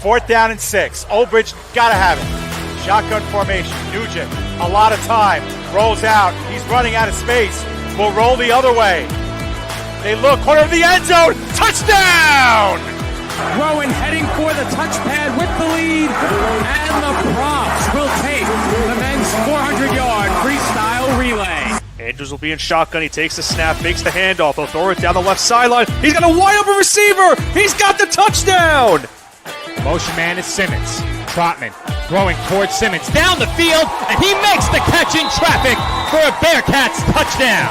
4th down and 6. Old Bridge got to have it. Shotgun formation. Nugent, a lot of time. Rolls out. He's running out of space. Will roll the other way. They look. Corner of the end zone. Touchdown! Rowan heading for the touchpad with the lead. And the props will take the men's 400-yard freestyle relay. Andrews will be in shotgun. He takes the snap, makes the handoff. He'll throw it down the left sideline. He's got a wide open receiver. He's got the touchdown. Motion man is Simmons. Trotman throwing towards Simmons down the field, and he makes the catch in traffic for a Bearcats touchdown.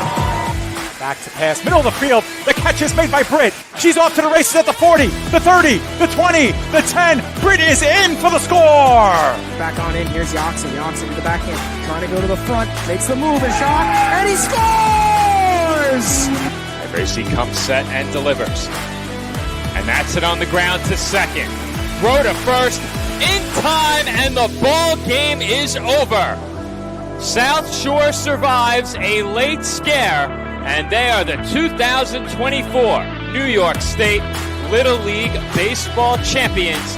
Back to pass, middle of the field. The catch is made by Britt. She's off to the races at the 40, the 30, the 20, the 10. Britt is in for the score. Back on in. Here's Yoxon. Yoxon to the backhand. Trying to go to the front. Makes the move and shot. And he scores! Gracie comes set and delivers. And that's it on the ground to second. Throw to first in time, and the ball game is over. South Shore survives a late scare, and they are the 2024 New York State Little League Baseball champions.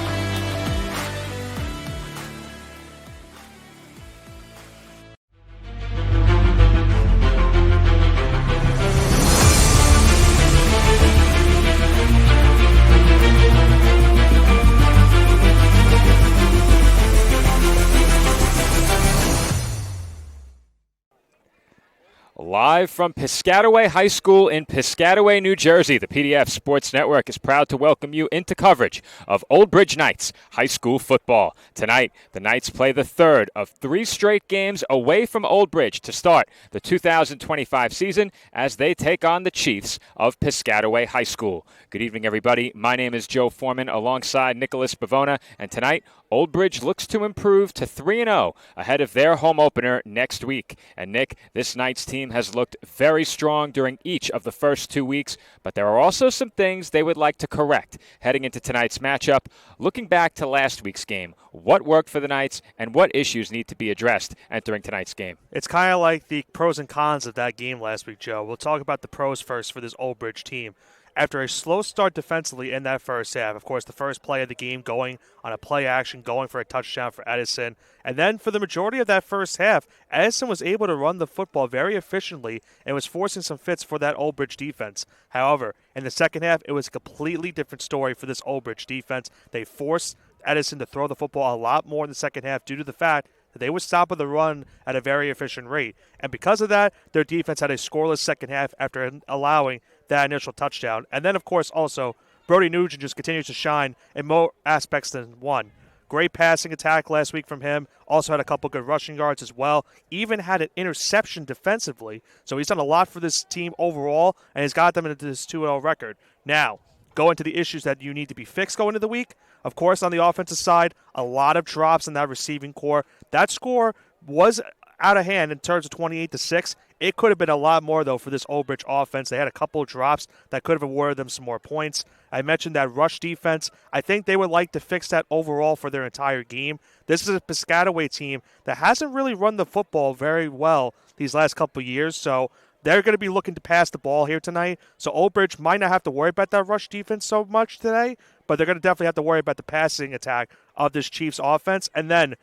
Live from Piscataway High School in Piscataway, New Jersey, the PDF Sports Network is proud to welcome you into coverage of Old Bridge Knights high school football. Tonight, the Knights play the third of 3 straight games away from Old Bridge to start the 2025 season as they take on the Chiefs of Piscataway High School. Good evening, everybody. My name is Joe Foreman alongside Nicholas Bavona, and tonight, Old Bridge looks to improve to 3-0 ahead of their home opener next week. And Nick, this Knights team has looked very strong during each of the first 2 weeks, but there are also some things they would like to correct heading into tonight's matchup. Looking back to last week's game, what worked for the Knights and what issues need to be addressed entering tonight's game? It's kind of like the pros and cons of that game last week, Joe. We'll talk about the pros first for this Old Bridge team. After a slow start defensively in that first half, of course, the first play of the game going on a play action, going for a touchdown for Edison. And then for the majority of that first half, Edison was able to run the football very efficiently and was forcing some fits for that Old Bridge defense. However, in the second half, it was a completely different story for this Old Bridge defense. They forced Edison to throw the football a lot more in the second half due to the fact that they were stopping the run at a very efficient rate. And because of that, their defense had a scoreless second half after allowing that initial touchdown. And then, of course, also, Brody Nugent just continues to shine in more aspects than one. Great passing attack last week from him. Also had a couple good rushing yards as well. Even had an interception defensively. So he's done a lot for this team overall, and he's got them into this 2-0 record. Now, go into the issues that you need to be fixed going into the week. Of course, on the offensive side, a lot of drops in that receiving core. That score was out of hand in terms of 28-6. It could have been a lot more, though, for this Old Bridge offense. They had a couple of drops that could have awarded them some more points. I mentioned that rush defense. I think they would like to fix that overall for their entire game. This is a Piscataway team that hasn't really run the football very well these last couple of years, so they're going to be looking to pass the ball here tonight. So Old Bridge might not have to worry about that rush defense so much today, but they're going to definitely have to worry about the passing attack of this Chiefs offense. And then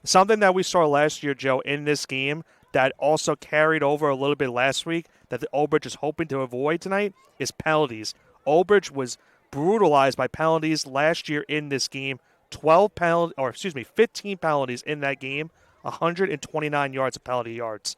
something that we saw last year, Joe, in this game that also carried over a little bit last week that the Old Bridge is hoping to avoid tonight is penalties. Old Bridge was brutalized by penalties last year in this game. 15 penalties in that game, 129 yards of penalty yards.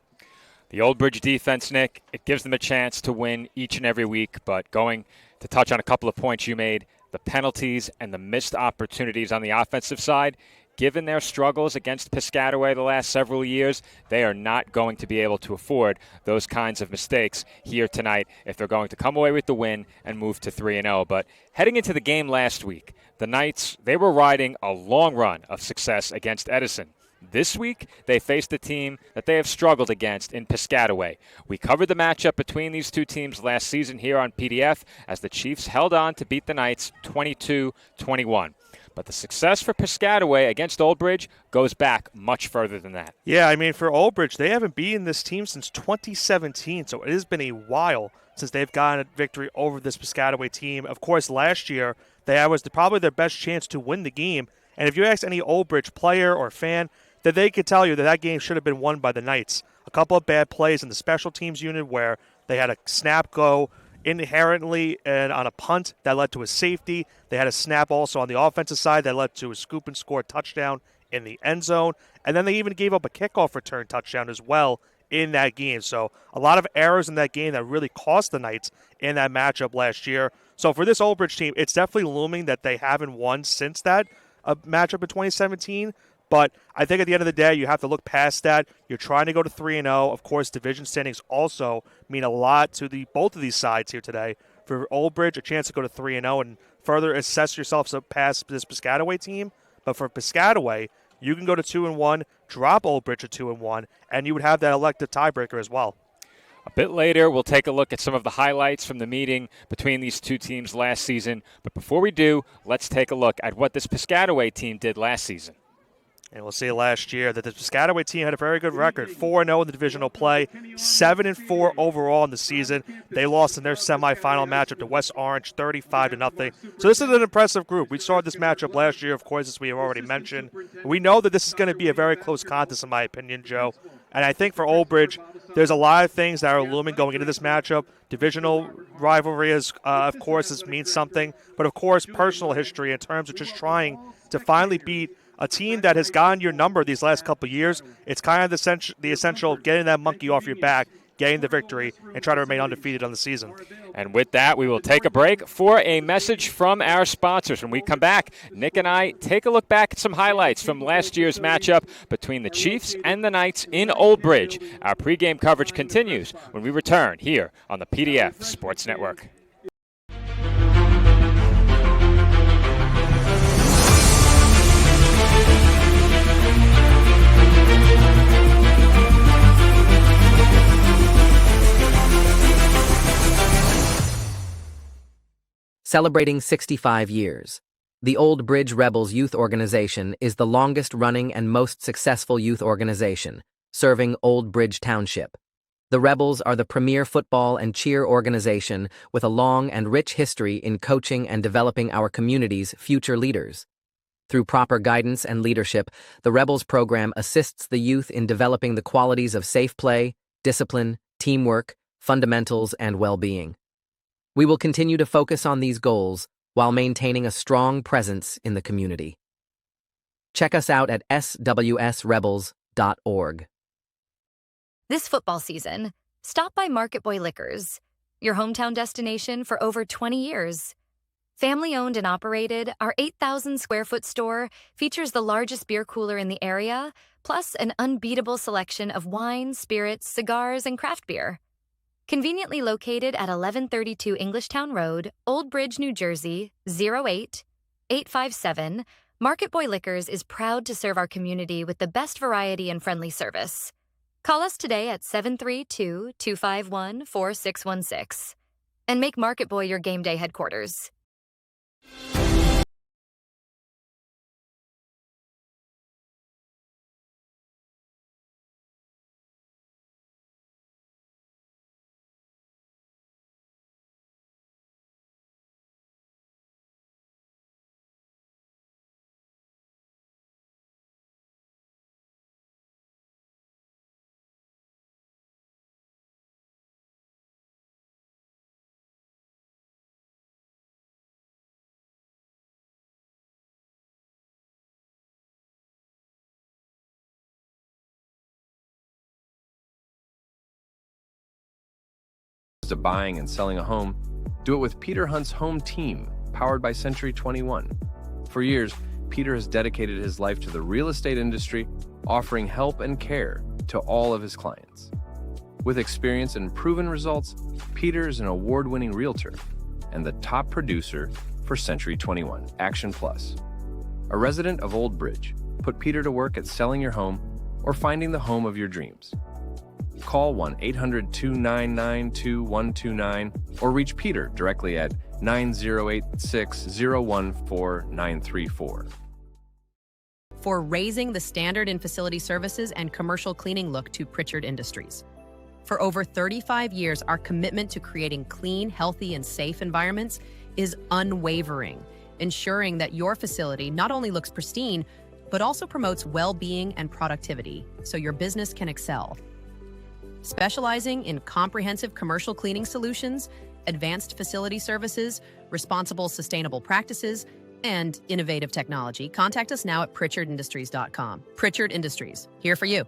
The Old Bridge defense, Nick, it gives them a chance to win each and every week, but going to touch on a couple of points you made, the penalties and the missed opportunities on the offensive side, given their struggles against Piscataway the last several years, they are not going to be able to afford those kinds of mistakes here tonight if they're going to come away with the win and move to 3-0. But heading into the game last week, the Knights, they were riding a long run of success against Edison. This week, they faced a team that they have struggled against in Piscataway. We covered the matchup between these two teams last season here on PDF as the Chiefs held on to beat the Knights 22-21. But the success for Piscataway against Old Bridge goes back much further than that. Yeah, I mean, for Old Bridge, they haven't beaten this team since 2017, so it has been a while since they've gotten a victory over this Piscataway team. Of course, last year, that was probably their best chance to win the game. And if you ask any Old Bridge player or fan, that they could tell you that game should have been won by the Knights. A couple of bad plays in the special teams unit where they had a snap go inherently and on a punt that led to a safety. They had a snap also on the offensive side that led to a scoop and score touchdown in the end zone. And then they even gave up a kickoff return touchdown as well in that game. So a lot of errors in that game that really cost the Knights in that matchup last year. So for this Old Bridge team, it's definitely looming that they haven't won since that matchup in 2017. But I think at the end of the day, you have to look past that. You're trying to go to 3-0. Of course, division standings also mean a lot to both of these sides here today. For Old Bridge, a chance to go to 3-0 and further assess yourselves past this Piscataway team. But for Piscataway, you can go to 2-1, drop Old Bridge to 2-1, and you would have that elective tiebreaker as well. A bit later, we'll take a look at some of the highlights from the meeting between these two teams last season. But before we do, let's take a look at what this Piscataway team did last season. And we'll see last year that the Piscataway team had a very good record, 4-0 in the divisional play, 7-4 overall in the season. They lost in their semifinal matchup to West Orange, 35-0. So this is an impressive group. We saw this matchup last year, of course, as we have already mentioned. We know that this is going to be a very close contest, in my opinion, Joe. And I think for Old Bridge, there's a lot of things that are looming going into this matchup. Divisional rivalry, of course, means something. But, of course, personal history in terms of just trying to finally beat a team that has gotten your number these last couple of years. It's kind of the essential getting that monkey off your back, getting the victory, and try to remain undefeated on the season. And with that, we will take a break for a message from our sponsors. When we come back, Nick and I take a look back at some highlights from last year's matchup between the Chiefs and the Knights in Old Bridge. Our pregame coverage continues when we return here on the PDF Sports Network. Celebrating 65 years, the Old Bridge Rebels Youth Organization is the longest-running and most successful youth organization, serving Old Bridge Township. The Rebels are the premier football and cheer organization with a long and rich history in coaching and developing our community's future leaders. Through proper guidance and leadership, the Rebels program assists the youth in developing the qualities of safe play, discipline, teamwork, fundamentals, and well-being. We will continue to focus on these goals while maintaining a strong presence in the community. Check us out at swsrebels.org. This football season, stop by Market Boy Liquors, your hometown destination for over 20 years. Family-owned and operated, our 8,000-square-foot store features the largest beer cooler in the area, plus an unbeatable selection of wine, spirits, cigars, and craft beer. Conveniently located at 1132 Englishtown Road, Old Bridge, New Jersey, 08857, Market Boy Liquors is proud to serve our community with the best variety and friendly service. Call us today at 732-251-4616 and make Market Boy your game day headquarters. To buying and selling a home, do it with Peter Hunt's Home Team, powered by Century 21. For years, Peter has dedicated his life to the real estate industry, offering help and care to all of his clients. With experience and proven results, Peter is an award-winning realtor and the top producer for Century 21 Action Plus. A resident of Old Bridge, put Peter to work at selling your home or finding the home of your dreams. Call 1-800-299-2129 or reach Peter directly at 9086-014-934. For raising the standard in facility services and commercial cleaning look to Pritchard Industries. For over 35 years, our commitment to creating clean, healthy, and safe environments is unwavering, ensuring that your facility not only looks pristine, but also promotes well-being and productivity so your business can excel. Specializing in comprehensive commercial cleaning solutions, advanced facility services, responsible sustainable practices, and innovative technology, contact us now at pritchardindustries.com. Pritchard Industries, here for you.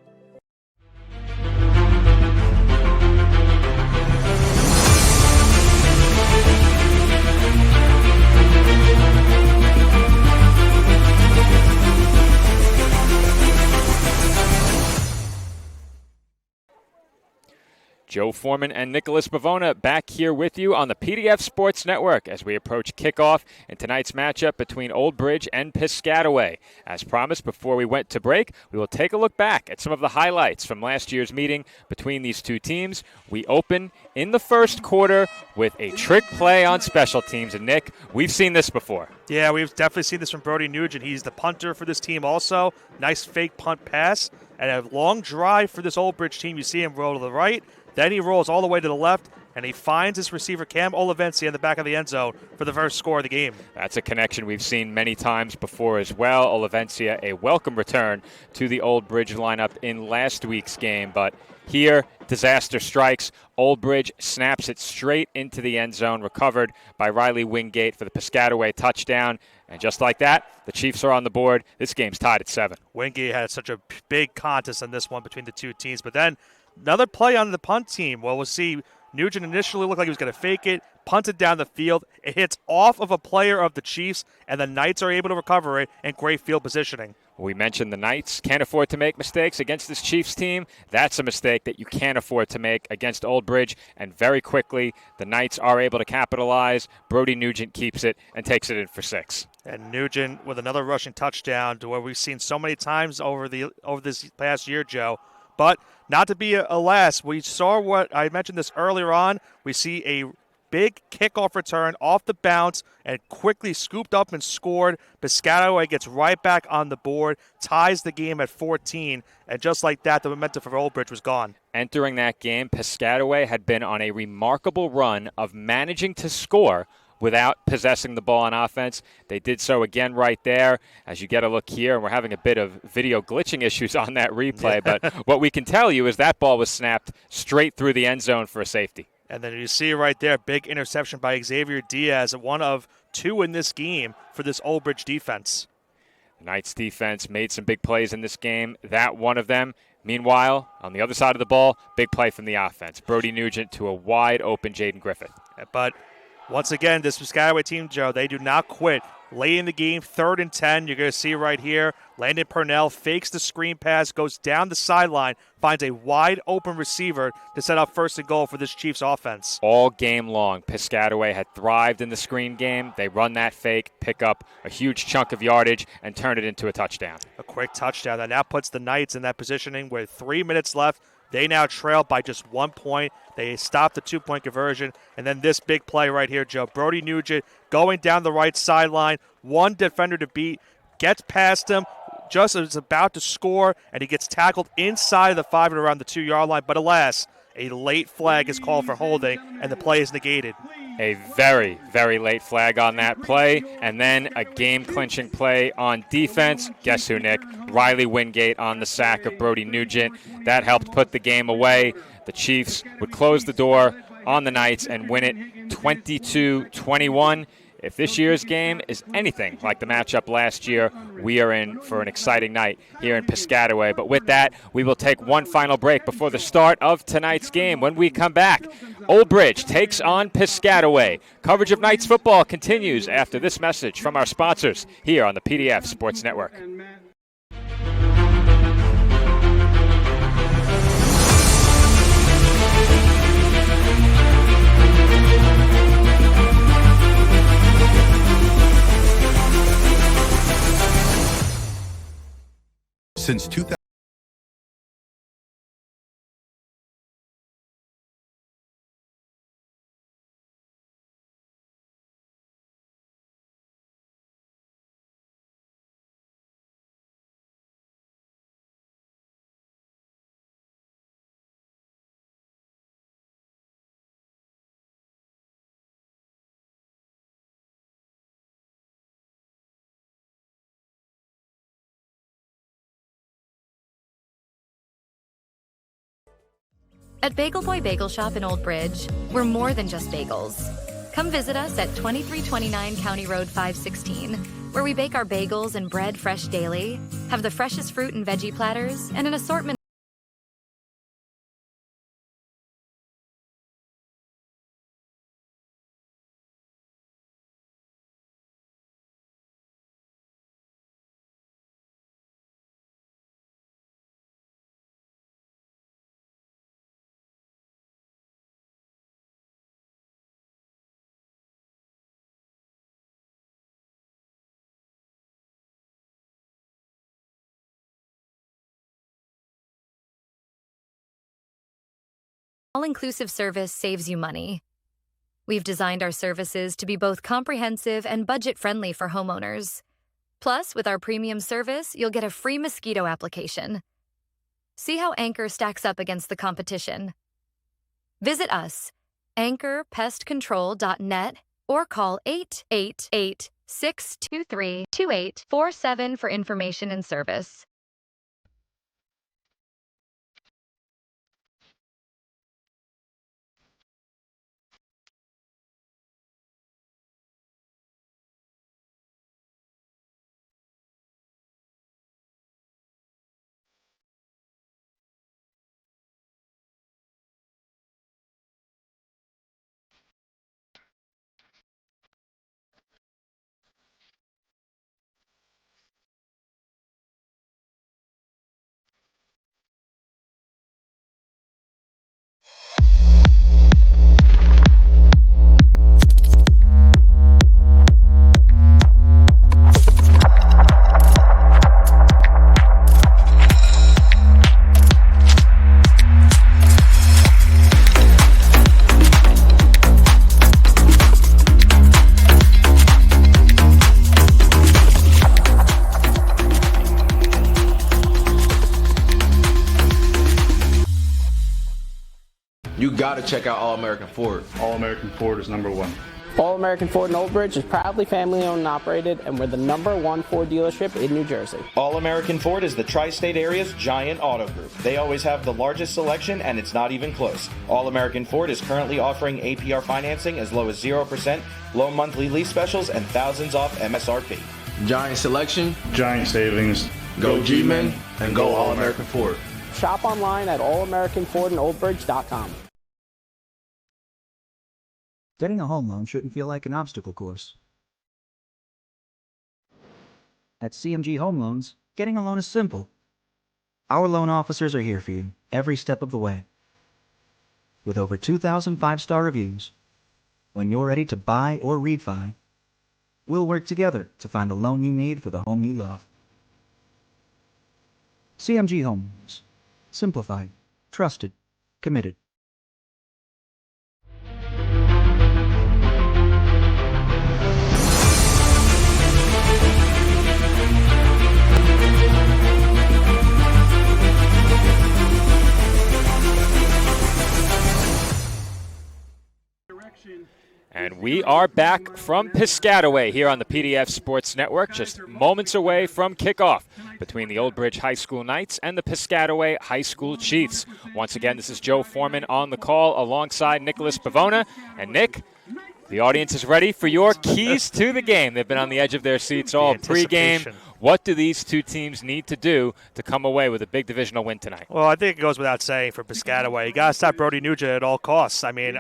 Joe Foreman and Nicholas Bavona back here with you on the PDF Sports Network as we approach kickoff in tonight's matchup between Old Bridge and Piscataway. As promised, before we went to break, we will take a look back at some of the highlights from last year's meeting between these two teams. We open in the first quarter with a trick play on special teams. And Nick, we've seen this before. Yeah, we've definitely seen this from Brody Nugent. He's the punter for this team also. Nice fake punt pass and a long drive for this Old Bridge team. You see him roll to the right. Then he rolls all the way to the left, and he finds his receiver, Cam Olivencia, in the back of the end zone for the first score of the game. That's a connection we've seen many times before as well. Olivencia, a welcome return to the Old Bridge lineup in last week's game. But here, disaster strikes. Old Bridge snaps it straight into the end zone, recovered by Riley Wingate for the Piscataway touchdown. And just like that, the Chiefs are on the board. This game's tied at 7. Wingate had such a big contest in this one between the two teams. But then another play on the punt team. Well, we'll see Nugent initially looked like he was going to fake it, punted down the field. It hits off of a player of the Chiefs, and the Knights are able to recover it in great field positioning. We mentioned the Knights can't afford to make mistakes against this Chiefs team. That's a mistake that you can't afford to make against Old Bridge. And very quickly, the Knights are able to capitalize. Brody Nugent keeps it and takes it in for 6. And Nugent with another rushing touchdown to where we've seen so many times over this past year, Joe. But not to be a last, we saw what I mentioned this earlier on. We see a big kickoff return off the bounce and quickly scooped up and scored. Piscataway gets right back on the board, ties the game at 14, and just like that, the momentum for Old Bridge was gone. Entering that game, Piscataway had been on a remarkable run of managing to score without possessing the ball on offense. They did so again right there. As you get a look here, and we're having a bit of video glitching issues on that replay, but what we can tell you is that ball was snapped straight through the end zone for a safety. And then you see right there, big interception by Xavier Diaz, one of 2 in this game for this Old Bridge defense. The Knights defense made some big plays in this game. That one of them. Meanwhile, on the other side of the ball, big play from the offense. Brody Nugent to a wide open Jaden Griffith. But once again, this Piscataway team, Joe, they do not quit. Late in the game, 3rd and 10, you're going to see right here, Landon Purnell fakes the screen pass, goes down the sideline, finds a wide open receiver to set up 1st and goal for this Chiefs offense. All game long, Piscataway had thrived in the screen game. They run that fake, pick up a huge chunk of yardage, and turn it into a touchdown. A quick touchdown that now puts the Knights in that positioning with 3 minutes left. They now trail by just 1 point. They stop the 2-point conversion. And then this big play right here, Joe. Brody Nugent going down the right sideline. One defender to beat. Gets past him just as it's about to score. And he gets tackled inside of the 5 and around the 2-yard line. But alas, a late flag is called for holding, and the play is negated. A very, very late flag on that play. And then a game-clinching play on defense. Guess who, Nick? Riley Wingate on the sack of Brody Nugent. That helped put the game away. The Chiefs would close the door on the Knights and win it 22-21. If this year's game is anything like the matchup last year, we are in for an exciting night here in Piscataway. But with that, we will take one final break before the start of tonight's game. When we come back, Old Bridge takes on Piscataway. Coverage of Knights football continues after this message from our sponsors here on the PDF Sports Network. Since 2000. At Bagel Boy Bagel Shop in Old Bridge, we're more than just bagels. Come visit us at 2329 County Road 516, where we bake our bagels and bread fresh daily, have the freshest fruit and veggie platters, and an assortment. All-inclusive service saves you money. We've designed our services to be both comprehensive and budget-friendly for homeowners. Plus, with our premium service, you'll get a free mosquito application. See how Anchor stacks up against the competition. Visit us, anchorpestcontrol.net, or call 888-623-2847 for information and service. You gotta check out All American Ford. All American Ford is number one. All American Ford in Old Bridge is proudly family owned and operated, and we're the #1 Ford dealership in New Jersey. All American Ford is the tri-state area's giant auto group. They always have the largest selection, and it's not even close. All American Ford is currently offering APR financing as low as 0%, low monthly lease specials, and thousands off MSRP. Giant selection, giant savings. Go G-Men, and go All American Ford. Shop online at allamericanfordinoldbridge.com. Getting a home loan shouldn't feel like an obstacle course. At CMG Home Loans, getting a loan is simple. Our loan officers are here for you every step of the way. With over 2,000 five-star reviews, when you're ready to buy or refi, we'll work together to find the loan you need for the home you love. CMG Home Loans. Simplified, trusted, committed. And we are back from Piscataway here on the PDF Sports Network, just moments away from kickoff between the Old Bridge High School Knights and the Piscataway High School Chiefs. Once again, this is Joe Foreman on the call alongside Nicholas Pavona. And Nick, the audience is ready for your keys to the game. They've been on the edge of their seats all pregame. What do these two teams need to do to come away with a big divisional win tonight? Well, I think it goes without saying for Piscataway. You got to stop Brody Nugent at all costs. I mean,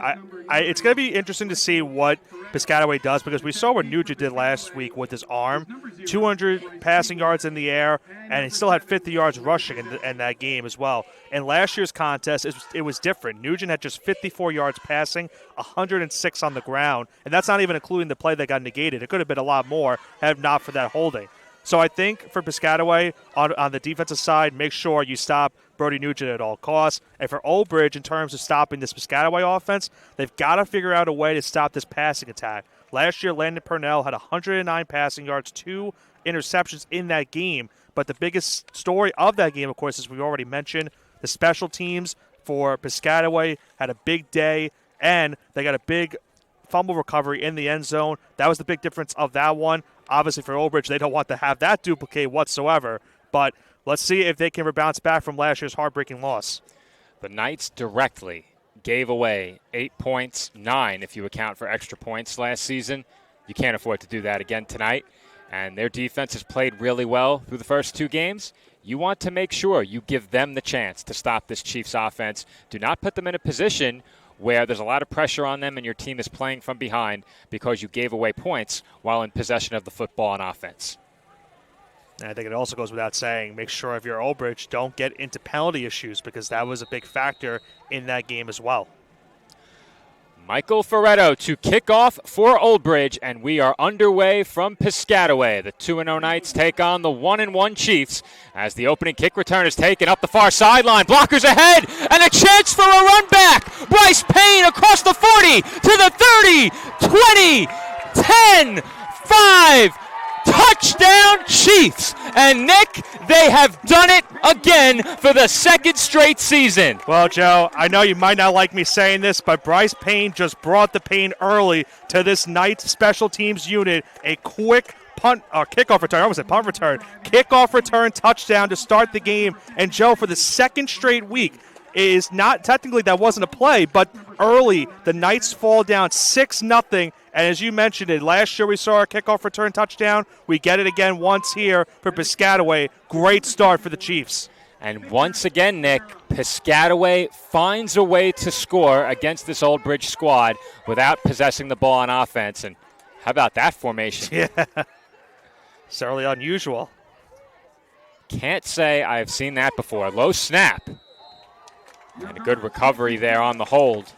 it's going to be interesting to see what Piscataway does, because we saw what Nugent did last week with his arm. 200 passing yards in the air, and he still had 50 yards rushing in that game as well. In last year's contest, it was different. Nugent had just 54 yards passing, 106 on the ground, and that's not even including the play that got negated. It could have been a lot more had not for that holding. So I think for Piscataway, on the defensive side, make sure you stop Brody Nugent at all costs. And for Old Bridge, in terms of stopping this Piscataway offense, they've got to figure out a way to stop this passing attack. Last year, Landon Purnell had 109 passing yards, 2 interceptions in that game. But the biggest story of that game, of course, as we already mentioned, the special teams for Piscataway had a big day, and they got a big fumble recovery in the end zone. That was the big difference of that one. Obviously, for Old Bridge, they don't want to have that duplicate whatsoever. But let's see if they can bounce back from last year's heartbreaking loss. The Knights directly gave away 8 points, 9 if you account for extra points last season. You can't afford to do that again tonight. And their defense has played really well through the first 2 games. You want to make sure you give them the chance to stop this Chiefs offense. Do not put them in a position where there's a lot of pressure on them and your team is playing from behind because you gave away points while in possession of the football on offense. And I think it also goes without saying, make sure if you're Old Bridge, don't get into penalty issues because that was a big factor in that game as well. Michael Ferretto to kick off for Old Bridge, and we are underway from Piscataway. The 2-0 Knights take on the 1-1 Chiefs as the opening kick return is taken up the far sideline. Blockers ahead, and a chance for a run back. Bryce Payne across the 40 to the 30, 20, 10, 5. Touchdown Chiefs! And Nick, they have done it again for the second straight season. Well, Joe, I know you might not like me saying this, but Bryce Payne just brought the pain early to this Knights special teams unit. A quick kickoff return. I almost said punt return. Kickoff return touchdown to start the game. And Joe, for the second straight week, is not technically that wasn't a play, but early the Knights fall down 6-0. And as you mentioned it, last year we saw a kickoff return touchdown. We get it again once here for Piscataway. Great start for the Chiefs. And once again, Nick, Piscataway finds a way to score against this Old Bridge squad without possessing the ball on offense. And how about that formation? Yeah, certainly unusual. Can't say I've seen that before. Low snap. And a good recovery there on the hold.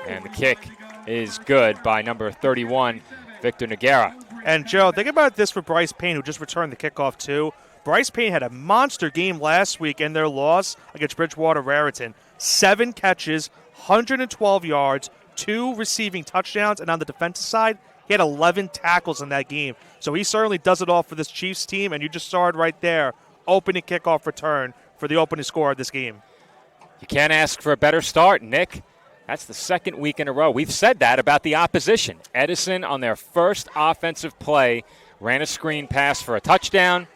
And the kick is good by number 31, Victor Noguera. And, Joe, think about this for Bryce Payne, who just returned the kickoff, too. Bryce Payne had a monster game last week in their loss against Bridgewater Raritan. 7 catches, 112 yards, 2 receiving touchdowns, and on the defensive side, he had 11 tackles in that game. So he certainly does it all for this Chiefs team, and you just saw it right there, opening kickoff return for the opening score of this game. You can't ask for a better start, Nick. That's the second week in a row. We've said that about the opposition. Edison, on their first offensive play, ran a screen pass for a touchdown.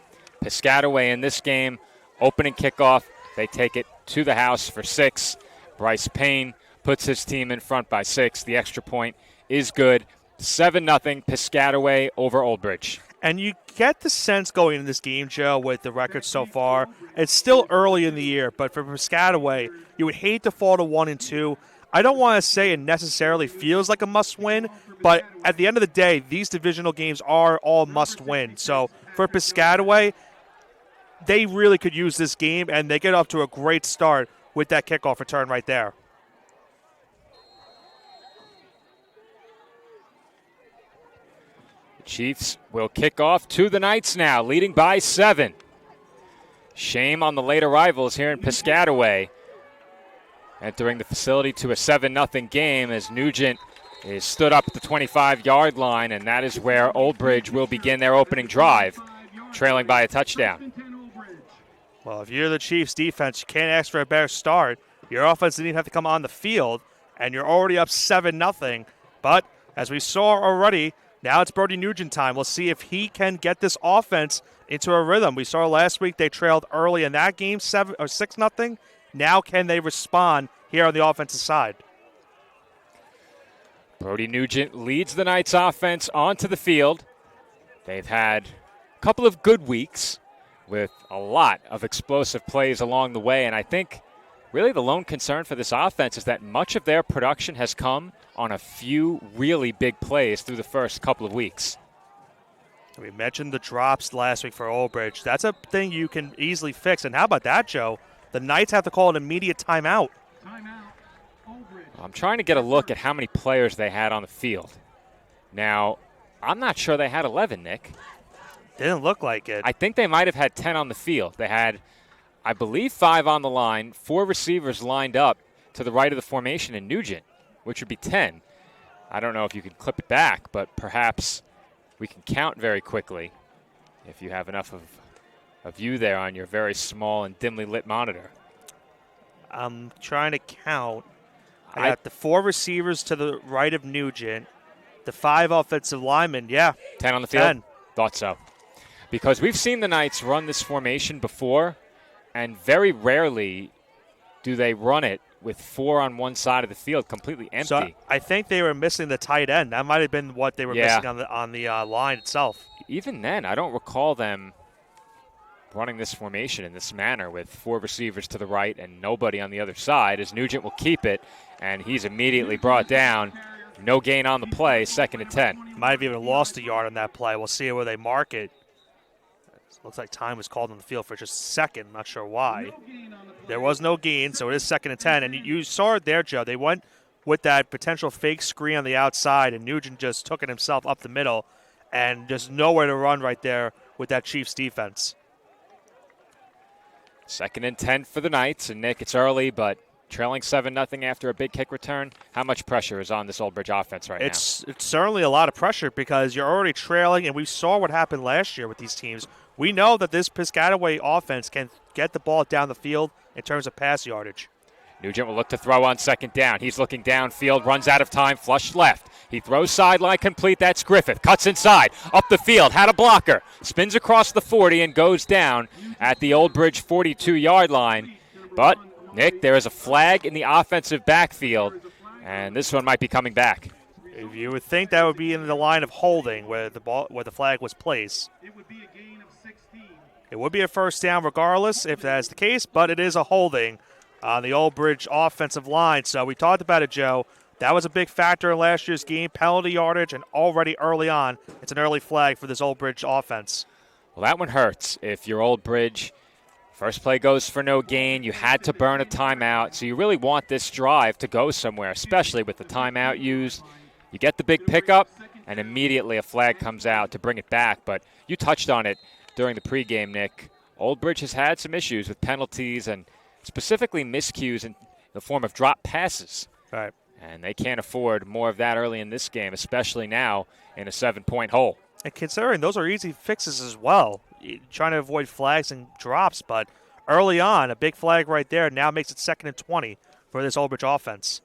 Piscataway in this game, opening kickoff, they take it to the house for 6. Bryce Payne puts his team in front by 6. The extra point is good. 7-0 Piscataway over Old Bridge. And you get the sense going in this game, Joe, with the record so far. It's still early in the year, but for Piscataway, you would hate to fall to 1-2. I don't want to say it necessarily feels like a must-win, but at the end of the day, these divisional games are all must-win. So for Piscataway, they really could use this game, and they get off to a great start with that kickoff return right there. The Chiefs will kick off to the Knights now, leading by 7. Shame on the late arrivals here in Piscataway. Entering the facility to a 7-0 game as Nugent is stood up at the 25-yard line, and that is where Old Bridge will begin their opening drive, trailing by a touchdown. Well, if you're the Chiefs defense, you can't ask for a better start. Your offense didn't even have to come on the field, and you're already up 7-0. But as we saw already, now it's Brody Nugent time. We'll see if he can get this offense into a rhythm. We saw last week they trailed early in that game, 6-0. Now can they respond here on the offensive side? Brody Nugent leads the Knights offense onto the field. They've had a couple of good weeks with a lot of explosive plays along the way, and I think really the lone concern for this offense is that much of their production has come on a few really big plays through the first couple of weeks. We mentioned the drops last week for Old Bridge. That's a thing you can easily fix. And how about that, Joe? The Knights have to call an immediate timeout. I'm trying to get a look at how many players they had on the field. Now, I'm not sure they had 11, Nick. Didn't look like it. I think they might have had 10 on the field. They had, I believe, 5 on the line, 4 receivers lined up to the right of the formation in Nugent, which would be 10. I don't know if you can clip it back, but perhaps we can count very quickly if you have enough of a view there on your very small and dimly lit monitor. I'm trying to count. I got the 4 receivers to the right of Nugent, the 5 offensive linemen. Yeah. 10 on the field? 10. Thought so. Because we've seen the Knights run this formation before, and very rarely do they run it with 4 on one side of the field, completely empty? So I think they were missing the tight end. That might have been what they were missing on the line itself. Even then, I don't recall them running this formation in this manner with 4 receivers to the right and nobody on the other side, as Nugent will keep it, and he's immediately brought down. No gain on the play, 2nd and 10. Might have even lost a yard on that play. We'll see where they mark it. Looks like time was called on the field for just a second. Not sure why. There was no gain, so it is 2nd and 10. And you saw it there, Joe. They went with that potential fake screen on the outside, and Nugent just took it himself up the middle, and just nowhere to run right there with that Chiefs defense. 2nd and 10 for the Knights. And, Nick, it's early, but trailing 7-0 after a big kick return. How much pressure is on this Old Bridge offense right now? It's certainly a lot of pressure because you're already trailing, and we saw what happened last year with these teams. We know that this Piscataway offense can get the ball down the field in terms of pass yardage. Nugent will look to throw on 2nd down. He's looking downfield, runs out of time, flushed left. He throws sideline complete. That's Griffith. Cuts inside, up the field, had a blocker. Spins across the 40 and goes down at the Old Bridge 42-yard line. But, Nick, there is a flag in the offensive backfield, and this one might be coming back. You would think that would be in the line of holding where the flag was placed. It would be a first down regardless if that's the case, but it is a holding on the Old Bridge offensive line. So we talked about it, Joe. That was a big factor in last year's game, penalty yardage, and already early on, it's an early flag for this Old Bridge offense. Well, that one hurts. If you're Old Bridge, first play goes for no gain. You had to burn a timeout, so you really want this drive to go somewhere, especially with the timeout used. You get the big pickup, and immediately a flag comes out to bring it back. But you touched on it during the pregame, Nick. Old Bridge has had some issues with penalties and specifically miscues in the form of drop passes. Right. And they can't afford more of that early in this game, especially now in a 7-point hole. And considering those are easy fixes as well, you're trying to avoid flags and drops, but early on, a big flag right there now makes it 2nd and 20 for this Old Bridge offense.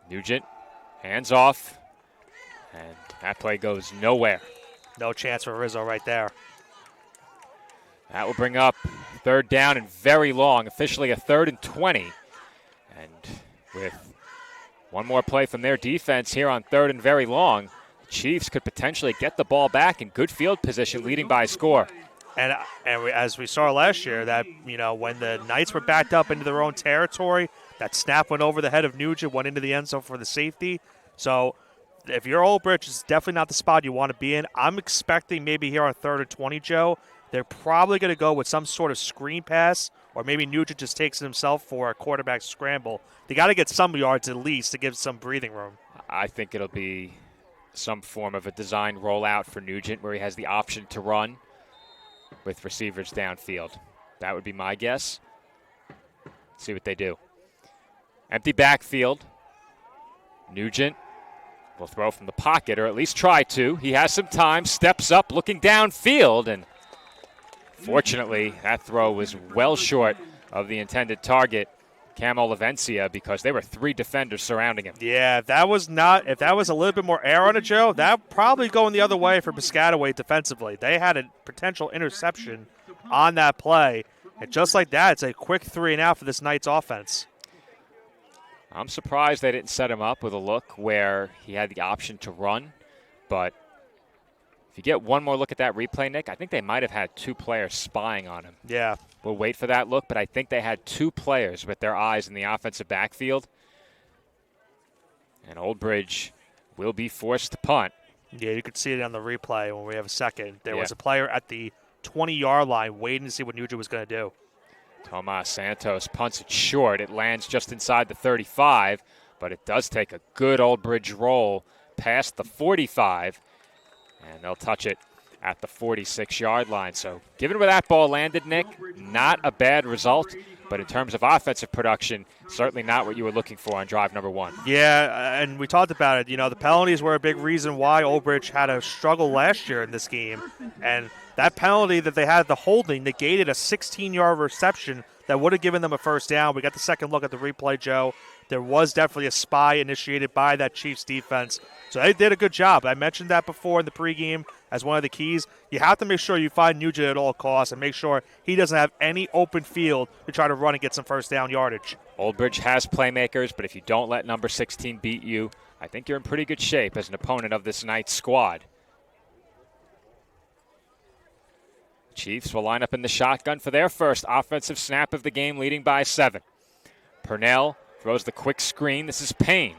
Nugent, hands off, and that play goes nowhere. No chance for Rizzo right there. That will bring up 3rd down and very long, officially a 3rd and 20. And with one more play from their defense here on 3rd and very long, the Chiefs could potentially get the ball back in good field position, leading by a score. And as we saw last year, that when the Knights were backed up into their own territory, that snap went over the head of Nugent, went into the end zone for the safety. So if you're Old Bridge, it's definitely not the spot you want to be in. I'm expecting maybe here on 3rd and 20, Joe, they're probably going to go with some sort of screen pass, or maybe Nugent just takes it himself for a quarterback scramble. They got to get some yards at least to give some breathing room. I think it'll be some form of a design rollout for Nugent where he has the option to run with receivers downfield. That would be my guess. See what they do. Empty backfield. Nugent will throw from the pocket, or at least try to. He has some time, steps up, looking downfield, and fortunately, that throw was well short of the intended target, Camo Lavencia, because there were 3 defenders surrounding him. Yeah, if that was a little bit more air on it, Joe, that would probably going the other way for Piscataway defensively. They had a potential interception on that play, and just like that, it's a quick 3 and out for this Knights offense. I'm surprised they didn't set him up with a look where he had the option to run, but if you get one more look at that replay, Nick, I think they might have had 2 players spying on him. Yeah. We'll wait for that look, but I think they had 2 players with their eyes in the offensive backfield. And Old Bridge will be forced to punt. Yeah, you could see it on the replay when we have a second. There was a player at the 20-yard line waiting to see what Nugent was going to do. Tomas Santos punts it short. It lands just inside the 35, but it does take a good Old Bridge roll past the 45, and they'll touch it at the 46-yard line. So given where that ball landed, Nick, not a bad result, but in terms of offensive production, certainly not what you were looking for on drive number 1. Yeah, and we talked about it. The penalties were a big reason why Old Bridge had a struggle last year in this game, and that penalty that they had, the holding, negated a 16-yard reception that would have given them a first down. We got the second look at the replay, Joe. There was definitely a spy initiated by that Chiefs defense. So they did a good job. I mentioned that before in the pregame. as one of the keys. You have to make sure you find Nugent at all costs and make sure he doesn't have any open field to try to run and get some first down yardage. Old Bridge has playmakers, but if you don't let number 16 beat you, I think you're in pretty good shape as an opponent of this Knights squad. Chiefs will line up in the shotgun for their first offensive snap of the game, leading by 7. Purnell throws the quick screen. This is Payne.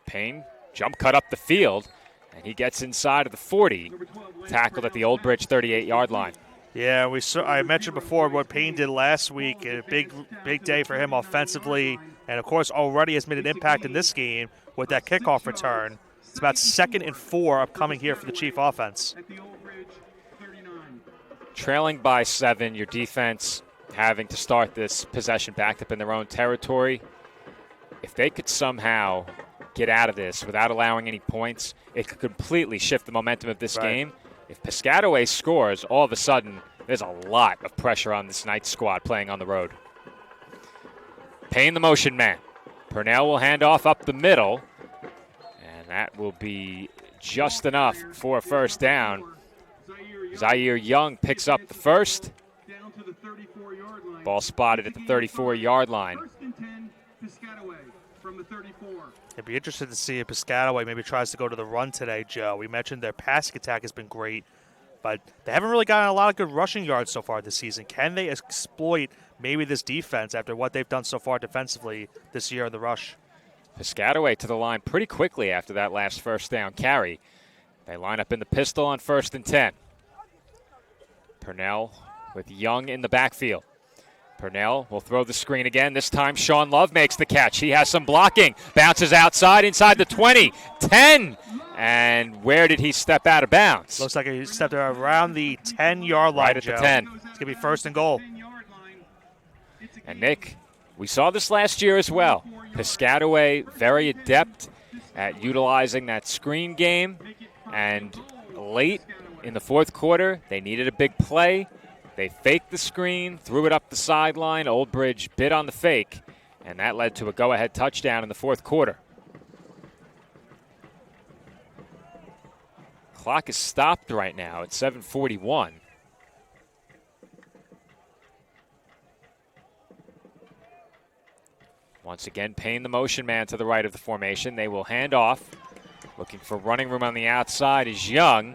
Payne jump cut up the field, and he gets inside of the 40, tackled at the Old Bridge 38-yard line. Yeah, I mentioned before what Payne did last week. A big day for him offensively, and of course already has made an impact in this game with that kickoff return. It's about 2nd and 4 upcoming here for the Chief offense. Trailing by 7, your defense having to start this possession back up in their own territory. If they could somehow get out of this without allowing any points, it could completely shift the momentum of this game. If Piscataway scores, all of a sudden, there's a lot of pressure on this Knights squad playing on the road. Payne the motion man. Purnell will hand off up the middle, and that will be just enough for a first down. Zaire Young picks up the first. Ball spotted at the 34-yard line. I'd be interested to see if Piscataway maybe tries to go to the run today, Joe. We mentioned their passing attack has been great, but they haven't really gotten a lot of good rushing yards so far this season. Can they exploit maybe this defense after what they've done so far defensively this year in the rush? Piscataway to the line pretty quickly after that last first down carry. They line up in the pistol on 1st and 10. Purnell with Young in the backfield. Purnell will throw the screen again. This time Sean Love makes the catch. He has some blocking. Bounces outside inside the 20, 10. And where did he step out of bounds? Looks like he stepped around the 10-yard line, right at Joe. the 10. It's going to be 1st and goal. And Nick, we saw this last year as well. Piscataway very adept at utilizing that screen game. And late in the 4th quarter, they needed a big play. They faked the screen, threw it up the sideline. Old Bridge bit on the fake, and that led to a go-ahead touchdown in the 4th quarter. Clock is stopped right now at 7:41. Once again, Payne the motion man to the right of the formation. They will hand off. Looking for running room on the outside is Young.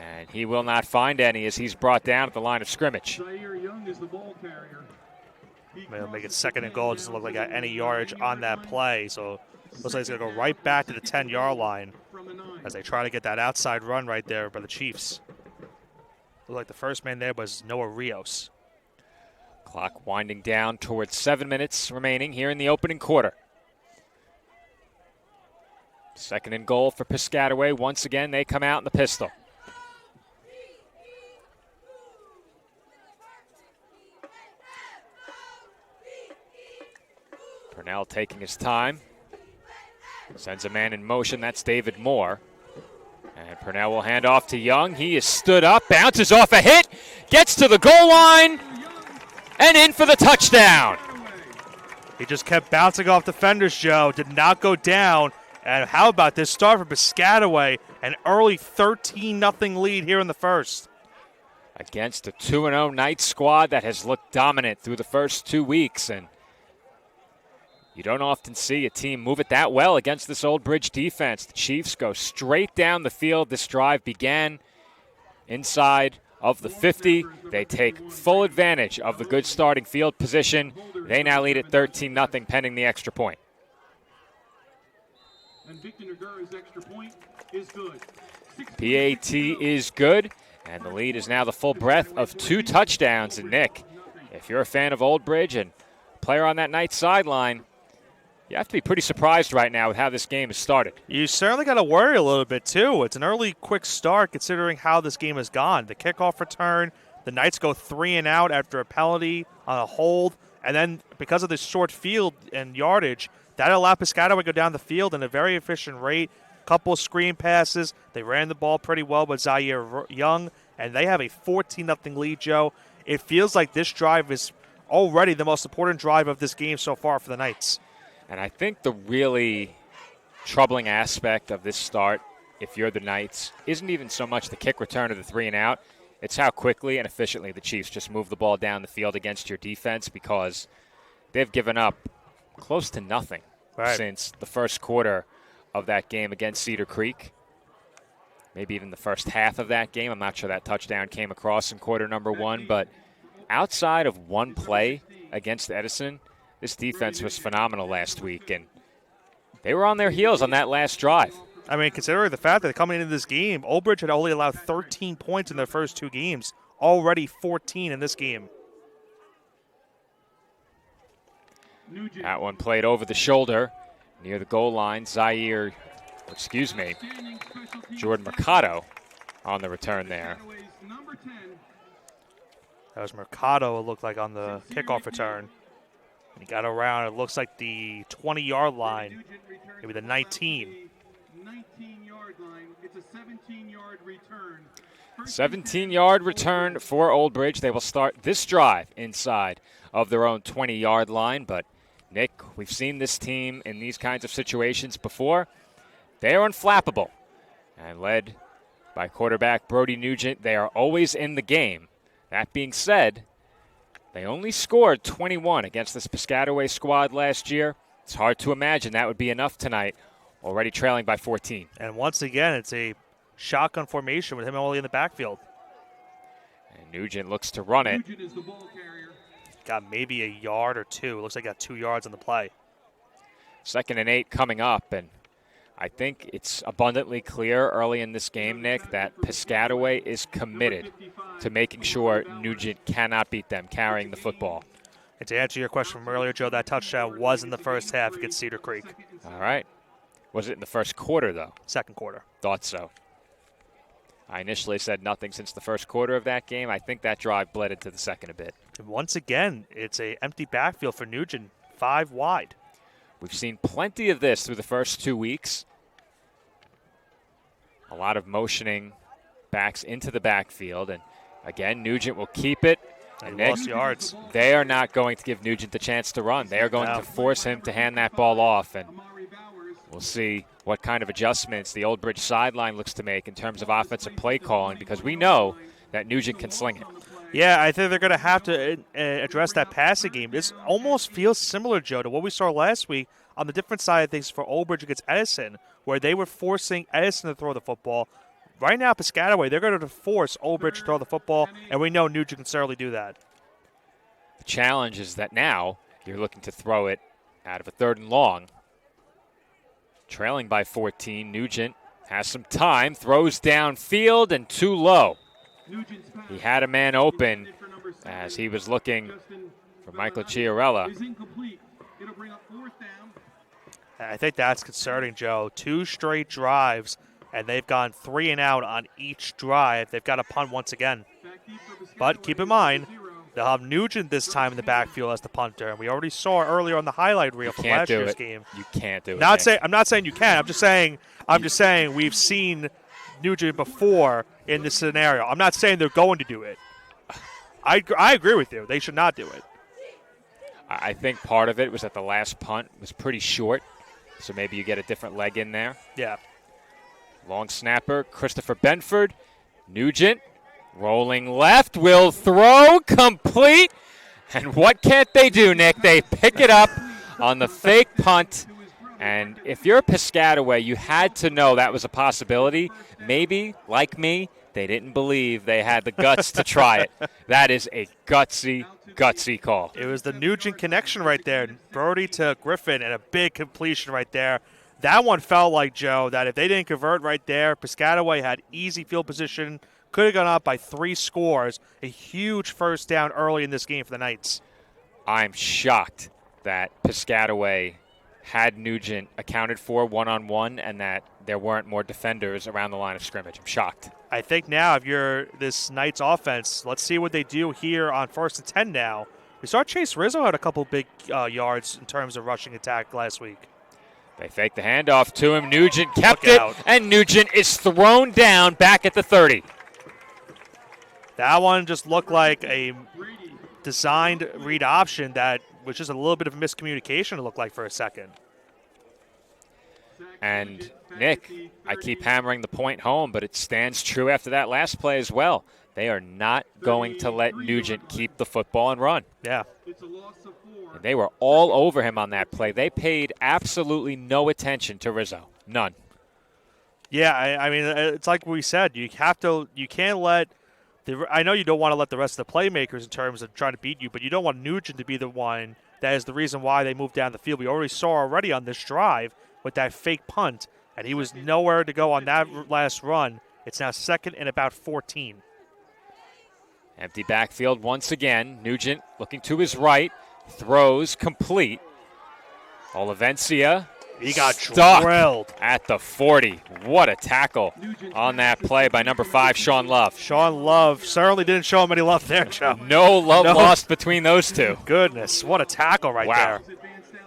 And he will not find any as he's brought down at the line of scrimmage. They'll make it 2nd and goal. It doesn't look like got any yardage on that play. So looks like it's going to go right back to the 10-yard line as they try to get that outside run right there by the Chiefs. Looked like the first man there was Noah Rios. Clock winding down towards 7 minutes remaining here in the opening quarter. 2nd and goal for Piscataway. Once again, they come out in the pistol. Purnell taking his time. Sends a man in motion. That's David Moore. And Purnell will hand off to Young. He is stood up, bounces off a hit, gets to the goal line, and in for the touchdown. He just kept bouncing off defenders, Joe. Did not go down. And how about this start for Piscataway? An early 13-0 lead here in the first. Against a 2-0 Knights squad that has looked dominant through the first 2 weeks. And you don't often see a team move it that well against this Old Bridge defense. The Chiefs go straight down the field. This drive began inside of the 50. They take full advantage of the good starting field position. They now lead at 13-0 pending the extra point. PAT is good, and the lead is now the full breadth of 2 touchdowns. And Nick, if you're a fan of Old Bridge and player on that Knights sideline, you have to be pretty surprised right now with how this game has started. You certainly got to worry a little bit, too. It's an early, quick start considering how this game has gone. The kickoff return, the Knights go 3 and out after a penalty on a hold, and then because of this short field and yardage, that allowed Piscataway to go down the field in a very efficient rate. Couple of screen passes. They ran the ball pretty well with Zaire Young, and they have a 14-0 lead, Joe. It feels like this drive is already the most important drive of this game so far for the Knights. And I think the really troubling aspect of this start if you're the Knights, isn't even so much the kick return or the 3 and out. It's how quickly and efficiently the Chiefs just move the ball down the field against your defense, because they've given up close to nothing since the first quarter of that game against Cedar Creek. Maybe even the first half of that game. I'm not sure that touchdown came across in quarter number 1, but outside of one play against Edison, this defense was phenomenal last week, and they were on their heels on that last drive. I mean, considering the fact that coming into this game, Old Bridge had only allowed 13 points in their first 2 games, already 14 in this game. That one played over the shoulder near the goal line. Jordan Mercado on the return there. That was Mercado, it looked like, on the kickoff return. And he got around, it looks like the 20-yard line, maybe the 19. 19-yard line. It's a 17-yard return. 17-yard return for Old Bridge. They will start this drive inside of their own 20-yard line. But, Nick, we've seen this team in these kinds of situations before. They are unflappable. And led by quarterback Brody Nugent, they are always in the game. That being said, they only scored 21 against this Piscataway squad last year. It's hard to imagine that would be enough tonight, already trailing by 14. And once again, it's a shotgun formation with him only in the backfield. And Nugent looks to run it. Nugent is the ball carrier. Got maybe a yard or 2. It looks like got 2 yards on the play. 2nd and 8 coming up, and I think it's abundantly clear early in this game, Nick, that Piscataway is committed to making sure Nugent cannot beat them carrying the football. And to answer your question from earlier, Joe, that touchdown was in the first half against Cedar Creek. All right. Was it in the first quarter, though? Second quarter. Thought so. I initially said nothing since the first quarter of that game. I think that drive bled into the second a bit. And once again, it's an empty backfield for Nugent, 5 wide. We've seen plenty of this through the first 2 weeks. A lot of motioning backs into the backfield. And again, Nugent will keep it. And lost yards. They are not going to give Nugent the chance to run. They are going to force him to hand that ball off. And we'll see what kind of adjustments the Old Bridge sideline looks to make in terms of offensive play calling, because we know that Nugent can sling it. Yeah, I think they're going to have to address that passing game. This almost feels similar, Joe, to what we saw last week on the different side of things for Old Bridge against Edison, where they were forcing Edison to throw the football. Right now, Piscataway, they're going to force Old Bridge to throw the football, and we know Nugent can certainly do that. The challenge is that now you're looking to throw it out of a 3rd and long. Trailing by 14, Nugent has some time, throws downfield and too low. He had a man open as he was looking for Michael Chiarella. I think that's concerning, Joe. 2 straight drives, and they've gone 3 and out on each drive. They've got to punt once again. But keep in mind, they'll have Nugent this time in the backfield as the punter. And we already saw earlier on the highlight reel from last year's game. You can't do it. I'm not saying you can. I'm just saying we've seen Nugent before in this scenario. I'm not saying they're going to do it. I agree with you. They should not do it. I think part of it was that the last punt was pretty short, so maybe you get a different leg in there. Yeah. Long snapper, Christopher Benford. Nugent rolling left, will throw, complete. And what can't they do, Nick? They pick it up on the fake punt. And if you're Piscataway, you had to know that was a possibility. Maybe, like me, they didn't believe they had the guts to try it. That is a gutsy call. It was the Nugent connection right there. Brody to Griffin and a big completion right there. That one felt like, Joe, that if they didn't convert right there, Piscataway had easy field position, could have gone up by 3 scores. A huge first down early in this game for the Knights. I'm shocked that Piscataway had Nugent accounted for one-on-one and that there weren't more defenders around the line of scrimmage. I'm shocked. I think now if you're this Knights offense, let's see what they do here on 1st and 10 now. We saw Chase Rizzo had a couple big yards in terms of rushing attack last week. They fake the handoff to him. Nugent kept it, and Nugent is thrown down back at the 30. That one just looked like a designed read option that was just a little bit of a miscommunication, it looked like, for a second. And, Nick, I keep hammering the point home, but it stands true after that last play as well. They are not going to let Nugent keep the football and run. Yeah. And they were all over him on that play. They paid absolutely no attention to Rizzo. None. Yeah, I mean, it's like we said. You can't let I know you don't want to let the rest of the playmakers in terms of trying to beat you, but you don't want Nugent to be the one that is the reason why they moved down the field. We already saw already on this drive with that fake punt, and he was nowhere to go on that last run. It's now 2nd and about 14. Empty backfield once again. Nugent looking to his right. Throws complete. Olivencia. He got stuck drilled at the 40. What a tackle on that play by number 5, Sean Love. Sean Love certainly didn't show him any love there, Joe. No love lost between those two. Goodness, what a tackle right there.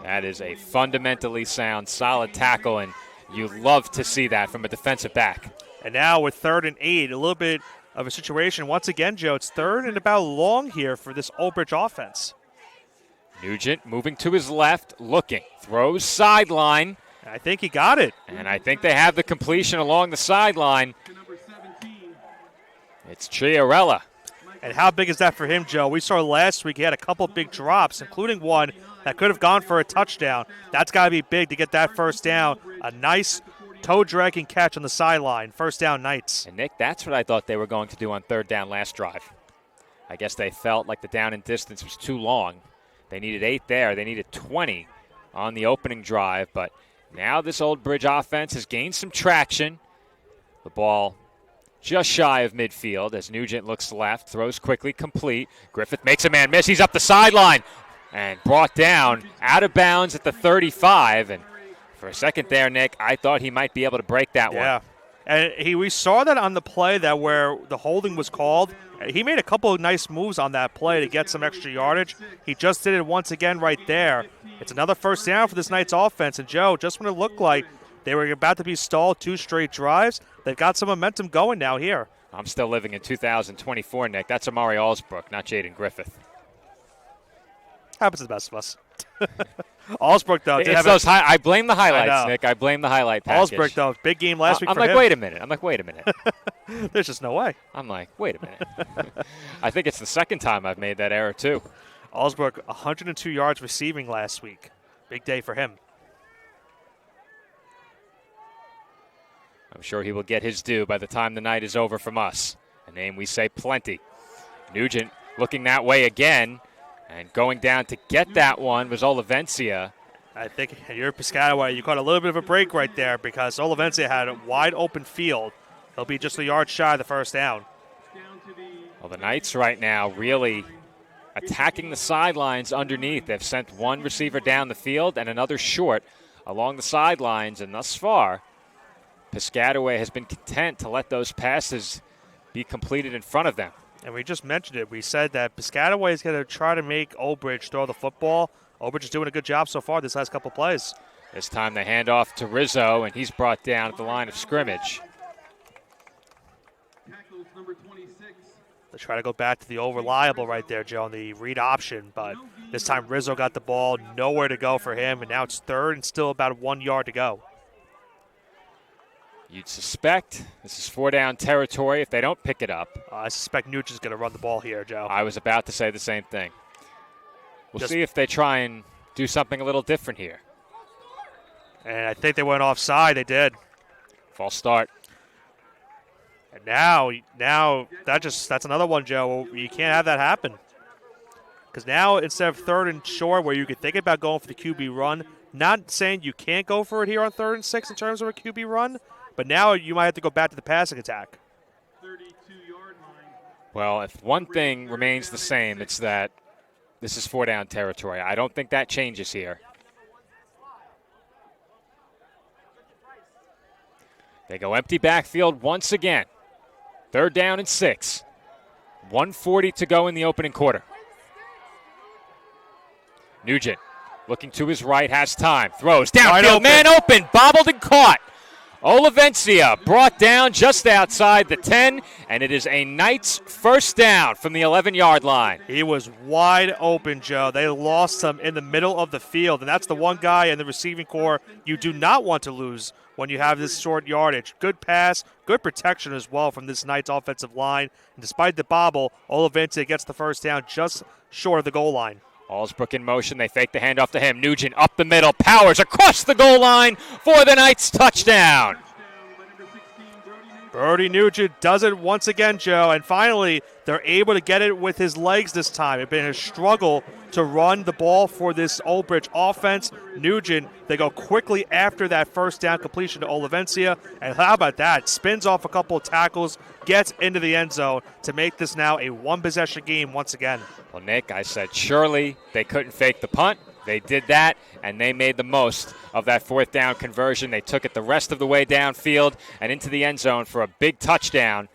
That is a fundamentally sound, solid tackle, and you love to see that from a defensive back. And now with 3rd and 8, a little bit of a situation. Once again, Joe, it's 3rd and about long here for this Old Bridge offense. Nugent moving to his left, looking, throws sideline. I think he got it. And I think they have the completion along the sideline. It's Chiarella. And how big is that for him, Joe? We saw last week he had a couple big drops, including one that could have gone for a touchdown. That's got to be big to get that first down. A nice toe-dragging catch on the sideline. First down, Knights. And, Nick, that's what I thought they were going to do on 3rd down last drive. I guess they felt like the down and distance was too long. They needed 8 there. They needed 20 on the opening drive. But now this Old Bridge offense has gained some traction. The ball just shy of midfield as Nugent looks left, throws quickly, complete. Griffith makes a man miss. He's up the sideline and brought down out of bounds at the 35. And for a second there, Nick, I thought he might be able to break that one. Yeah. And we saw that on the play that where the holding was called. He made a couple of nice moves on that play to get some extra yardage. He just did it once again right there. It's another first down for this Knights offense. And, Joe, just when it looked like they were about to be stalled 2 straight drives, they've got some momentum going now here. I'm still living in 2024, Nick. That's Amari Allsbrook, not Jaden Griffith. Happens to the best of us. Allsbrook, though. I blame the highlights, Nick. I blame the highlight package. Allsbrook, though, big game last week I'm for like, him. wait a minute. There's just no way. I'm like, wait a minute. I think it's the second time I've made that error, too. Allsbrook, 102 yards receiving last week. Big day for him. I'm sure he will get his due by the time the night is over from us. A name we say plenty. Nugent looking that way again. And going down to get that one was Olivencia. I think you're Piscataway. You caught a little bit of a break right there because Olivencia had a wide open field. He'll be just a yard shy of the first down. Well, the Knights right now really attacking the sidelines underneath. They've sent one receiver down the field and another short along the sidelines. And thus far, Piscataway has been content to let those passes be completed in front of them. And we just mentioned it. We said that Piscataway is going to try to make Old Bridge throw the football. Old Bridge is doing a good job so far this last couple plays. This time they hand off to Rizzo, and he's brought down at the line of scrimmage. They try to go back to the old reliable right there, Joe, on the read option. But this time Rizzo got the ball, nowhere to go for him. And now it's 3rd and still about 1 yard to go. You'd suspect this is 4-down territory if they don't pick it up. I suspect Nugent's going to run the ball here, Joe. I was about to say the same thing. We'll see if they try and do something a little different here. And I think they went offside. They did. False start. And now that's another one, Joe. You can't have that happen. Because now instead of 3rd and short where you could think about going for the QB run, not saying you can't go for it here on 3rd and 6 in terms of a QB run, but now you might have to go back to the passing attack. Well, if one thing remains the same, it's that this is 4-down territory. I don't think that changes here. They go empty backfield once again. 3rd down and 6. 1:40 to go in the opening quarter. Nugent looking to his right, has time, throws downfield, man open, bobbled and caught. Olivencia brought down just outside the 10, and it is a Knights first down from the 11-yard line. He was wide open, Joe. They lost him in the middle of the field, and that's the one guy in the receiving core you do not want to lose when you have this short yardage. Good pass, good protection as well from this Knights offensive line. And despite the bobble, Olivencia gets the first down just short of the goal line. Allsbrook in motion. They fake the handoff to him. Nugent up the middle. Powers across the goal line for the Knights touchdown. Brody Nugent does it once again, Joe, and finally they're able to get it with his legs this time. It's been a struggle to run the ball for this Old Bridge offense. Nugent, they go quickly after that first down completion to Olivencia, and how about that? Spins off a couple of tackles, gets into the end zone to make this now a one-possession game once again. Well, Nick, I said surely they couldn't fake the punt. They did that, and they made the most of that fourth down conversion. They took it the rest of the way downfield and into the end zone for a big touchdown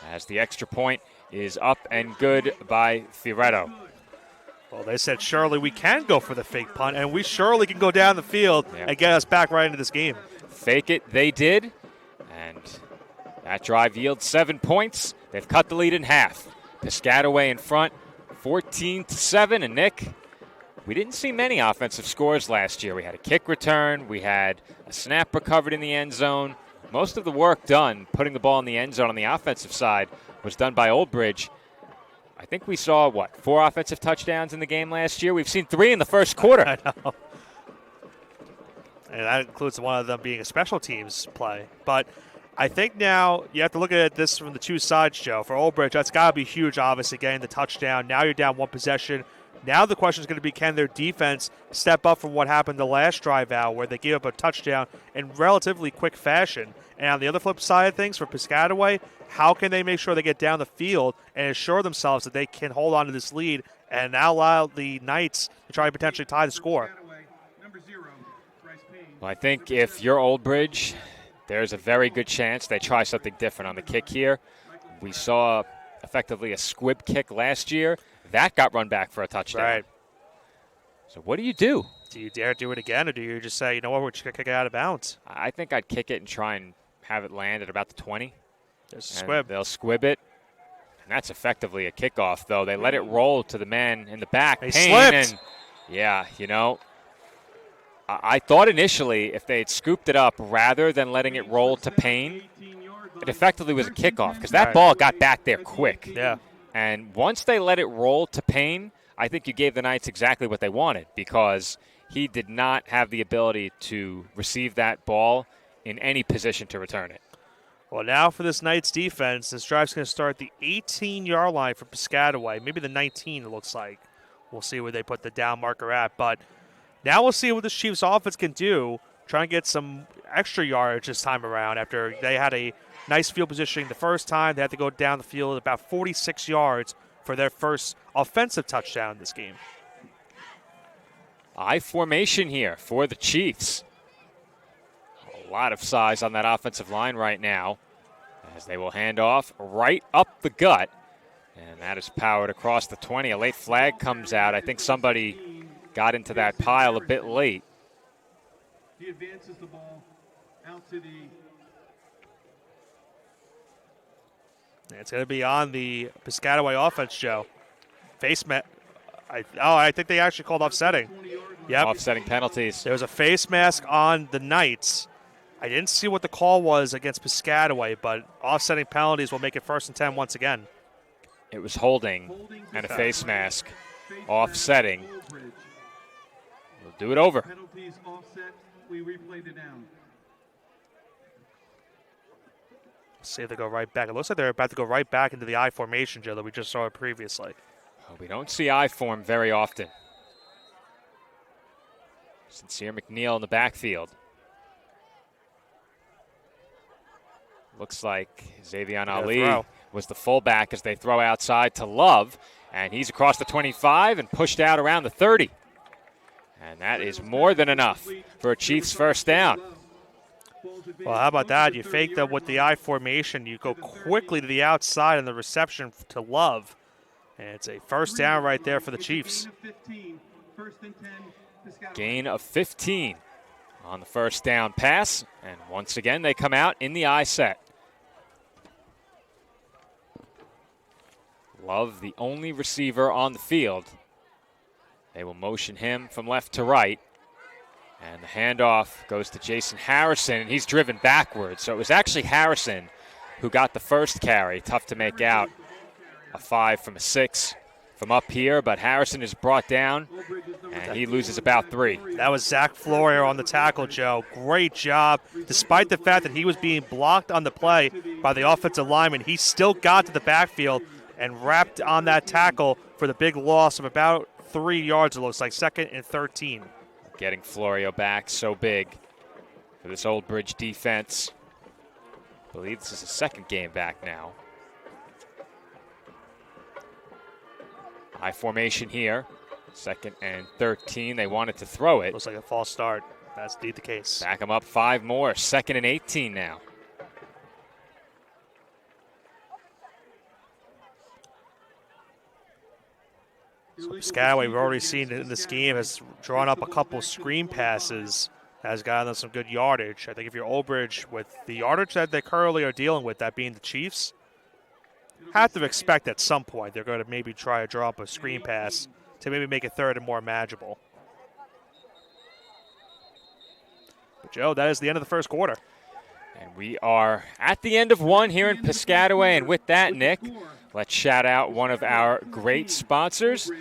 as the extra point is up and good by Fioretto. Well, they said surely we can go for the fake punt, and we surely can go down the field and get us back right into this game. Fake it, they did, and that drive yields 7 points. They've cut the lead in half. Piscataway in front, 14-7, and Nick, we didn't see many offensive scores last year. We had a kick return. We had a snap recovered in the end zone. Most of the work done, putting the ball in the end zone on the offensive side, was done by Old Bridge. I think we saw, 4 offensive touchdowns in the game last year? We've seen 3 in the first quarter. I know. And that includes one of them being a special teams play. But I think now you have to look at this from the two sides, Joe. For Old Bridge, that's got to be huge, obviously, getting the touchdown. Now you're down one possession. Now the question is going to be, can their defense step up from what happened the last drive out where they gave up a touchdown in relatively quick fashion? And on the other flip side of things, for Piscataway, how can they make sure they get down the field and assure themselves that they can hold on to this lead and now allow the Knights to try and potentially tie the score? Well, I think if you're Old Bridge, there's a very good chance they try something different on the kick here. We saw effectively a squib kick last year. That got run back for a touchdown. Right. So what do you do? Do you dare do it again, or do you just say, you know what, we're just going to kick it out of bounds? I think I'd kick it and try and have it land at about the 20. There's a squib. They'll squib it. And that's effectively a kickoff, though. They let it roll to the man in the back. They Payne, slipped. And yeah, I thought initially if they had scooped it up rather than letting it roll to Payne, it effectively was a kickoff because that ball got back there quick. Yeah. And once they let it roll to Payne, I think you gave the Knights exactly what they wanted because he did not have the ability to receive that ball in any position to return it. Well, now for this Knights defense, this drive's going to start at the 18-yard line for Piscataway. Maybe the 19, it looks like. We'll see where they put the down marker at. But now we'll see what this Chiefs offense can do, try and get some extra yardage this time around after they had a nice field positioning the first time. They had to go down the field about 46 yards for their first offensive touchdown in this game. I formation here for the Chiefs. A lot of size on that offensive line right now as they will hand off right up the gut. And that is powered across the 20. A late flag comes out. I think somebody got into that pile a bit late. He advances the ball out to the... It's going to be on the Piscataway offense, Joe. I think they actually called offsetting. Yep. Offsetting penalties. There was a face mask on the Knights. I didn't see what the call was against Piscataway, but offsetting penalties will make it 1st and 10 once again. It was holding and a face mask. Offsetting. We'll do it over. Penalties offset. We replayed it down. See if they go right back. It looks like they're about to go right back into the I formation, Joe, that we just saw previously. Well, we don't see I form very often. Sincere McNeil in the backfield. Looks like Xavier Ali was the fullback as they throw outside to Love. And he's across the 25 and pushed out around the 30. And that is more than enough for a Chiefs first down. Well, how about that? You fake them with the I formation. You go quickly to the outside and the reception to Love. And it's a first down right there for the Chiefs. Gain of 15. on the first down pass. And once again, they come out in the I set. Love, the only receiver on the field. They will motion him from left to right. And the handoff goes to Jason Harrison, and he's driven backwards. So it was actually Harrison who got the first carry. Tough to make out a 5 from a 6 from up here, but Harrison is brought down, and he loses about 3. That was Zach Florio on the tackle, Joe. Great job. Despite the fact that he was being blocked on the play by the offensive lineman, he still got to the backfield and wrapped on that tackle for the big loss of about 3 yards, it looks like, 2nd and 13. Getting Florio back so big for this Old Bridge defense. I believe this is the second game back now. High formation here. 2nd and 13. They wanted to throw it. Looks like a false start. That's indeed the case. Back them up 5 more. 2nd and 18 now. So Piscataway, we've already seen in this game, has drawn up a couple screen passes, has gotten them some good yardage. I think if you're Old Bridge, with the yardage that they currently are dealing with, that being the Chiefs, have to expect at some point they're going to maybe try to draw up a screen pass to maybe make it third and more manageable. But Joe, that is the end of the first quarter. And we are at the end of one here in Piscataway. And with that, Nick, let's shout out one of our great sponsors,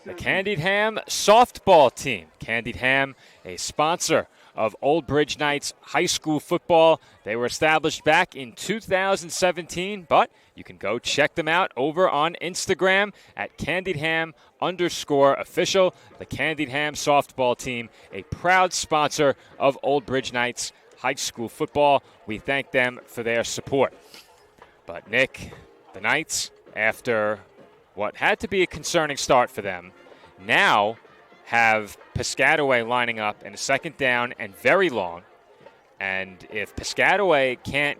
the Candied Ham softball team. Candied Ham, a sponsor of Old Bridge Knights high school football. They were established back in 2017, but you can go check them out over on Instagram at CandiedHam_official. The Candied Ham softball team, a proud sponsor of Old Bridge Knights high school football. We thank them for their support. But Nick, the Knights, after what had to be a concerning start for them, now have Piscataway lining up in a 2nd down and very long. And if Piscataway can't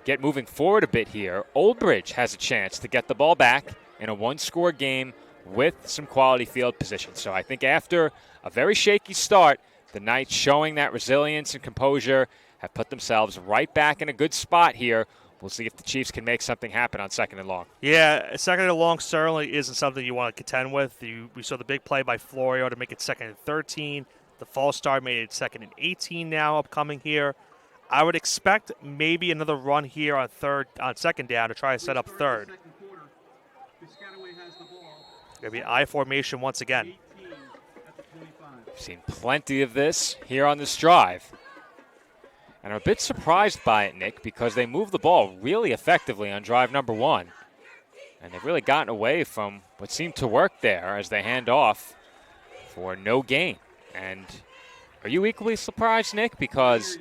get moving forward a bit here, Old Bridge has a chance to get the ball back in a 1-score game with some quality field position. So I think after a very shaky start, the Knights, showing that resilience and composure, have put themselves right back in a good spot here. We'll see if the Chiefs can make something happen on 2nd and long. Yeah, 2nd and long certainly isn't something you want to contend with. We saw the big play by Florio to make it 2nd and 13. The false start made it 2nd and 18 now upcoming here. I would expect maybe another run here on 2nd down to try to set up 3rd. Going to be an I formation once again. We've seen plenty of this here on this drive. And I'm a bit surprised by it, Nick, because they moved the ball really effectively on drive number 1. And they've really gotten away from what seemed to work there as they hand off for no gain. And are you equally surprised, Nick? Because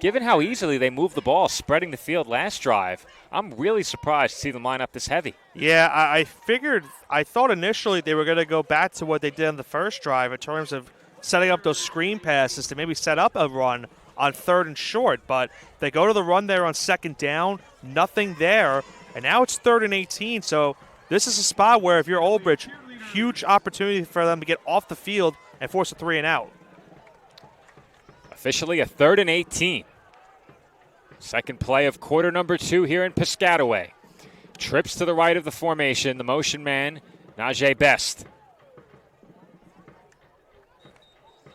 given how easily they moved the ball, spreading the field last drive, I'm really surprised to see them line up this heavy. Yeah, I thought initially they were going to go back to what they did on the first drive in terms of setting up those screen passes to maybe set up a run on 3rd and short, but they go to the run there on 2nd down, nothing there, and now it's 3rd and 18, so this is a spot where if you're Old Bridge, huge opportunity for them to get off the field and force a 3 and out. Officially a 3rd and 18. Second play of quarter number 2 here in Piscataway. Trips to the right of the formation, the motion man, Najee Best.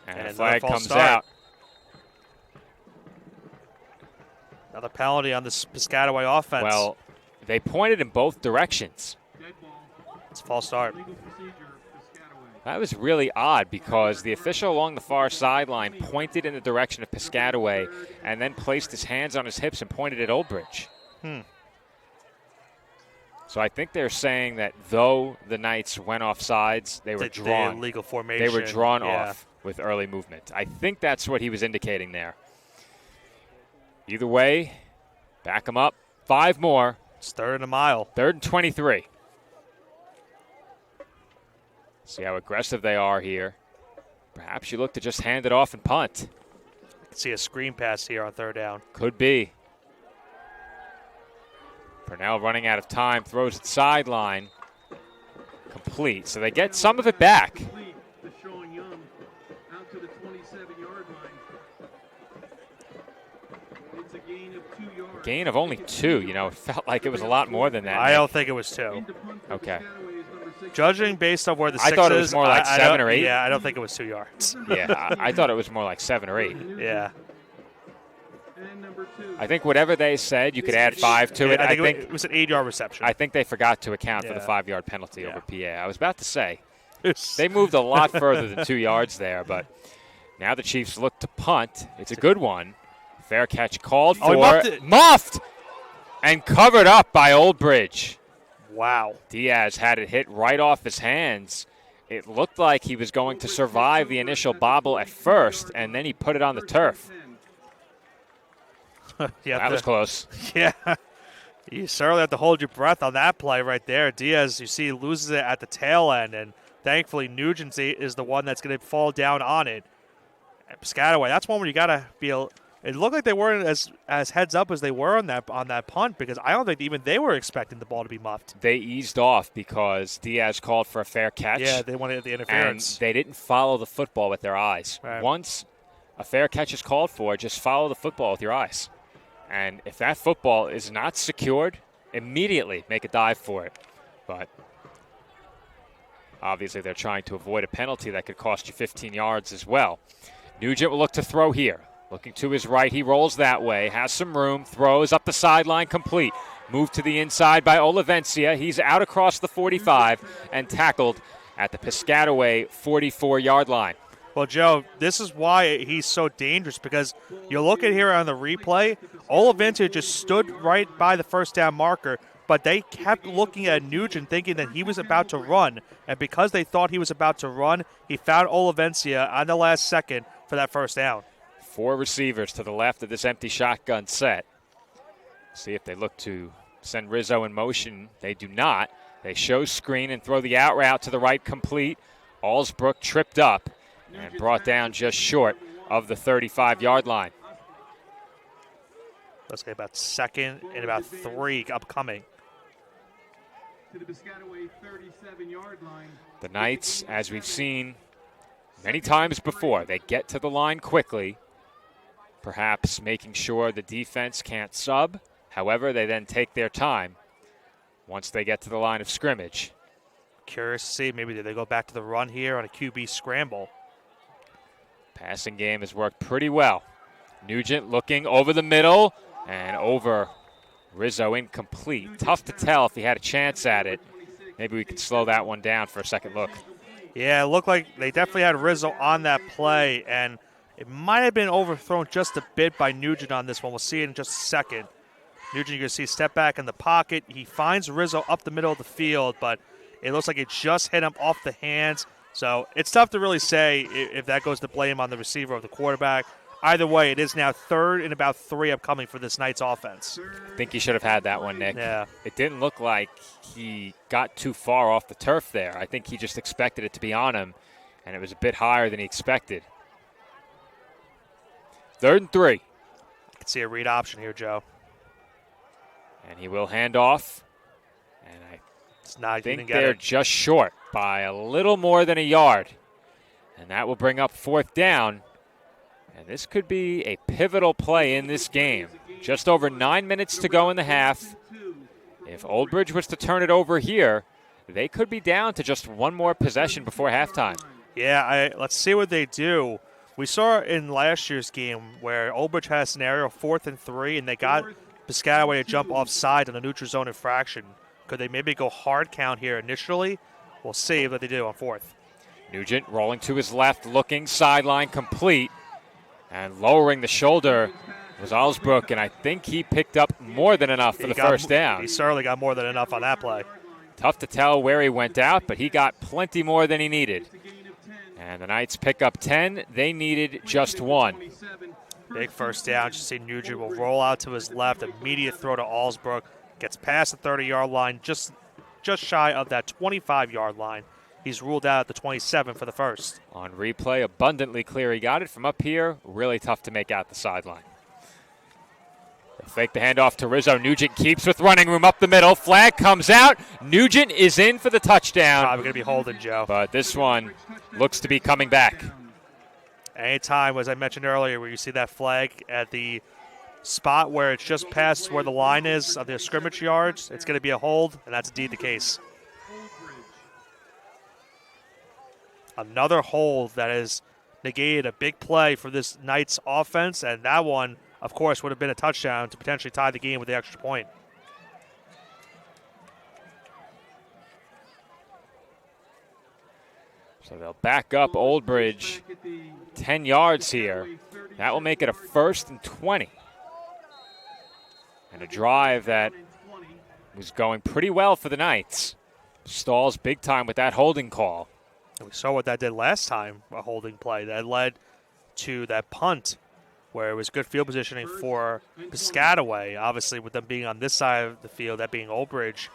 And the flag comes out. Another penalty on this Piscataway offense. Well, they pointed in both directions. It's a false start. That was really odd because the official along the far sideline pointed in the direction of Piscataway and then placed his hands on his hips and pointed at Old Bridge. So I think they're saying that though the Knights went off sides, they were drawn. Illegal formation. They were drawn off with early movement. I think that's what he was indicating there. Either way, back them up. 5 more. It's 3rd and a mile. 3rd and 23. See how aggressive they are here. Perhaps you look to just hand it off and punt. I can see a screen pass here on 3rd down. Could be. Purnell running out of time, throws it sideline. Complete. So they get some of it back. It's a gain of 2 yards. Gain of only 2. You know, it felt like it was a lot more than that. I don't think it was 2. Okay. Judging based on where the 6 I thought it was more like 7 or 8. Yeah, I don't think it was 2 yards. Yeah, I thought it was more like 7 or 8. Yeah. I think whatever they said, you could add 5 to it. I think it was an 8-yard reception. I think they forgot to account for the 5-yard penalty over PA. I was about to say, they moved a lot further than 2 yards there, but now the Chiefs look to punt. It's a good one. Fair catch called for. Muffed! And covered up by Old Bridge. Wow. Diaz had it hit right off his hands. It looked like he was going to survive the initial bobble at first, and then he put it on the turf. That was close. Yeah. You certainly have to hold your breath on that play right there. Diaz, you see, loses it at the tail end, and thankfully Nugent is the one that's going to fall down on it. And Piscataway, that's one where you got to be it looked like they weren't as heads up as they were on that punt, because I don't think even they were expecting the ball to be muffed. They eased off because Diaz called for a fair catch. Yeah, they wanted the interference. And they didn't follow the football with their eyes. Right. Once a fair catch is called for, just follow the football with your eyes. And if that football is not secured, immediately make a dive for it. But obviously they're trying to avoid a penalty that could cost you 15 yards as well. Nugent will look to throw here. Looking to his right, he rolls that way, has some room, throws up the sideline, complete. Moved to the inside by Olivencia. He's out across the 45 and tackled at the Piscataway 44-yard line. Well, Joe, this is why he's so dangerous, because you look at here on the replay, Olivencia just stood right by the first down marker, but they kept looking at Nugent thinking that he was about to run, and because they thought he was about to run, he found Olivencia on the last second for that first down. 4 receivers to the left of this empty shotgun set. See if they look to send Rizzo in motion. They do not. They show screen and throw the out route to the right complete. Allsbrook tripped up and brought down just short of the 35-yard line. Let's get about 2nd and about 3 upcoming. To the Piscataway 37-yard line. The Knights, as we've seen many times before, they get to the line quickly, perhaps making sure the defense can't sub. However, they then take their time once they get to the line of scrimmage. Curious to see, maybe they go back to the run here on a QB scramble. Passing game has worked pretty well. Nugent looking over the middle and over. Rizzo incomplete. Tough to tell if he had a chance at it. Maybe we could slow that one down for a second look. Yeah, it looked like they definitely had Rizzo on that play, and it might have been overthrown just a bit by Nugent on this one. We'll see it in just a second. Nugent, you're going to see step back in the pocket. He finds Rizzo up the middle of the field, but it looks like it just hit him off the hands. So it's tough to really say if that goes to blame on the receiver or the quarterback. Either way, it is now 3rd and about 3 upcoming for this Knights offense. I think he should have had that one, Nick. Yeah. It didn't look like he got too far off the turf there. I think he just expected it to be on him, and it was a bit higher than he expected. 3rd and 3. I can see a read option here, Joe. And he will hand off. And I think they're just short by a little more than a yard. And that will bring up 4th down. And this could be a pivotal play in this game. Just over 9 minutes to go in the half. If Old Bridge was to turn it over here, they could be down to just one more possession before halftime. Yeah, let's see what they do. We saw in last year's game where Old Bridge had a scenario 4th and 3, and they got Piscataway to jump offside on a neutral zone infraction. Could they maybe go hard count here initially? We'll see what they do on 4th. Nugent rolling to his left, looking sideline complete. And lowering the shoulder was Allsbrook, and I think he picked up more than enough for the first down. He certainly got more than enough on that play. Tough to tell where he went out, but he got plenty more than he needed. And the Knights pick up 10. They needed just 1. Big first down. Just see Nugent will roll out to his left. Immediate throw to Allsbrook. Gets past the 30-yard line, just shy of that 25-yard line. He's ruled out at the 27 for the first. On replay, abundantly clear he got it. From up here, really tough to make out the sideline. They fake the handoff to Rizzo. Nugent keeps with running room up the middle. Flag comes out. Nugent is in for the touchdown. Probably going to be holding, Joe. But this one looks to be coming back. Anytime, as I mentioned earlier, where you see that flag at the spot where it's just past where the line is of the scrimmage yards, it's going to be a hold, and that's indeed the case. Another hold that has negated a big play for this Knights offense, and that one, of course, would have been a touchdown to potentially tie the game with the extra point. So they'll back up Old Bridge 10 yards here. That will make it a 1st and 20. And a drive that was going pretty well for the Knights. Stalls big time with that holding call. And we saw what that did last time, a holding play. That led to that punt where it was good field positioning for Piscataway. Obviously, with them being on this side of the field, that being Old Bridge.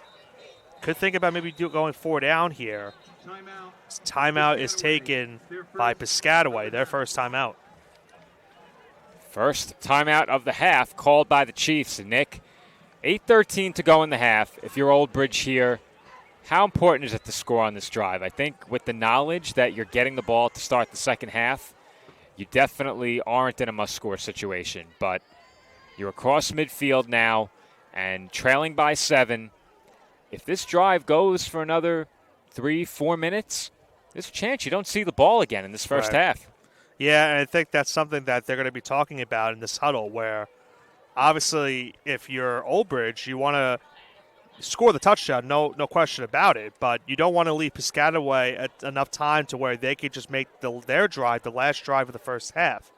Could think about maybe going 4 down here. Timeout is taken by Piscataway, their first timeout. First timeout of the half called by the Chiefs. Nick, 8:13 to go in the half. If you're Old Bridge here, how important is it to score on this drive? I think with the knowledge that you're getting the ball to start the second half, you definitely aren't in a must-score situation. But you're across midfield now and trailing by 7. If this drive goes for another 3-4 minutes, there's a chance you don't see the ball again in this first half. Yeah, and I think that's something that they're going to be talking about in this huddle where obviously if you're Old Bridge, you want to score the touchdown, no question about it, but you don't want to leave Piscataway enough time to where they could just make their drive, the last drive of the first half.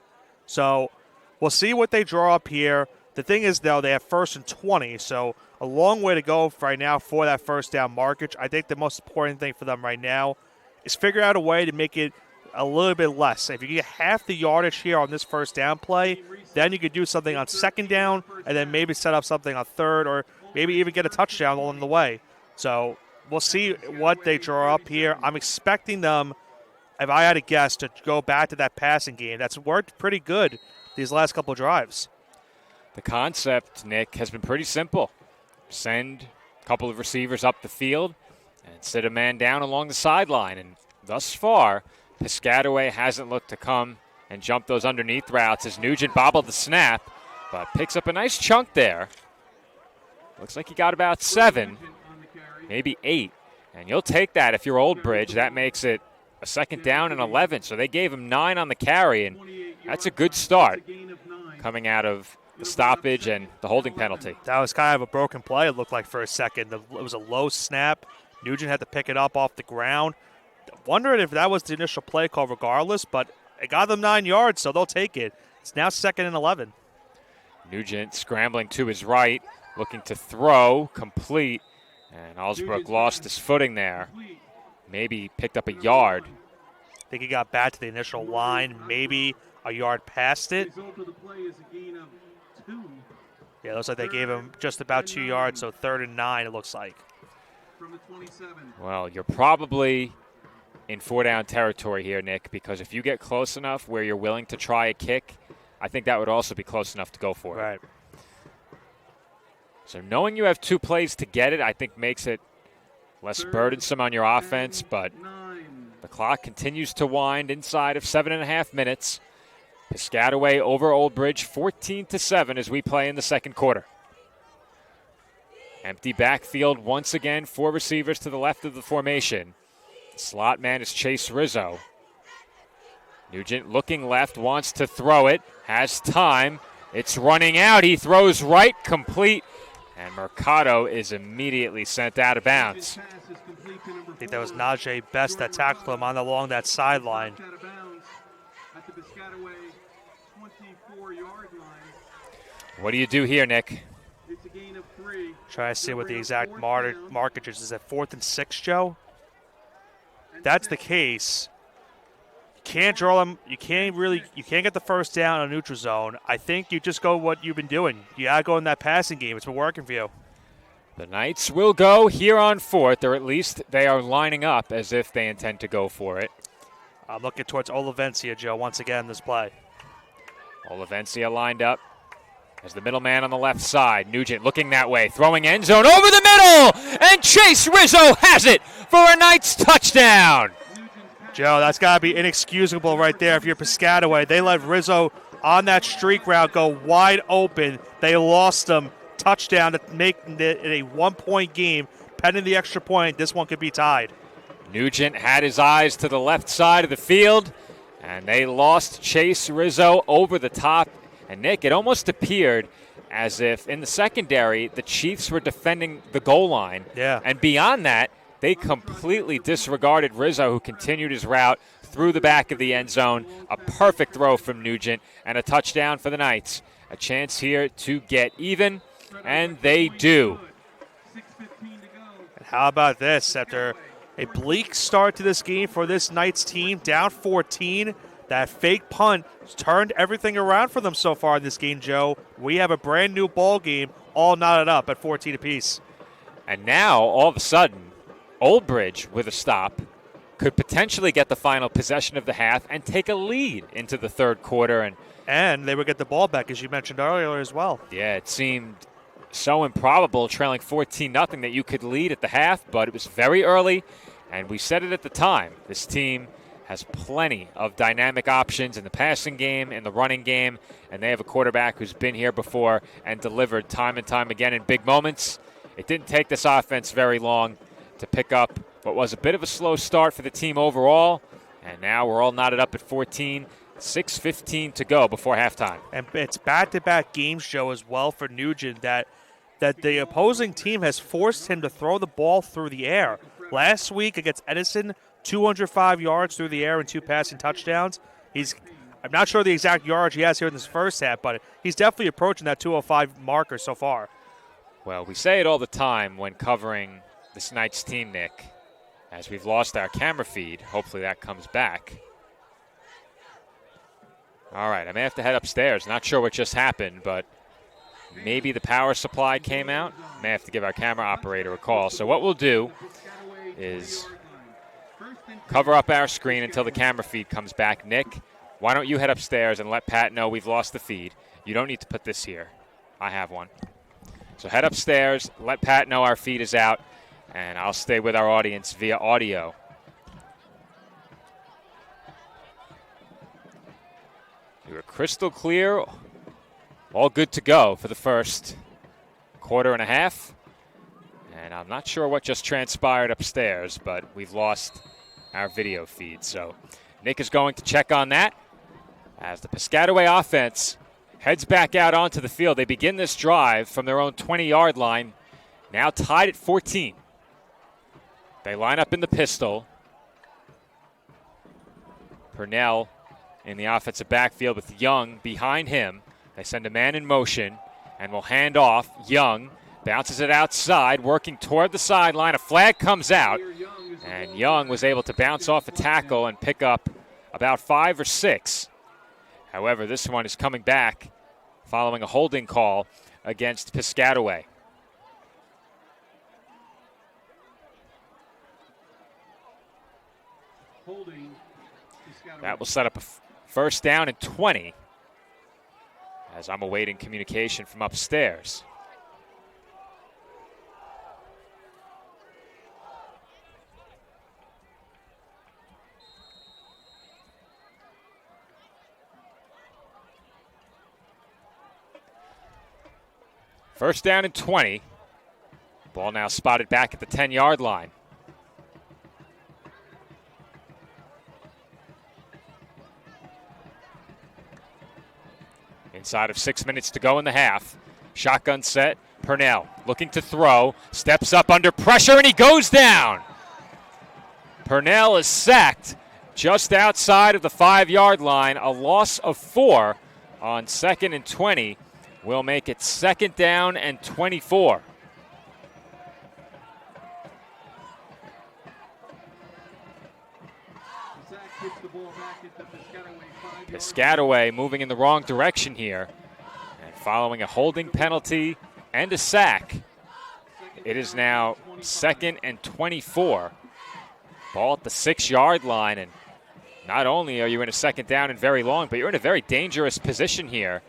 So we'll see what they draw up here. The thing is, though, they have 1st and 20, so a long way to go right now for that first down markage. I think the most important thing for them right now is figure out a way to make it a little bit less. If you get half the yardage here on this first down play, then you could do something on 2nd down and then maybe set up something on 3rd or maybe even get a touchdown along the way. So we'll see what they draw up here. I'm expecting them, if I had to guess, to go back to that passing game. That's worked pretty good these last couple of drives. The concept, Nick, has been pretty simple. Send a couple of receivers up the field and sit a man down along the sideline. And thus far, Piscataway hasn't looked to come and jump those underneath routes as Nugent bobbled the snap, but picks up a nice chunk there. Looks like he got about 7, maybe 8. And you'll take that if you're Old Bridge. That makes it a 2nd down and 11. So they gave him 9 on the carry, and that's a good start coming out of the stoppage and the holding penalty. That was kind of a broken play, it looked like, for a second. It was a low snap. Nugent had to pick it up off the ground. Wondering if that was the initial play call regardless, but it got them 9 yards, so they'll take it. It's now 2nd and 11. Nugent scrambling to his right, looking to throw, complete, and Allsbrook lost his footing there. Maybe picked up a yard. I think he got back to the initial line, maybe a yard past it. Yeah, it looks like they gave him just about 2 yards, so 3rd and 9 it looks like. Well, you're probably in 4-down territory here, Nick, because if you get close enough where you're willing to try a kick, I think that would also be close enough to go for it. Right. So knowing you have 2 plays to get it, I think makes it less burdensome on your offense, but the clock continues to wind inside of 7.5 minutes. Piscataway over Old Bridge 14-7 as we play in the second quarter. Empty backfield once again, 4 receivers to the left of the formation. Slot man is Chase Rizzo. Nugent looking left, wants to throw it, has time. It's running out. He throws right, complete, and Mercado is immediately sent out of bounds. I think that was Najee Best that tackled him along that sideline. What do you do here, Nick? Try to see what the exact markage is. Is it 4th and 6, Joe? If that's the case, you can't draw them. You can't get the first down in a neutral zone. I think you just go what you've been doing. You gotta go in that passing game. It's been working for you. The Knights will go here on 4th, or at least they are lining up as if they intend to go for it. I'm looking towards Olivencia, Joe, once again this play. Olivencia lined up as the middleman on the left side. Nugent looking that way, throwing end zone over the middle, and Chase Rizzo has it for a Knights touchdown. Joe, that's got to be inexcusable right there if you're Piscataway. They let Rizzo on that streak route go wide open. They lost him. Touchdown to make it a 1-point game. Pending the extra point, this one could be tied. Nugent had his eyes to the left side of the field, and they lost Chase Rizzo over the top. And Nick, it almost appeared as if in the secondary, the Chiefs were defending the goal line. Yeah. And beyond that, they completely disregarded Rizzo, who continued his route through the back of the end zone. A perfect throw from Nugent and a touchdown for the Knights. A chance here to get even, and they do. And how about this? After a bleak start to this game for this Knights team, down 14, that fake punt turned everything around for them so far in this game, Joe. We have a brand new ball game all knotted up at 14 apiece. And now, all of a sudden, Old Bridge, with a stop, could potentially get the final possession of the half and take a lead into the third quarter. And they would get the ball back, as you mentioned earlier as well. Yeah, it seemed so improbable, trailing 14-0, that you could lead at the half, but it was very early, and we said it at the time. This team has plenty of dynamic options in the passing game, in the running game, and they have a quarterback who's been here before and delivered time and time again in big moments. It didn't take this offense very long to pick up what was a bit of a slow start for the team overall, and now we're all knotted up at 14, 6:15 to go before halftime. And it's back-to-back games, Joe, as well for Nugent that the opposing team has forced him to throw the ball through the air. Last week against Edison, 205 yards through the air and 2 passing touchdowns. I'm not sure the exact yards he has here in this first half, but he's definitely approaching that 205 marker so far. Well, we say it all the time when covering this Knights team, Nick, as we've lost our camera feed. Hopefully that comes back. All right, I may have to head upstairs. Not sure what just happened, but maybe the power supply came out. May have to give our camera operator a call. So what we'll do is cover up our screen until the camera feed comes back. Nick, why don't you head upstairs and let Pat know we've lost the feed. You don't need to put this here. I have one. So head upstairs, let Pat know our feed is out, and I'll stay with our audience via audio. We were crystal clear, all good to go for the first quarter and a half. And I'm not sure what just transpired upstairs, but we've lost our video feed. So Nick is going to check on that as the Piscataway offense heads back out onto the field. They begin this drive from their own 20-yard line, now tied at 14. They line up in the pistol. Purnell in the offensive backfield with Young behind him. They send a man in motion and will hand off. Young bounces it outside, working toward the sideline. A flag comes out, and Young was able to bounce off a tackle and pick up about 5 or 6. However, this one is coming back following a holding call against Piscataway. That will set up a first down and 20 as I'm awaiting communication from upstairs. First down and 20. Ball now spotted back at the 10-yard line. Inside of 6 minutes to go in the half. Shotgun set. Purnell looking to throw. Steps up under pressure, and he goes down. Purnell is sacked just outside of the 5-yard line. A loss of 4 on 2nd and 20. Will make it 2nd down and 24. Piscataway moving in the wrong direction here. And following a holding penalty and a sack, it is now 2nd and 24. Ball at the 6-yard line. And not only are you in a 2nd down and very long, but you're in a very dangerous position here.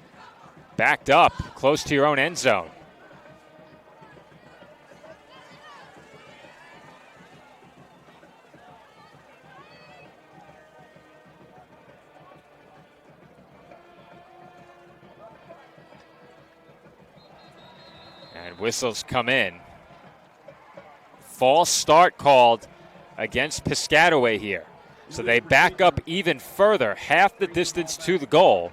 Backed up close to your own end zone. And whistles come in. False start called against Piscataway here. So they back up even further, half the distance to the goal.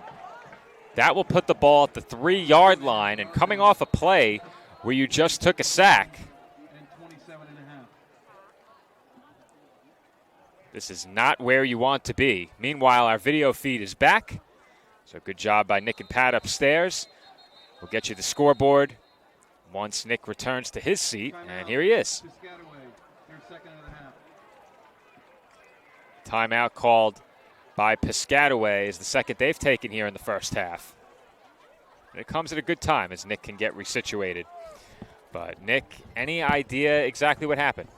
That will put the ball at the 3-yard line, and coming off a play where you just took a sack. This is not where you want to be. Meanwhile, our video feed is back. So good job by Nick and Pat upstairs. We'll get you the scoreboard once Nick returns to his seat, and here he is. Timeout called by Piscataway is the second they've taken here in the first half. And it comes at a good time as Nick can get resituated. But Nick, any idea exactly what happened?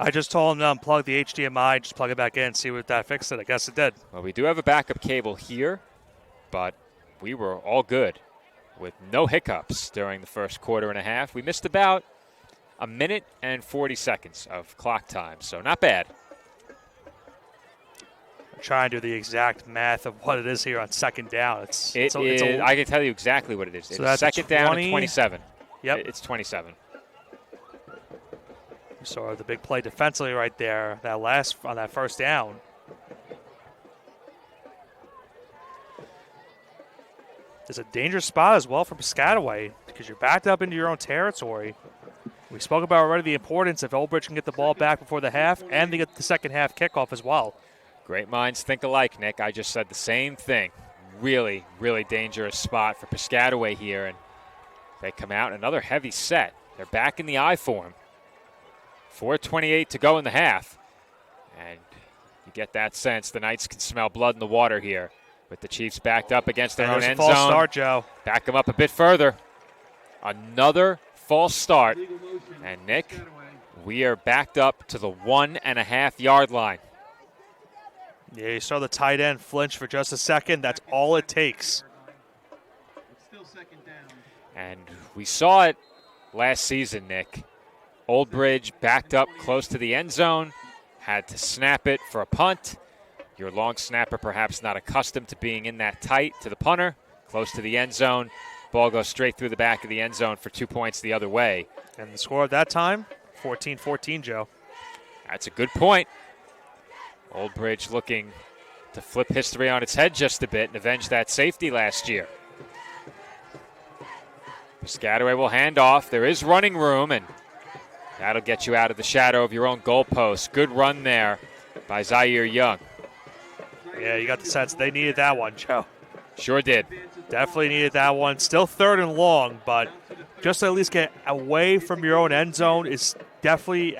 I just told him to unplug the HDMI, just plug it back in, see what that fixed it. I guess it did. Well, we do have a backup cable here, but we were all good with no hiccups during the first quarter and a half. We missed about a minute and 40 seconds of clock time, so not bad. Try and do the exact math of what it is here on second down. I can tell you exactly what it is. So it's second down and 27. Yep. It's 27. You saw the big play defensively right there, on that first down. It's a dangerous spot as well for Piscataway because you're backed up into your own territory. We spoke about already the importance if Old Bridge can get the ball back before the half and they get the second half kickoff as well. Great minds think alike, Nick. I just said the same thing. Really, really dangerous spot for Piscataway here. And they come out, another heavy set. They're back in the I form. 4:28 to go in the half. And you get that sense the Knights can smell blood in the water here with the Chiefs backed up against their own end zone. False start, Joe. Back them up a bit further. Another false start. And, Nick, we are backed up to the 1.5-yard line. Yeah, you saw the tight end flinch for just a second. That's all it takes. And we saw it last season, Nick. Old Bridge backed up close to the end zone, had to snap it for a punt. Your long snapper perhaps not accustomed to being in that tight to the punter, close to the end zone. Ball goes straight through the back of the end zone for 2 points the other way. And the score at that time, 14-14, Joe. That's a good point. Old Bridge looking to flip history on its head just a bit and avenge that safety last year. Piscataway will hand off. There is running room, and that'll get you out of the shadow of your own goalpost. Good run there by Zaire Young. Yeah, you got the sense they needed that one, Joe. Sure did. Definitely needed that one. Still third and long, but just to at least get away from your own end zone is definitely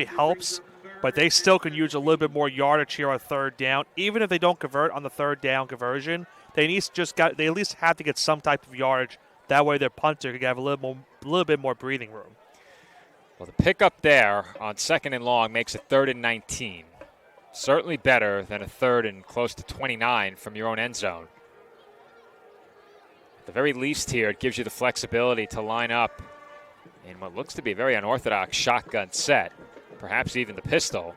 helps. But they still can use a little bit more yardage here on third down. Even if they don't convert on the third down conversion, they at least have to get some type of yardage. That way their punter can have a little bit more breathing room. Well, the pickup there on second and long makes it 3rd and 19. Certainly better than a 3rd and close to 29 from your own end zone. At the very least here, it gives you the flexibility to line up in what looks to be a very unorthodox shotgun set. Perhaps even the pistol.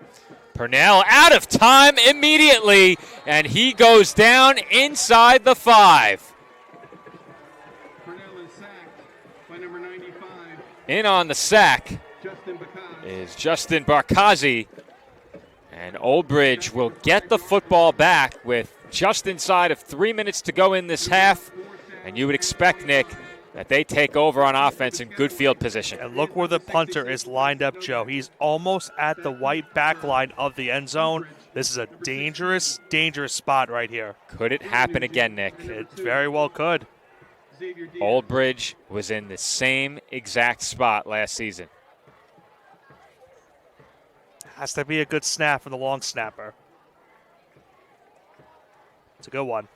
Purnell out of time immediately, and he goes down inside the 5. Purnell is sacked by number 95. In on the sack is Justin Barkazi, and Old Bridge will get the football back with just inside of 3 minutes to go in this half, and you would expect, Nick, that they take over on offense in good field position. And look where the punter is lined up, Joe. He's almost at the white back line of the end zone. This is a dangerous, dangerous spot right here. Could it happen again, Nick? It very well could. Old Bridge was in the same exact spot last season. Has to be a good snap from the long snapper. It's a good one.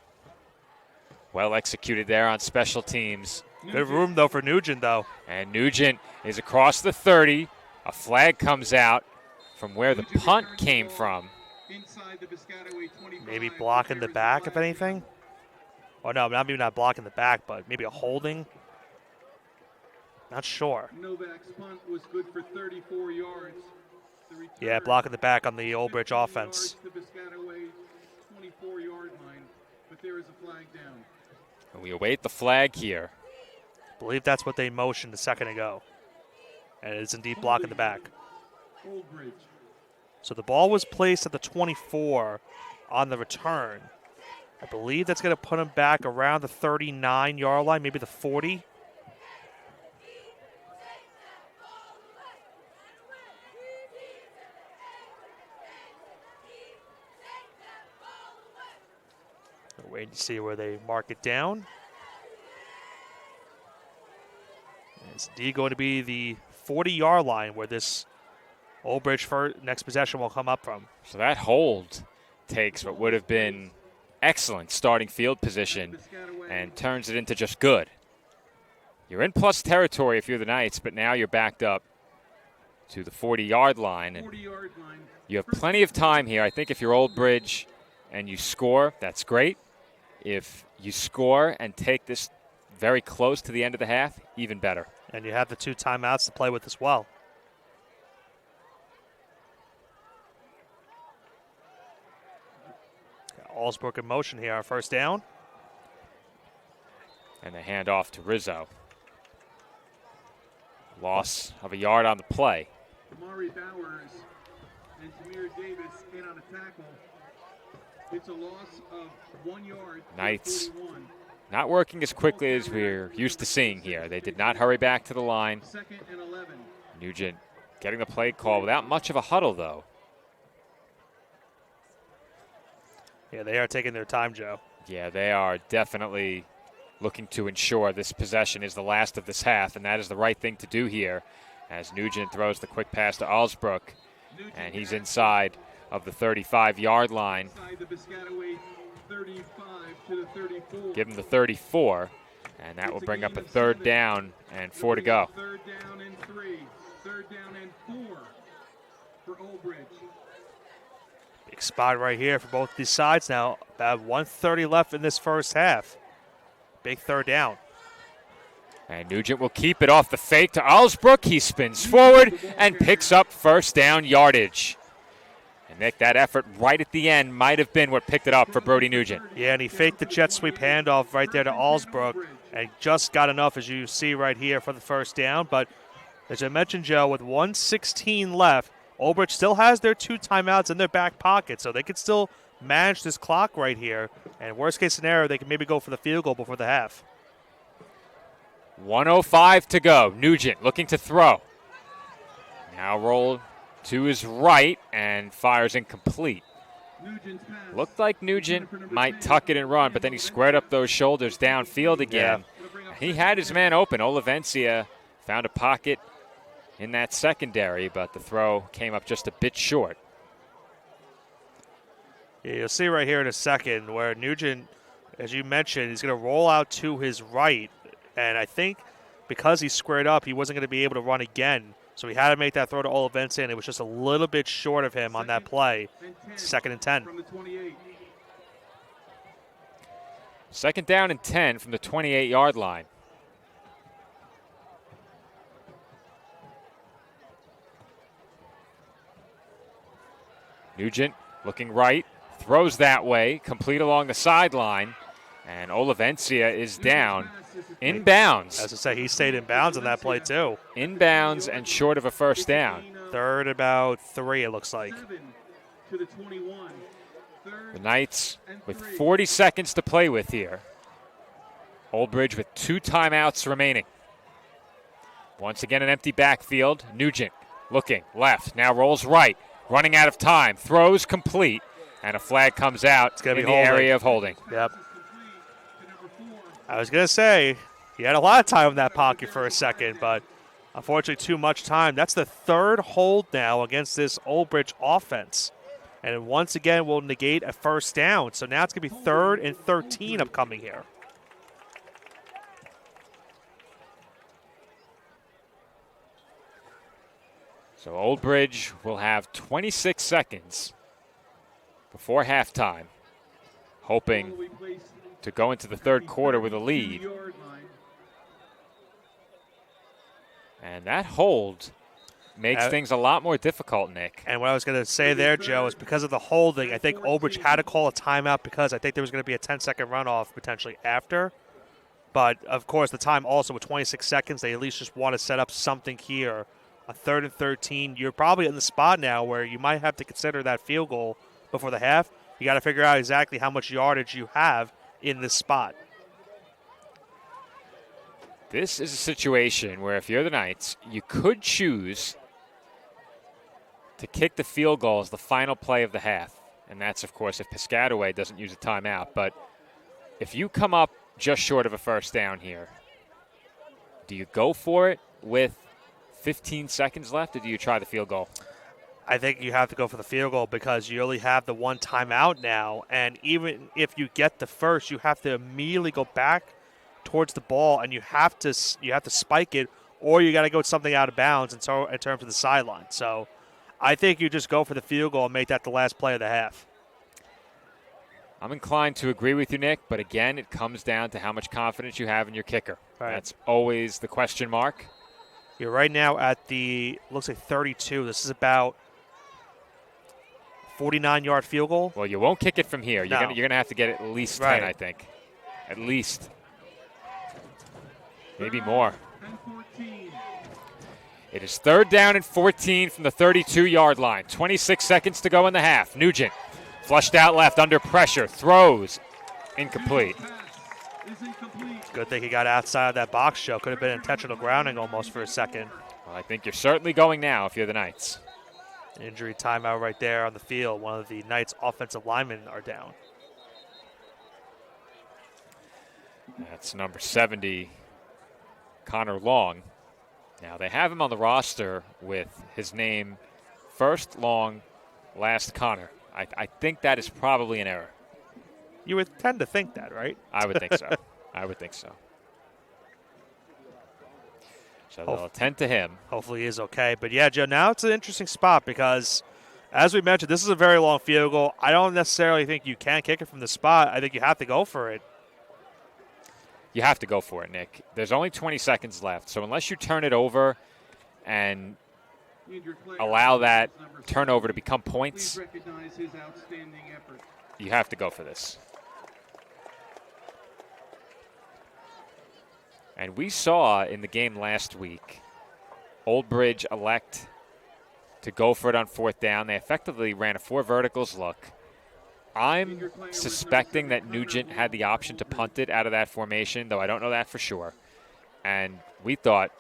Well executed there on special teams. Good room, though, for Nugent, though. And Nugent is across the 30. A flag comes out from where the punt came from. Maybe blocking the back, if anything. Oh, no, maybe not blocking the back, but maybe a holding. Not sure. Novak's punt was good for 34 yards. Yeah, blocking the back on the Old Bridge offense. The Piscataway 24-yard line, but there is a flag down. And we await the flag here. I believe that's what they motioned a second ago. And it is indeed blocking the back. Old Bridge. So the ball was placed at the 24 on the return. I believe that's going to put him back around the 39-yard line, maybe the 40. Wait to see where they mark it down. It's indeed going to be the 40-yard line where this Old Bridge next possession will come up from. So that hold takes what would have been excellent starting field position and turns it into just good. You're in plus territory if you're the Knights, but now you're backed up to the 40-yard line. And you have plenty of time here. I think if you're Old Bridge and you score, that's great. If you score and take this very close to the end of the half, even better. And you have the 2 timeouts to play with as well. Allsbrook in motion here, our first down. And the handoff to Rizzo. Loss of a yard on the play. Amari Bowers and Jameer Davis in on a tackle. It's a loss of 1 yard. Knights not working as quickly as we're used to seeing here. They did not hurry back to the line. 2nd and 11. Nugent getting the play call without much of a huddle, though. Yeah, they are taking their time, Joe. Yeah, they are definitely looking to ensure this possession is the last of this half, and that is the right thing to do here as Nugent throws the quick pass to Allsbrook, and he's inside of the 35-yard line. Inside the Piscataway 35 to the 34. Give him the 34, and that will bring up a 3rd down and 4 to go. 3rd down and 3. 3rd down and 4 for Old Bridge. Big spot right here for both these sides now. About 1:30 left in this first half. Big 3rd down. And Nugent will keep it off the fake to Allsbrook. He spins forward and picks up 1st down yardage. And Nick, that effort right at the end might have been what picked it up for Brody Nugent. Yeah, and he faked the jet sweep handoff right there to Allsbrook and just got enough, as you see right here, for the 1st down. But as I mentioned, Joe, with 1:16 left, Old Bridge still has their 2 timeouts in their back pocket, so they can still manage this clock right here. And worst case scenario, they can maybe go for the field goal before the half. 1:05 to go. Nugent looking to throw. Now roll to his right and fires incomplete. Looked like Nugent might tuck it and run, but then he squared up those shoulders downfield again. Yeah. He had his man open. Olivencia found a pocket in that secondary, but the throw came up just a bit short. Yeah, you'll see right here in a second where Nugent, as you mentioned, he's going to roll out to his right. And I think because he squared up, he wasn't going to be able to run again. So he had to make that throw to Olivencia, and it was just a little bit short of him on that play. 2nd and 10. 2nd down and 10 from the 28-yard line. Nugent looking right, throws that way, complete along the sideline, and Olivencia is down. Inbounds. As I say, he stayed in bounds on that play too. Inbounds and short of a 1st down. 3rd about 3, it looks like. The Knights with 40 seconds to play with here. Old Bridge with 2 timeouts remaining. Once again, an empty backfield. Nugent looking left, now rolls right. Running out of time, throws complete, and a flag comes out in the area of holding. Yep. I was going to say, he had a lot of time in that pocket for a second, but unfortunately too much time. That's the 3rd hold now against this Old Bridge offense. And once again, will negate a 1st down. So now it's going to be 3rd and 13 upcoming here. So Old Bridge will have 26 seconds before halftime, hoping to go into the 3rd quarter with a lead. And that hold makes things a lot more difficult, Nick. And what I was going to say there, Joe, is because of the holding, I think Old Bridge had to call a timeout because I think there was going to be a 10-second runoff potentially after. But, of course, the time also with 26 seconds, they at least just want to set up something here. A 3rd and 13. You're probably in the spot now where you might have to consider that field goal before the half. You got to figure out exactly how much yardage you have in this spot. This is a situation where if you're the Knights, you could choose to kick the field goal as the final play of the half. And that's, of course, if Piscataway doesn't use a timeout. But if you come up just short of a first down here, do you go for it with 15 seconds left, or do you try the field goal? I think you have to go for the field goal because you only have the one timeout now. And even if you get the first, you have to immediately go back towards the ball, and you have to spike it, or you got to go with something out of bounds in terms of the sideline. So I think you just go for the field goal and make that the last play of the half. I'm inclined to agree with you, Nick, but again, it comes down to how much confidence you have in your kicker. Right. That's always the question mark. You're right now at the, looks like 32. This is about 49-yard field goal. Well, you won't kick it from here. No. You're gonna have to get at least 10, I think. At least. Maybe more. It is 3rd down and 14 from the 32-yard line. 26 seconds to go in the half. Nugent flushed out left under pressure. Throws. Incomplete. Good thing he got outside of that box show. Could have been intentional grounding almost for a second. Well, I think you're certainly going now if you're the Knights. Injury timeout right there on the field. One of the Knights' offensive linemen are down. That's number 70, Connor Long. Now, they have him on the roster with his name first Long, last Connor. I think that is probably an error. You would tend to think that, right? I would think so. I would think so. So they'll attend to him. Hopefully he is okay. But, yeah, Joe, now it's an interesting spot because, as we mentioned, this is a very long field goal. I don't necessarily think you can kick it from the spot. I think you have to go for it. You have to go for it, Nick. There's only 20 seconds left, so unless you turn it over and allow that turnover to become points, you have to go for this. And we saw in the game last week, Old Bridge elect to go for it on 4th down. They effectively ran a 4 verticals look. I'm suspecting that Nugent had the option to punt it out of that formation, though I don't know that for sure. And we thought,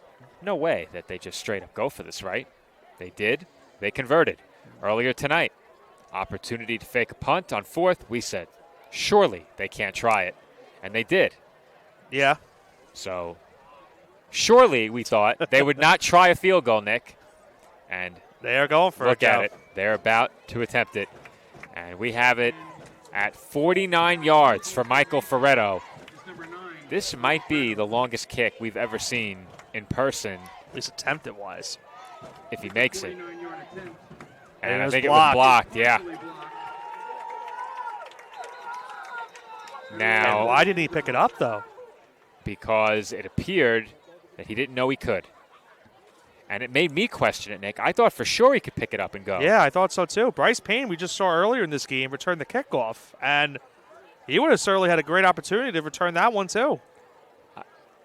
no way that they just straight up go for this, right? They did. They converted. Earlier tonight, opportunity to fake a punt on 4th. We said, surely they can't try it. And they did. Yeah. So, surely we thought they would not try a field goal, Nick. And they are going for it. Look at it. They're about to attempt it. And we have it at 49 yards for Michael Ferretto. This might be the longest kick we've ever seen in person. At least attempted-wise. If he makes it. And I think blocked. It was blocked, yeah. Now, and why didn't he pick it up, though? Because it appeared that he didn't know he could. And it made me question it, Nick. I thought for sure he could pick it up and go. Yeah, I thought so too. Bryce Payne, we just saw earlier in this game, return the kickoff. And he would have certainly had a great opportunity to return that one too.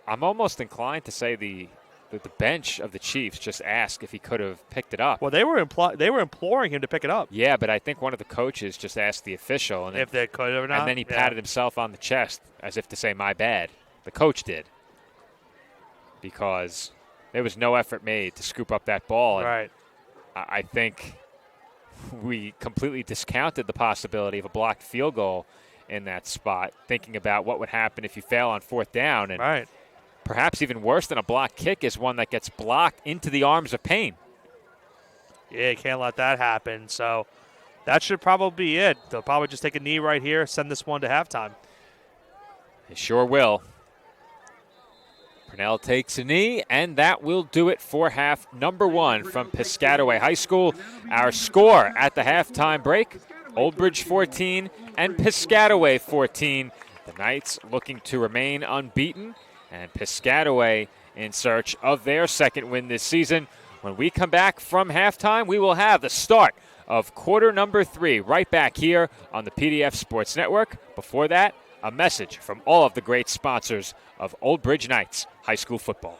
I'm almost inclined to say the bench of the Chiefs just asked if he could have picked it up. Well, they were imploring him to pick it up. Yeah, but I think one of the coaches just asked the official. And if they could or not. And then he patted himself on the chest as if to say, my bad. The coach did. Because there was no effort made to scoop up that ball. And right. I think we completely discounted the possibility of a blocked field goal in that spot, thinking about what would happen if you fail on 4th down. And right. Perhaps even worse than a blocked kick is one that gets blocked into the arms of Payne. Yeah, you can't let that happen. So that should probably be it. They'll probably just take a knee right here, send this one to halftime. They sure will. Purnell takes a knee, and that will do it for half number 1 from Piscataway High School. Our score at the halftime break, Old Bridge 14 and Piscataway 14. The Knights looking to remain unbeaten, and Piscataway in search of their second win this season. When we come back from halftime, we will have the start of quarter number 3 right back here on the PDF Sports Network. Before that, a message from all of the great sponsors of Old Bridge Knights High School football.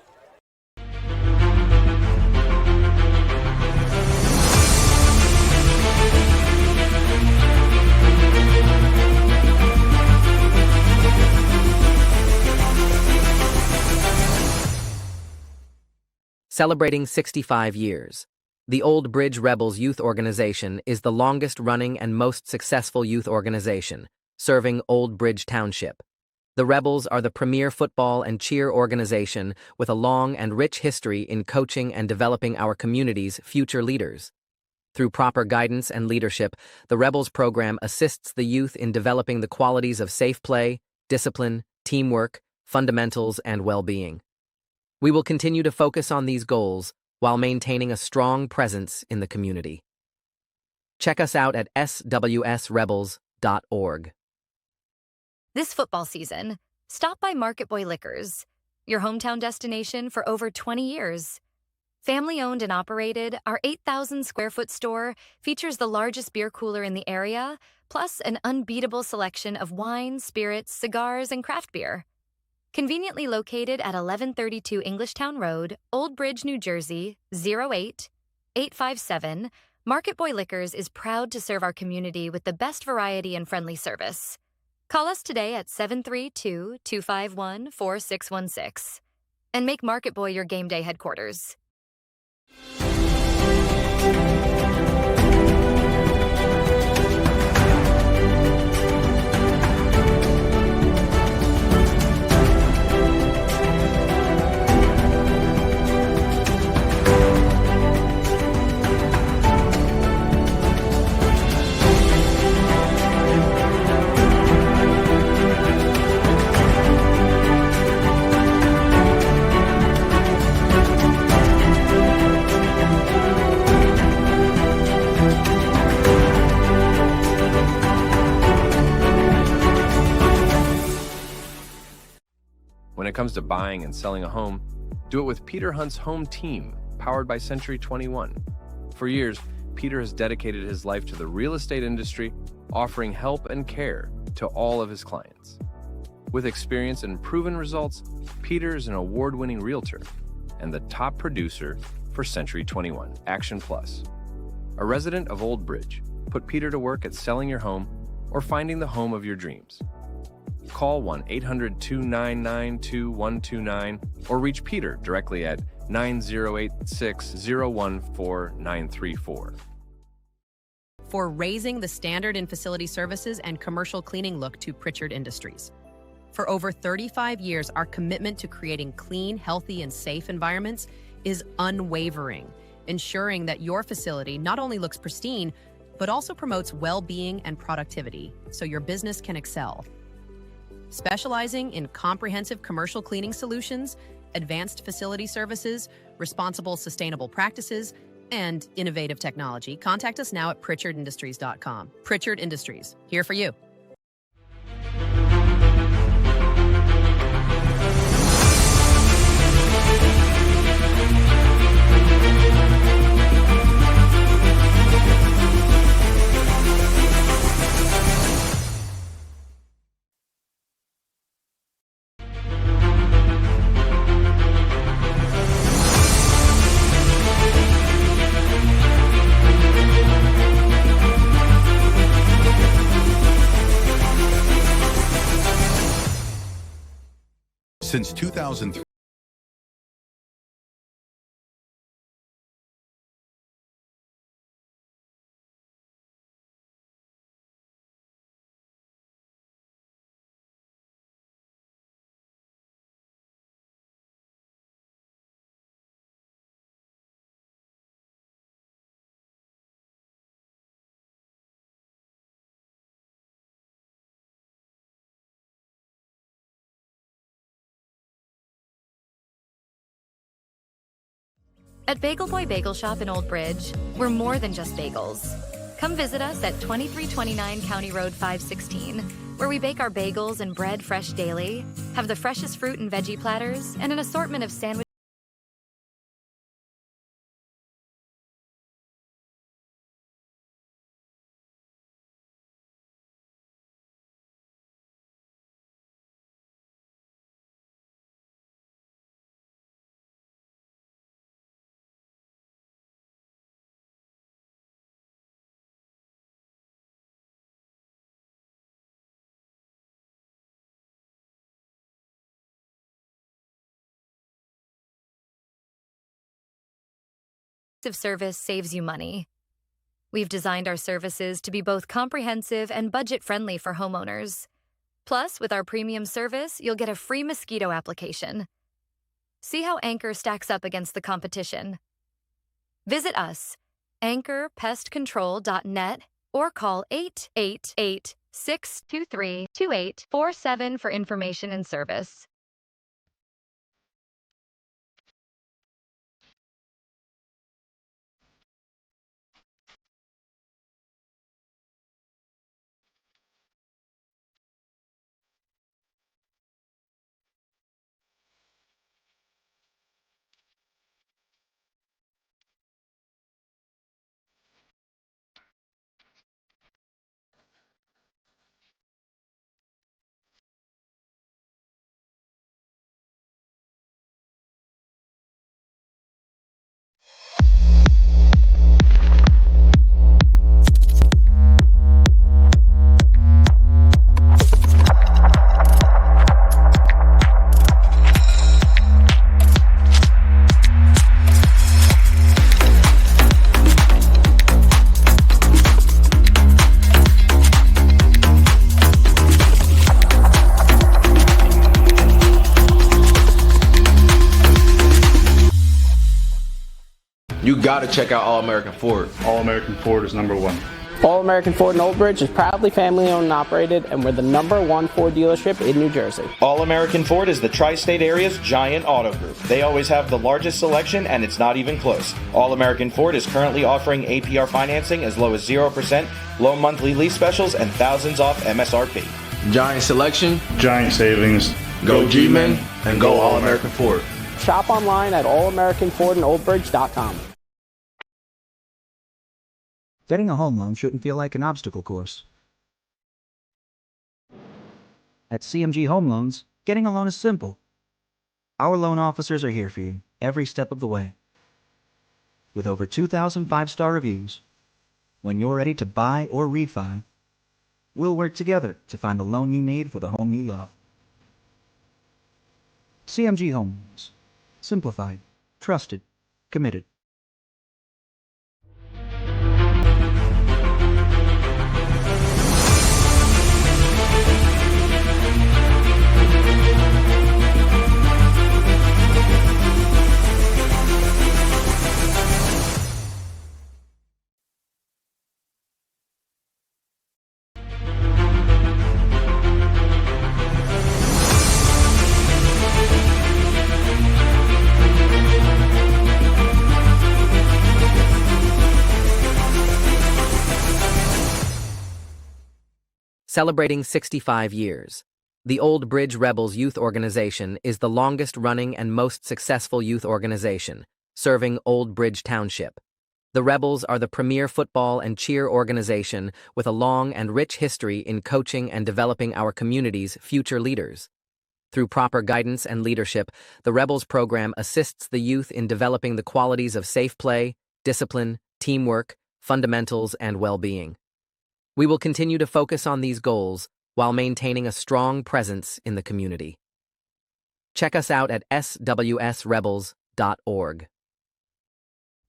Celebrating 65 years. The Old Bridge Rebels Youth Organization is the longest-running and most successful youth organization, serving Old Bridge Township. The Rebels are the premier football and cheer organization with a long and rich history in coaching and developing our community's future leaders. Through proper guidance and leadership, the Rebels program assists the youth in developing the qualities of safe play, discipline, teamwork, fundamentals, and well-being. We will continue to focus on these goals while maintaining a strong presence in the community. Check us out at swsrebels.org. This football season, stop by Market Boy Liquors, your hometown destination for over 20 years. Family-owned and operated, our 8,000-square-foot store features the largest beer cooler in the area, plus an unbeatable selection of wine, spirits, cigars, and craft beer. Conveniently located at 1132 Englishtown Road, Old Bridge, New Jersey, 08857, Market Boy Liquors is proud to serve our community with the best variety and friendly service. Call us today at 732-251-4616 and make Market Boy your game day headquarters. When it comes to buying and selling a home, do it with Peter Hunt's home team, powered by Century 21. For years, Peter has dedicated his life to the real estate industry, offering help and care to all of his clients. With experience and proven results, Peter is an award-winning realtor and the top producer for Century 21 Action Plus. A resident of Old Bridge, put Peter to work at selling your home or finding the home of your dreams. Call 1-800-299-2129 or reach Peter directly at 9086-014-934. For raising the standard in facility services and commercial cleaning look to Pritchard Industries. For over 35 years, our commitment to creating clean, healthy, and safe environments is unwavering, ensuring that your facility not only looks pristine, but also promotes well-being and productivity so your business can excel. Specializing in comprehensive commercial cleaning solutions, advanced facility services, responsible sustainable practices, and innovative technology, contact us now at pritchardindustries.com. Pritchard Industries, here for you. Since 2003. At Bagel Boy Bagel Shop in Old Bridge, we're more than just bagels. Come visit us at 2329 County Road 516, where we bake our bagels and bread fresh daily, have the freshest fruit and veggie platters, and an assortment of sandwiches. service saves you money. We've designed our services to be both comprehensive and budget-friendly for homeowners. Plus, with our premium service, you'll get a free mosquito application. See how Anchor stacks up against the competition. Visit us, anchorpestcontrol.net, or call 888-623-2847 for information and service. You gotta check out All American Ford. All American Ford is number one. All American Ford in Old Bridge is proudly family owned and operated, and we're the #1 Ford dealership in New Jersey. All American Ford is the tri-state area's giant auto group. They always have the largest selection, and it's not even close. All American Ford is currently offering APR financing as low as 0%, low monthly lease specials, and thousands off MSRP. Giant selection, Giant savings. go G-Men, and go All American Ford. Shop online at allamericanfordandoldbridge.com. Getting a home loan shouldn't feel like an obstacle course. At CMG Home Loans, getting a loan is simple. Our loan officers are here for you every step of the way. With over 2,000 five-star reviews, when you're ready to buy or refi, we'll work together to find the loan you need for the home you love. CMG Home Loans. Simplified, trusted, committed. Celebrating 65 years, the Old Bridge Rebels Youth Organization is the longest-running and most successful youth organization, serving Old Bridge Township. The Rebels are the premier football and cheer organization with a long and rich history in coaching and developing our community's future leaders. Through proper guidance and leadership, the Rebels program assists the youth in developing the qualities of safe play, discipline, teamwork, fundamentals, and well-being. We will continue to focus on these goals while maintaining a strong presence in the community. Check us out at swsrebels.org.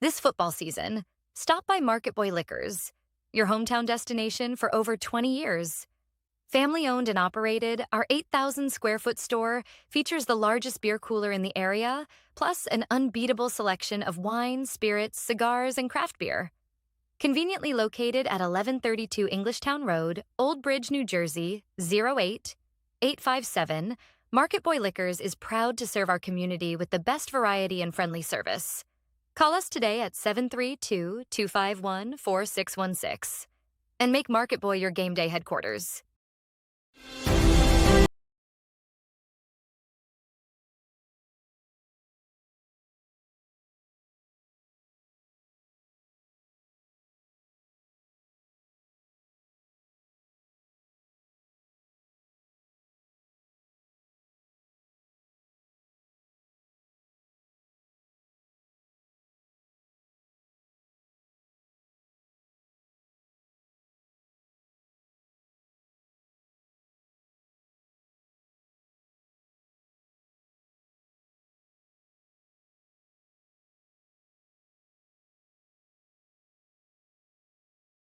This football season, stop by Market Boy Liquors, your hometown destination for over 20 years. Family-owned and operated, our 8,000-square-foot store features the largest beer cooler in the area, plus an unbeatable selection of wine, spirits, cigars, and craft beer. Conveniently located at 1132 Englishtown Road, Old Bridge, New Jersey, 08857, Market Boy Liquors is proud to serve our community with the best variety and friendly service. Call us today at 732-251-4616 and make Market Boy your game day headquarters.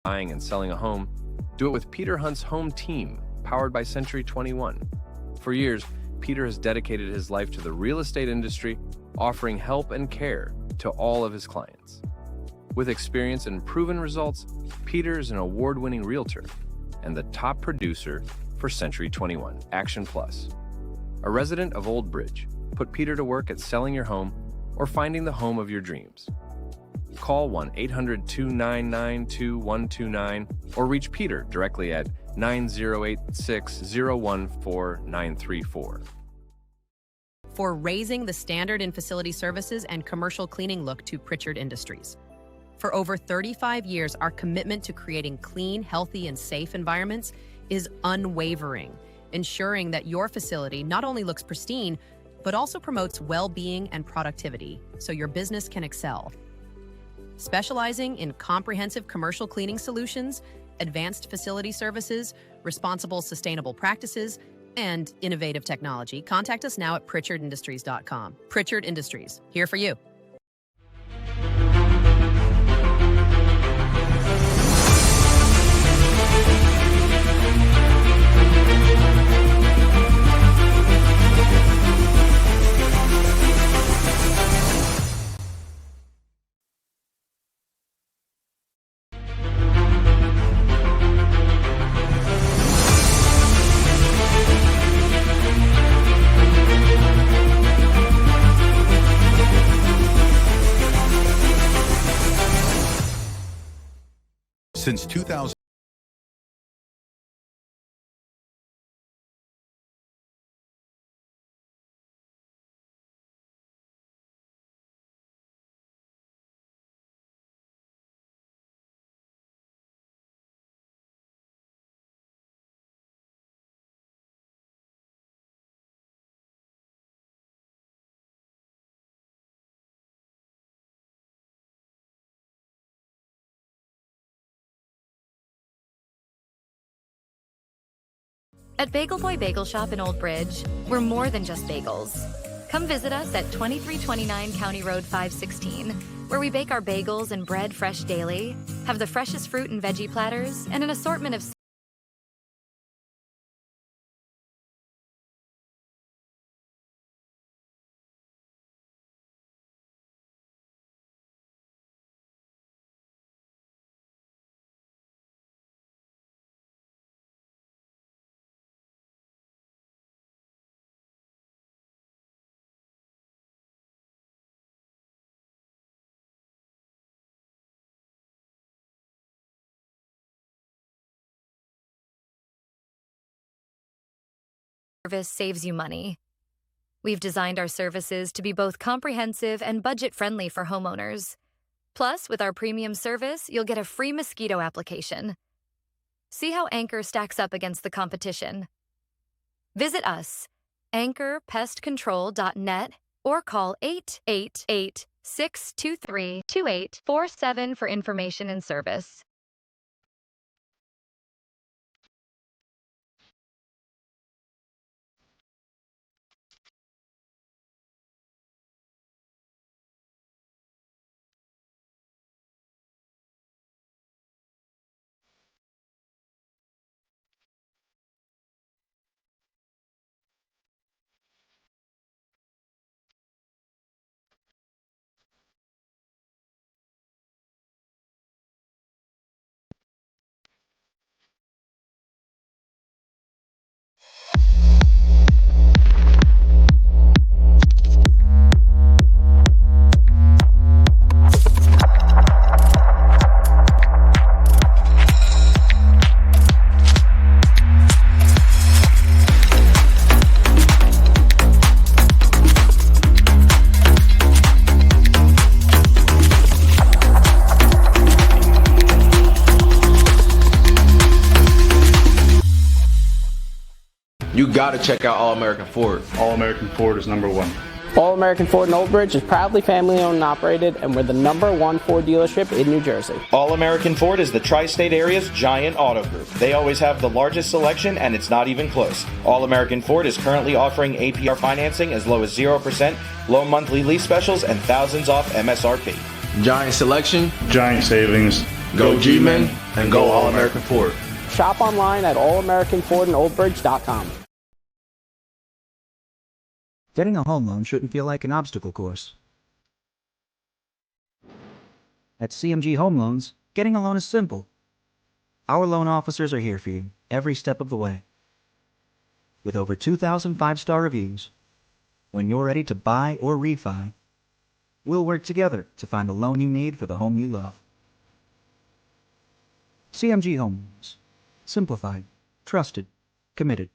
buying and selling a home, do it with Peter Hunt's home team, powered by Century 21. For years, Peter has dedicated his life to the real estate industry, offering help and care to all of his clients. With experience and proven results, Peter is an award-winning realtor and the top producer for Century 21 Action Plus. A resident of Old Bridge, put Peter to work at selling your home or finding the home of your dreams. Call 1-800-299-2129 or reach Peter directly at 9086-014-934. For raising the standard in facility services and commercial cleaning look to Pritchard Industries. For over 35 years, our commitment to creating clean, healthy, and safe environments is unwavering, ensuring that your facility not only looks pristine, but also promotes well-being and productivity so your business can excel. Specializing in comprehensive commercial cleaning solutions, advanced facility services, responsible sustainable practices, and innovative technology, contact us now at PritchardIndustries.com. Pritchard Industries, here for you. Since 2000. At Bagel Boy Bagel Shop in Old Bridge, we're more than just bagels. Come visit us at 2329 County Road 516, where we bake our bagels and bread fresh daily, have the freshest fruit and veggie platters, and an assortment of service saves you money. We've designed our services to be both comprehensive and budget-friendly for homeowners. Plus, with our premium service, you'll get a free mosquito application. See how Anchor stacks up against the competition. Visit us, anchorpestcontrol.net, or call 888-623-2847 for information and service. You gotta check out All American Ford. All American Ford is #1. All American Ford in Old Bridge is proudly family owned and operated, and we're the #1 Ford dealership in New Jersey. All American Ford is the tri-state area's giant auto group. They always have the largest selection, and it's not even close. All American Ford is currently offering APR financing as low as 0%, low monthly lease specials, and thousands off MSRP. Giant selection, giant savings, Go G-Men and go All-American Ford. Shop online at allamericanfordandoldbridge.com. Getting a home loan shouldn't feel like an obstacle course. At CMG Home Loans, getting a loan is simple. Our loan officers are here for you every step of the way. With over 2,000 five-star reviews, when you're ready to buy or refi, we'll work together to find the loan you need for the home you love. CMG Home Loans. Simplified, trusted, committed.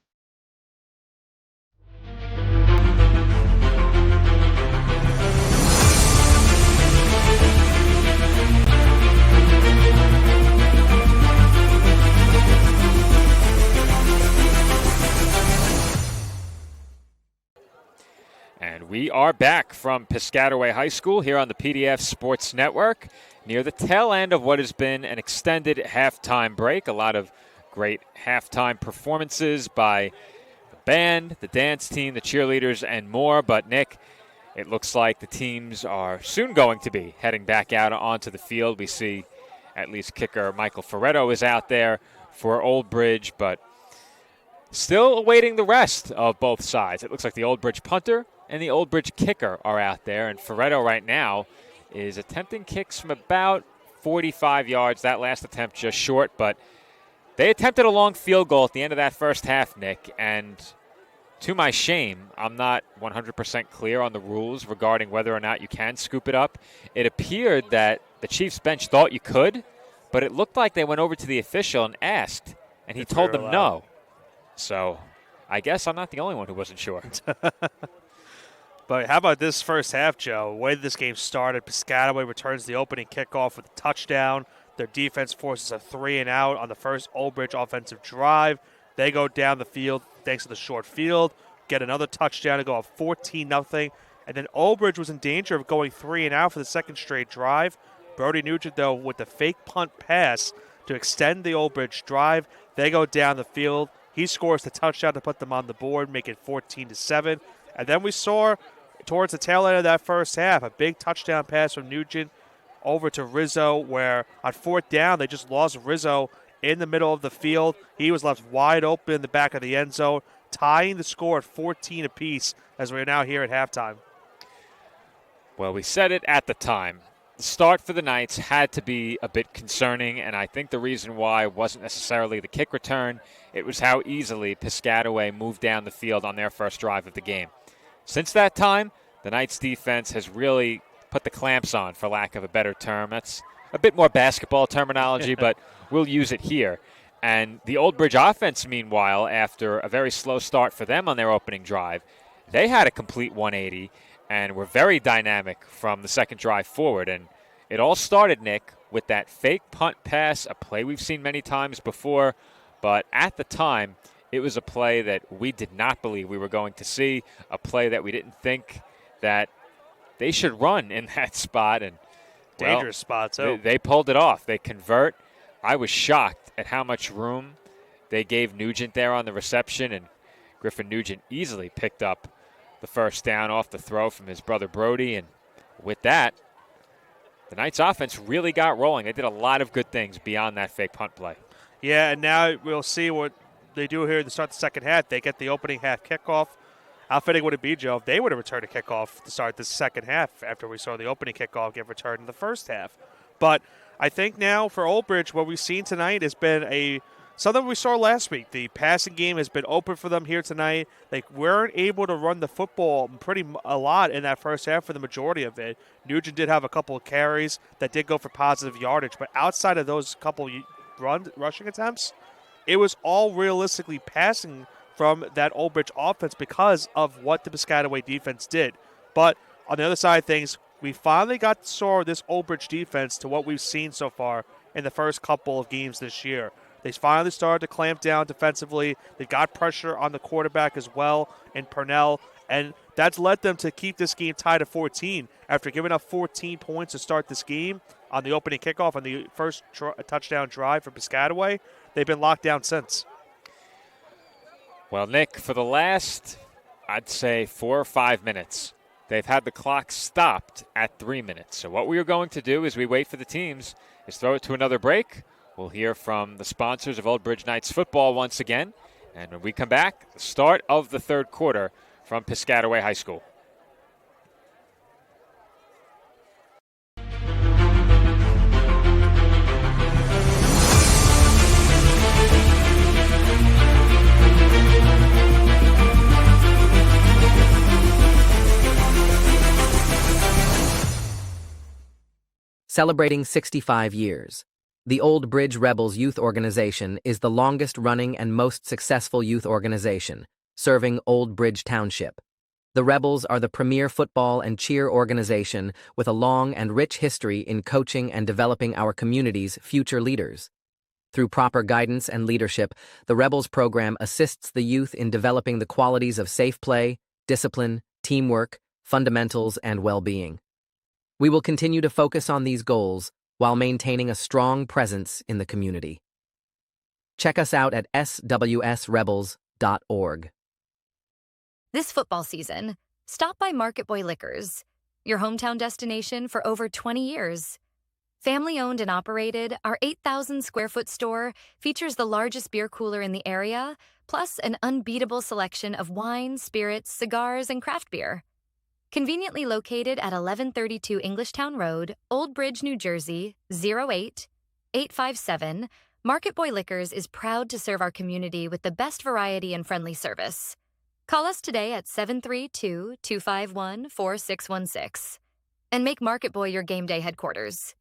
And we are back from Piscataway High School here on the PDF Sports Network, near the tail end of what has been an extended halftime break. A lot of great halftime performances by the band, the dance team, the cheerleaders, and more. But, Nick, it looks like the teams are soon going to be heading back out onto the field. We see at least kicker Michael Ferretto is out there for Old Bridge, but still awaiting the rest of both sides. It looks like the Old Bridge punter and the Old Bridge kicker are out there, and Ferretto right now is attempting kicks from about 45 yards. That last attempt just short, but they attempted a long field goal at the end of that first half, Nick, and to my shame, I'm not 100% clear on the rules regarding whether or not you can scoop it up. It appeared that the Chiefs bench thought you could, but it looked like they went over to the official and asked, and he told them no. So I guess I'm not the only one who wasn't sure. But how about this first half, Joe? The way this game started, Piscataway returns the opening kickoff with a touchdown. Their defense forces a 3-and-out on the first Old Bridge offensive drive. They go down the field thanks to the short field, get another touchdown to go up 14-0. And then Old Bridge was in danger of going 3-and-out for the second straight drive. Brody Nugent, though, with the fake punt pass to extend the Old Bridge drive. They go down the field. He scores the touchdown to put them on the board, make it 14-7. And then we saw towards the tail end of that first half, a big touchdown pass from Nugent over to Rizzo, where on fourth down, they just lost Rizzo in the middle of the field. He was left wide open in the back of the end zone, tying the score at 14 apiece as we're now here at halftime. Well, we said it at the time. The start for the Knights had to be a bit concerning, and I think the reason why wasn't necessarily the kick return. It was how easily Piscataway moved down the field on their first drive of the game. Since that time, the Knights defense has really put the clamps on, for lack of a better term. That's a bit more basketball terminology, but we'll use it here. And the Old Bridge offense, meanwhile, after a very slow start for them on their opening drive, they had a complete 180 and were very dynamic from the second drive forward. And it all started, Nick, with that fake punt pass, a play we've seen many times before. But at the time, it was a play that we did not believe we were going to see, a play that we didn't think that they should run in that spot. And dangerous spot, too. They pulled it off. They convert. I was shocked at how much room they gave Nugent there on the reception, and Griffin Nugent easily picked up the first down off the throw from his brother Brody. And with that, the Knights offense really got rolling. They did a lot of good things beyond that fake punt play. Yeah, and now we'll see what they do here to start the second half. They get the opening half kickoff. How fitting would it be, Joe, if they would have returned a kickoff to start the second half after we saw the opening kickoff get returned in the first half? But I think now for Old Bridge, what we've seen tonight has been something we saw last week. The passing game has been open for them here tonight. They weren't able to run the football a lot in that first half for the majority of it. Nugent did have a couple of carries that did go for positive yardage, but outside of those couple rushing attempts, it was all realistically passing from that Old Bridge offense because of what the Piscataway defense did. But on the other side of things, we finally saw this Old Bridge defense to what we've seen so far in the first couple of games this year. They finally started to clamp down defensively. They got pressure on the quarterback as well in Purnell, and that's led them to keep this game tied at 14. After giving up 14 points to start this game on the opening kickoff on the first touchdown drive for Piscataway, they've been locked down since. Well, Nick, for the last, I'd say 4 or 5 minutes, they've had the clock stopped at 3 minutes. So what we are going to do as we wait for the teams is throw it to another break. We'll hear from the sponsors of Old Bridge Knights football once again. And when we come back, the start of the third quarter from Piscataway High School. Celebrating 65 years. The Old Bridge Rebels Youth Organization is the longest-running and most successful youth organization, serving Old Bridge Township. The Rebels are the premier football and cheer organization with a long and rich history in coaching and developing our community's future leaders. Through proper guidance and leadership, the Rebels program assists the youth in developing the qualities of safe play, discipline, teamwork, fundamentals, and well-being. We will continue to focus on these goals while maintaining a strong presence in the community. Check us out at swsrebels.org. This football season, stop by Market Boy Liquors, your hometown destination for over 20 years. Family-owned and operated, our 8,000-square-foot store features the largest beer cooler in the area, plus an unbeatable selection of wine, spirits, cigars, and craft beer. Conveniently located at 1132 Englishtown Road, Old Bridge, New Jersey, 08857, Market Boy Liquors is proud to serve our community with the best variety and friendly service. Call us today at 732-251-4616 and make Market Boy your game day headquarters.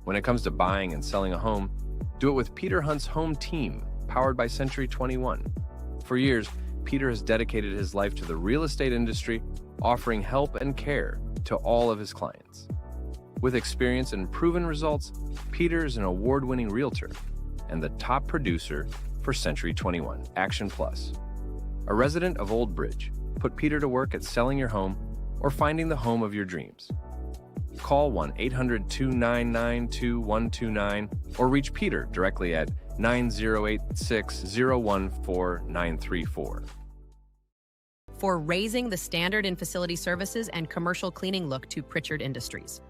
When it comes to buying and selling a home, do it with Peter Hunt's home team, powered by Century 21. For years, Peter has dedicated his life to the real estate industry, offering help and care to all of his clients. With experience and proven results, Peter is an award-winning realtor and the top producer for Century 21 Action Plus. A resident of Old Bridge, put Peter to work at selling your home or finding the home of your dreams. Call 1-800-299-2129 or reach Peter directly at 9086-014-934. For raising the standard in facility services and commercial cleaning, look to Pritchard Industries.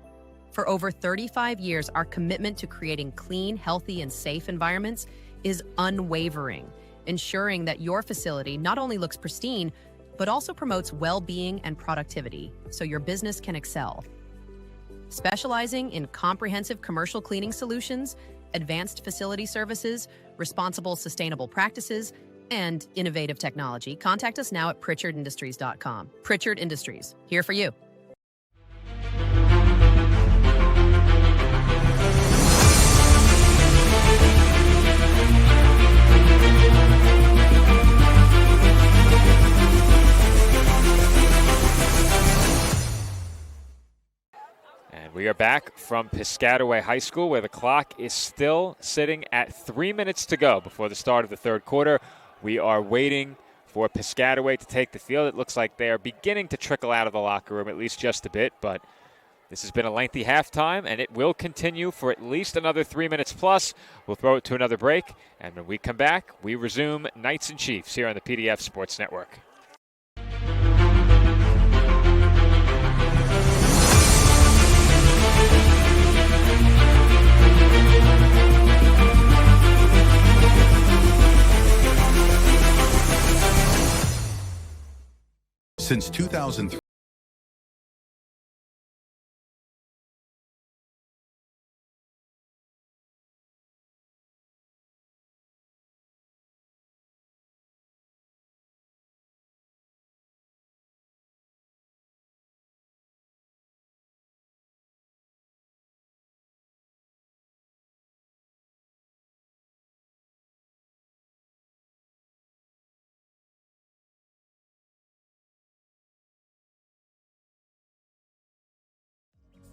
For over 35 years, our commitment to creating clean, healthy, and safe environments is unwavering, ensuring that your facility not only looks pristine, but also promotes well-being and productivity so your business can excel. Specializing in comprehensive commercial cleaning solutions, advanced facility services, responsible sustainable practices, and innovative technology, contact us now at pritchardindustries.com. Pritchard Industries, here for you. We are back from Piscataway High School, where the clock is still sitting at 3 minutes to go before the start of the third quarter. We are waiting for Piscataway to take the field. It looks like they are beginning to trickle out of the locker room, at least just a bit, but this has been a lengthy halftime, and it will continue for at least another 3 minutes plus. We'll throw it to another break, and when we come back, we resume Knights and Chiefs here on the PDF Sports Network. Since 2003.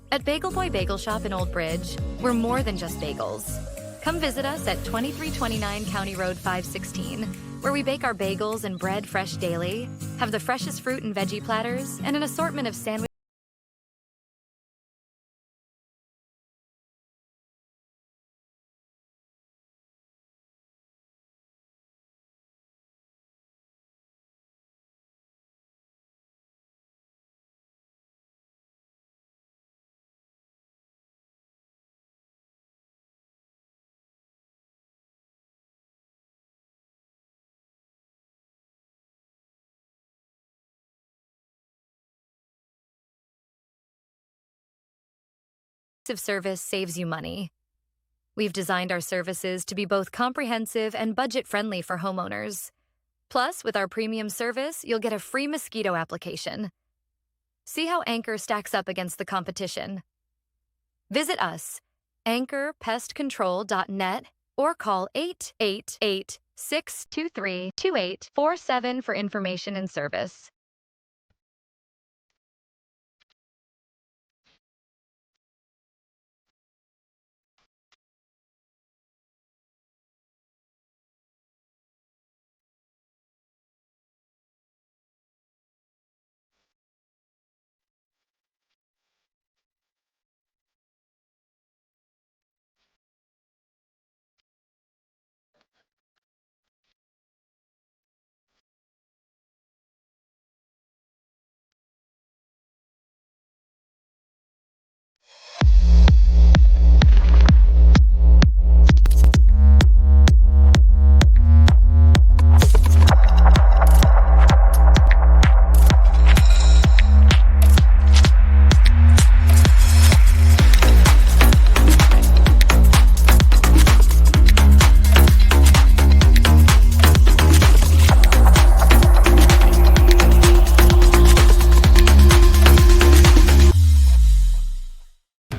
At Bagel Boy Bagel Shop in Old Bridge, we're more than just bagels. Come visit us at 2329 County Road 516, where we bake our bagels and bread fresh daily, have the freshest fruit and veggie platters, and an assortment of sandwiches. Service saves you money. We've designed our services to be both comprehensive and budget-friendly for homeowners. Plus, with our premium service, you'll get a free mosquito application. See how Anchor stacks up against the competition. Visit us, anchorpestcontrol.net, or call 888-623-2847 for information and service.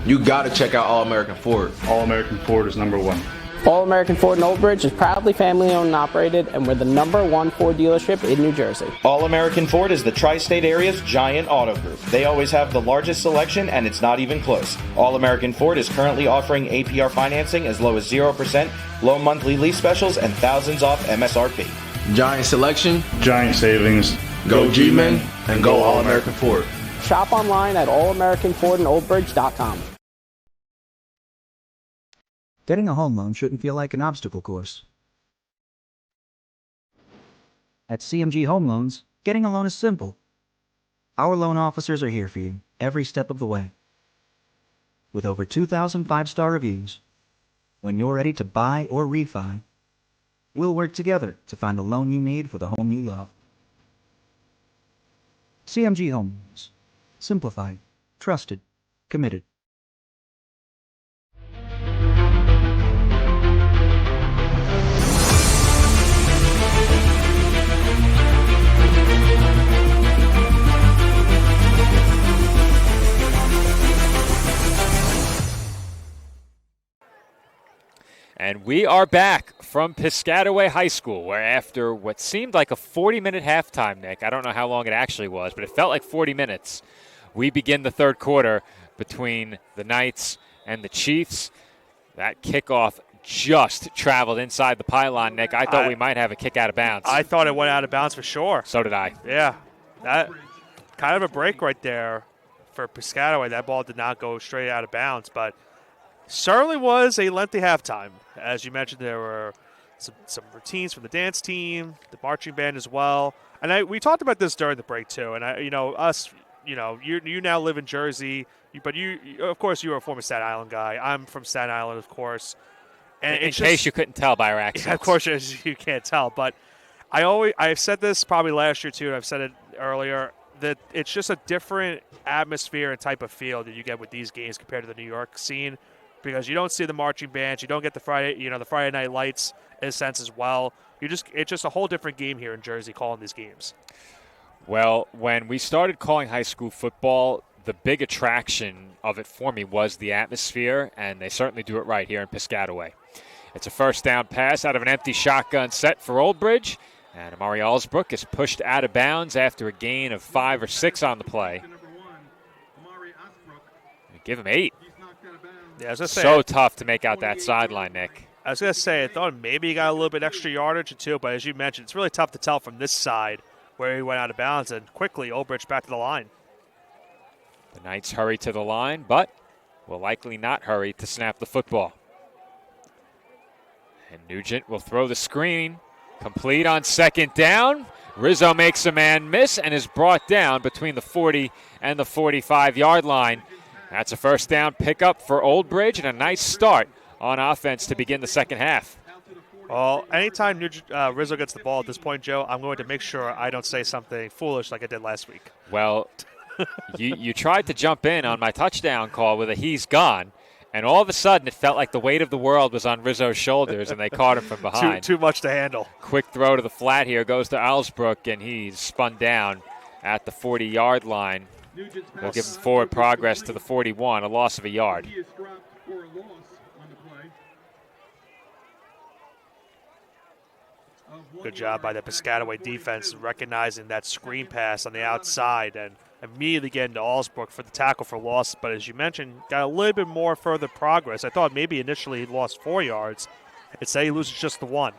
You gotta check out All American Ford. All American Ford is number one. All American Ford in Old Bridge is proudly family owned and operated, and we're the #1 Ford dealership in New Jersey. All American Ford is the tri-state area's giant auto group. They always have the largest selection, and it's not even close. All American Ford is currently offering APR financing as low as 0%, low monthly lease specials, and thousands off MSRP. Giant selection, giant savings. Go G-Men and go All American Ford. Shop online at allamericanfordandoldbridge.com. Getting a home loan shouldn't feel like an obstacle course. At CMG Home Loans, getting a loan is simple. Our loan officers are here for you every step of the way. With over 2,000 five-star reviews, when you're ready to buy or refi, we'll work together to find the loan you need for the home you love. CMG Home Loans. Simplified, trusted, committed. And we are back from Piscataway High School, where after what seemed like a 40-minute halftime, Nick, I don't know how long it actually was, but it felt like 40 minutes, we begin the third quarter between the Knights and the Chiefs. That kickoff just traveled inside the pylon, Nick. I thought we might have a kick out of bounds. I thought it went out of bounds for sure. So did I. Yeah. That kind of a break right there for Piscataway. That ball did not go straight out of bounds, but certainly was a lengthy halftime. As you mentioned, there were some routines from the dance team, the marching band as well. And we talked about this during the break too. And you now live in Jersey, but you of course you are a former Staten Island guy. I'm from Staten Island, of course. And in case you couldn't tell by our accents. Yeah, of course you can't tell, but I've said this probably last year too, and I've said it earlier, that it's just a different atmosphere and type of feel that you get with these games compared to the New York scene. Because you don't see the marching bands, you don't get the Friday night lights in a sense as well. It's just a whole different game here in Jersey calling these games. Well, when we started calling high school football, the big attraction of it for me was the atmosphere, and they certainly do it right here in Piscataway. It's a first down pass out of an empty shotgun set for Old Bridge, and Amari Allsbrook is pushed out of bounds after a gain of 5 or 6 on the play. Give him 8. Yeah, I was gonna say, So tough to make out that sideline, Nick. I was going to say, I thought maybe he got a little bit extra yardage or two, but as you mentioned, it's really tough to tell from this side where he went out of bounds, and quickly, Old Bridge back to the line. The Knights hurry to the line, but will likely not hurry to snap the football. And Nugent will throw the screen, complete on second down. Rizzo makes a man miss and is brought down between the 40 and the 45-yard line. That's a first down pickup for Old Bridge and a nice start on offense to begin the second half. Well, anytime Rizzo gets the ball at this point, Joe, I'm going to make sure I don't say something foolish like I did last week. Well, you tried to jump in on my touchdown call with a he's gone, and all of a sudden it felt like the weight of the world was on Rizzo's shoulders, and they caught him from behind. Too much to handle. Quick throw to the flat here, goes to Alsbrook, and he's spun down at the 40-yard line. They'll give him forward progress to the 41, a loss of a yard. Good job by the Piscataway defense recognizing that screen pass on the outside and immediately getting to Alsbrook for the tackle for loss. But as you mentioned, got a little bit more further progress. I thought maybe initially he lost 4 yards. Instead, he loses just the 1.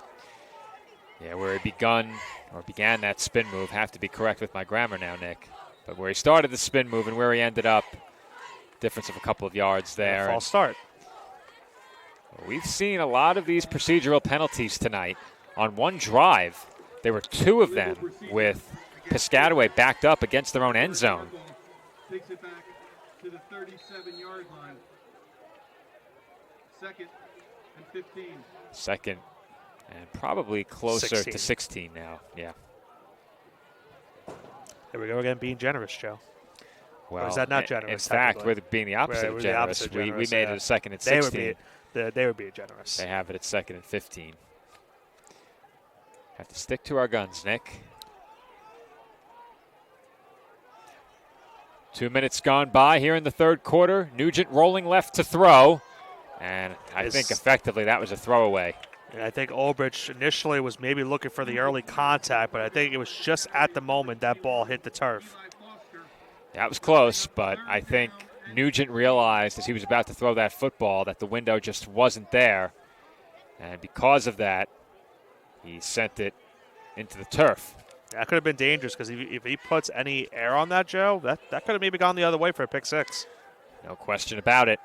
Yeah, where he began that spin move. Have to be correct with my grammar now, Nick. But where he started the spin move and where he ended up, difference of a couple of yards there. False start. We've seen a lot of these procedural penalties tonight. On one drive, there were 2 of them with Piscataway backed up against their own end zone. Takes it back to the 37-yard line. 2nd and 15. Second and probably closer to 16 now. Yeah. There we go again, being generous, Joe. Well, or is that not generous? In fact, we're being the opposite of generous. We made it a 2nd and 16. They were being generous. They have it at 2nd and 15. Have to stick to our guns, Nick. 2 minutes gone by here in the third quarter. Nugent rolling left to throw. And I think effectively that was a throwaway. And I think Old Bridge initially was maybe looking for the early contact, but I think it was just at the moment that ball hit the turf. That was close, but I think Nugent realized as he was about to throw that football that the window just wasn't there. And because of that, he sent it into the turf. That could have been dangerous because if he puts any air on that, Joe, that could have maybe gone the other way for a pick 6. No question about it.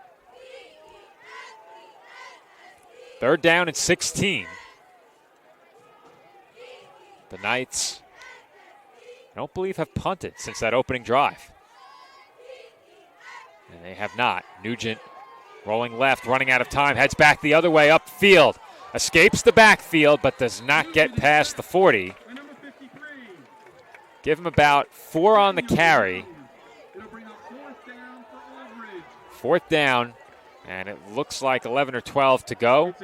3rd down and 16. The Knights, I don't believe, have punted since that opening drive. And they have not. Nugent rolling left, running out of time, heads back the other way upfield. Escapes the backfield, but does not get past the 40. Give him about 4 on the carry. 4th down, and it looks like 11 or 12 to go.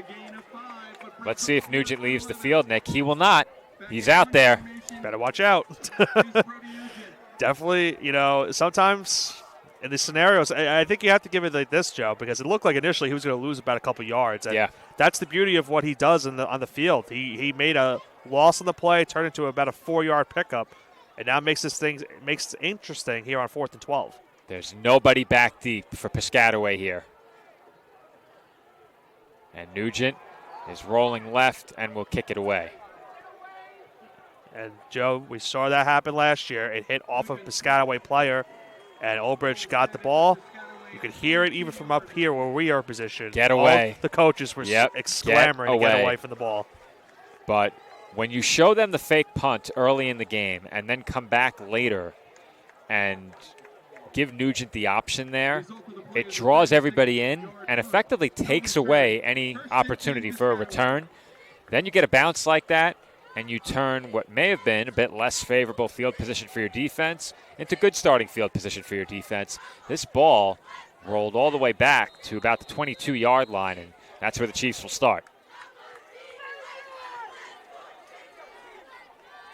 Let's see if Nugent leaves the field, Nick. He will not. He's out there. Better watch out. Definitely, sometimes in these scenarios, I think you have to give it like this, Joe, because it looked like initially he was going to lose about a couple yards. And that's the beauty of what he does on the field. He made a loss on the play, turned into about a 4-yard pickup, and now makes it interesting here on 4th and 12. There's nobody back deep for Piscataway here. And Nugent is rolling left and will kick it away. And, Joe, we saw that happen last year. It hit off of Piscataway player, and Old Bridge got the ball. You could hear it even from up here where we are positioned. Get away. All the coaches were clamoring to get away from the ball. But when you show them the fake punt early in the game and then come back later and give Nugent the option there, it draws everybody in and effectively takes away any opportunity for a return. Then you get a bounce like that, and you turn what may have been a bit less favorable field position for your defense into good starting field position for your defense. This ball rolled all the way back to about the 22-yard line, and that's where the Chiefs will start.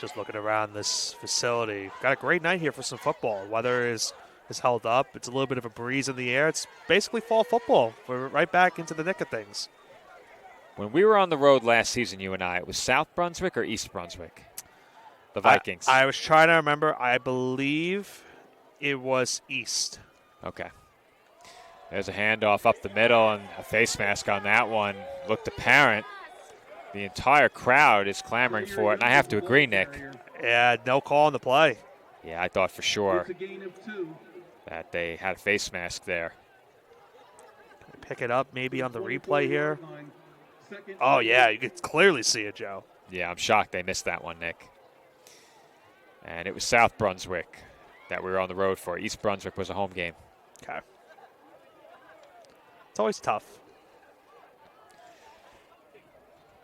Just looking around this facility. Got a great night here for some football. Weather is held up. It's a little bit of a breeze in the air. It's basically fall football. We're right back into the nick of things. When we were on the road last season, you and I, it was South Brunswick or East Brunswick? The Vikings. I was trying to remember. I believe it was East. Okay. There's a handoff up the middle, and a face mask on that one looked apparent. The entire crowd is clamoring for it, and I have to agree, Nick. Yeah, no call on the play. Yeah, I thought for sure that they had a face mask there. Pick it up maybe on the replay here. Oh, yeah, you could clearly see it, Joe. Yeah, I'm shocked they missed that one, Nick. And it was South Brunswick that we were on the road for. East Brunswick was a home game. Okay. It's always tough.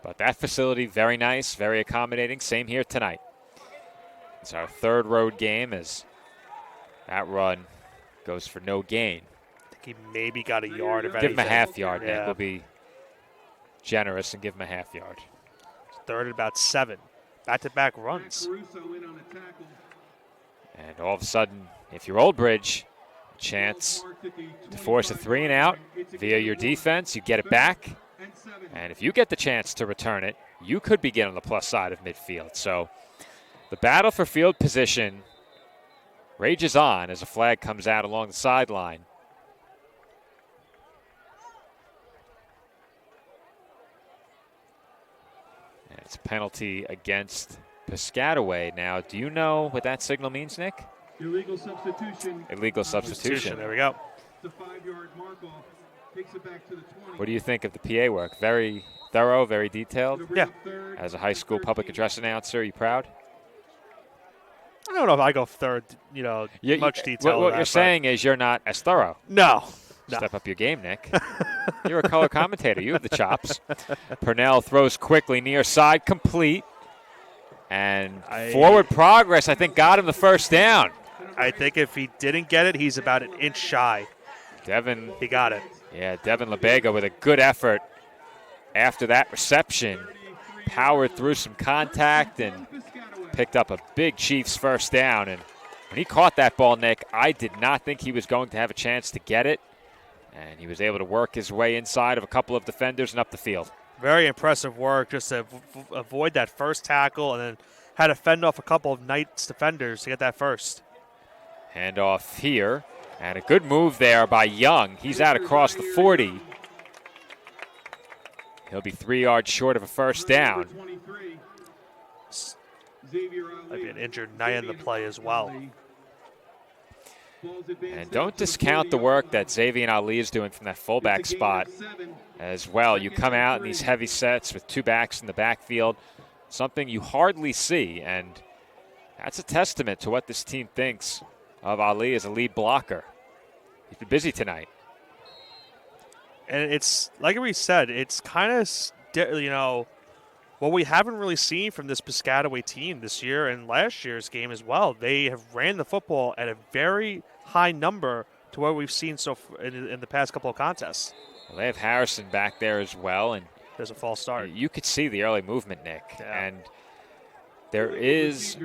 But that facility, very nice, very accommodating. Same here tonight. It's our third road game as that run goes for no gain. I think he maybe got a yard of anything. Give him a half yard, Nick. We'll be generous and give him a half yard. Third at about 7. Back-to-back runs. And all of a sudden, if you're Old Bridge, a chance to force a 3 and out via your defense. You get it back. And if you get the chance to return it, you could begin on the plus side of midfield. So the battle for field position rages on as a flag comes out along the sideline. And it's a penalty against Piscataway. Now, do you know what that signal means, Nick? Illegal substitution. Illegal substitution. There we go. The 5-yard mark-off takes it back to the 20. What do you think of the PA work? Very thorough, very detailed? Yeah. As a high school public address announcer, are you proud? I don't know if I go third, much detail. What you're saying is you're not as thorough. No. Step up your game, Nick. You're a color commentator. You have the chops. Purnell throws quickly, near side, complete. And forward progress, I think, got him the first down. I think if he didn't get it, he's about an inch shy. Devin. He got it. Yeah, Devin LeBega with a good effort after that reception. Powered through some contact and picked up a big Chiefs first down. And when he caught that ball, Nick, I did not think he was going to have a chance to get it. And he was able to work his way inside of a couple of defenders and up the field. Very impressive work just to avoid that first tackle and then had to fend off a couple of Knights defenders to get that first. Handoff here. And a good move there by Young. He's out across the 40. He'll be 3 yards short of a first down. Might be an injured Knight in the play as well. And don't discount the work that Xavier Ali is doing from that fullback spot as well. You come out in these heavy sets with 2 backs in the backfield, something you hardly see. And that's a testament to what this team thinks of Ali as a lead blocker. He's been busy tonight. And it's, like we said, it's kind of, what we haven't really seen from this Piscataway team this year and last year's game as well. They have ran the football at a very high number to what we've seen in the past couple of contests. Well, they have Harrison back there as well. And there's a false start. You could see the early movement, Nick. Yeah. And there is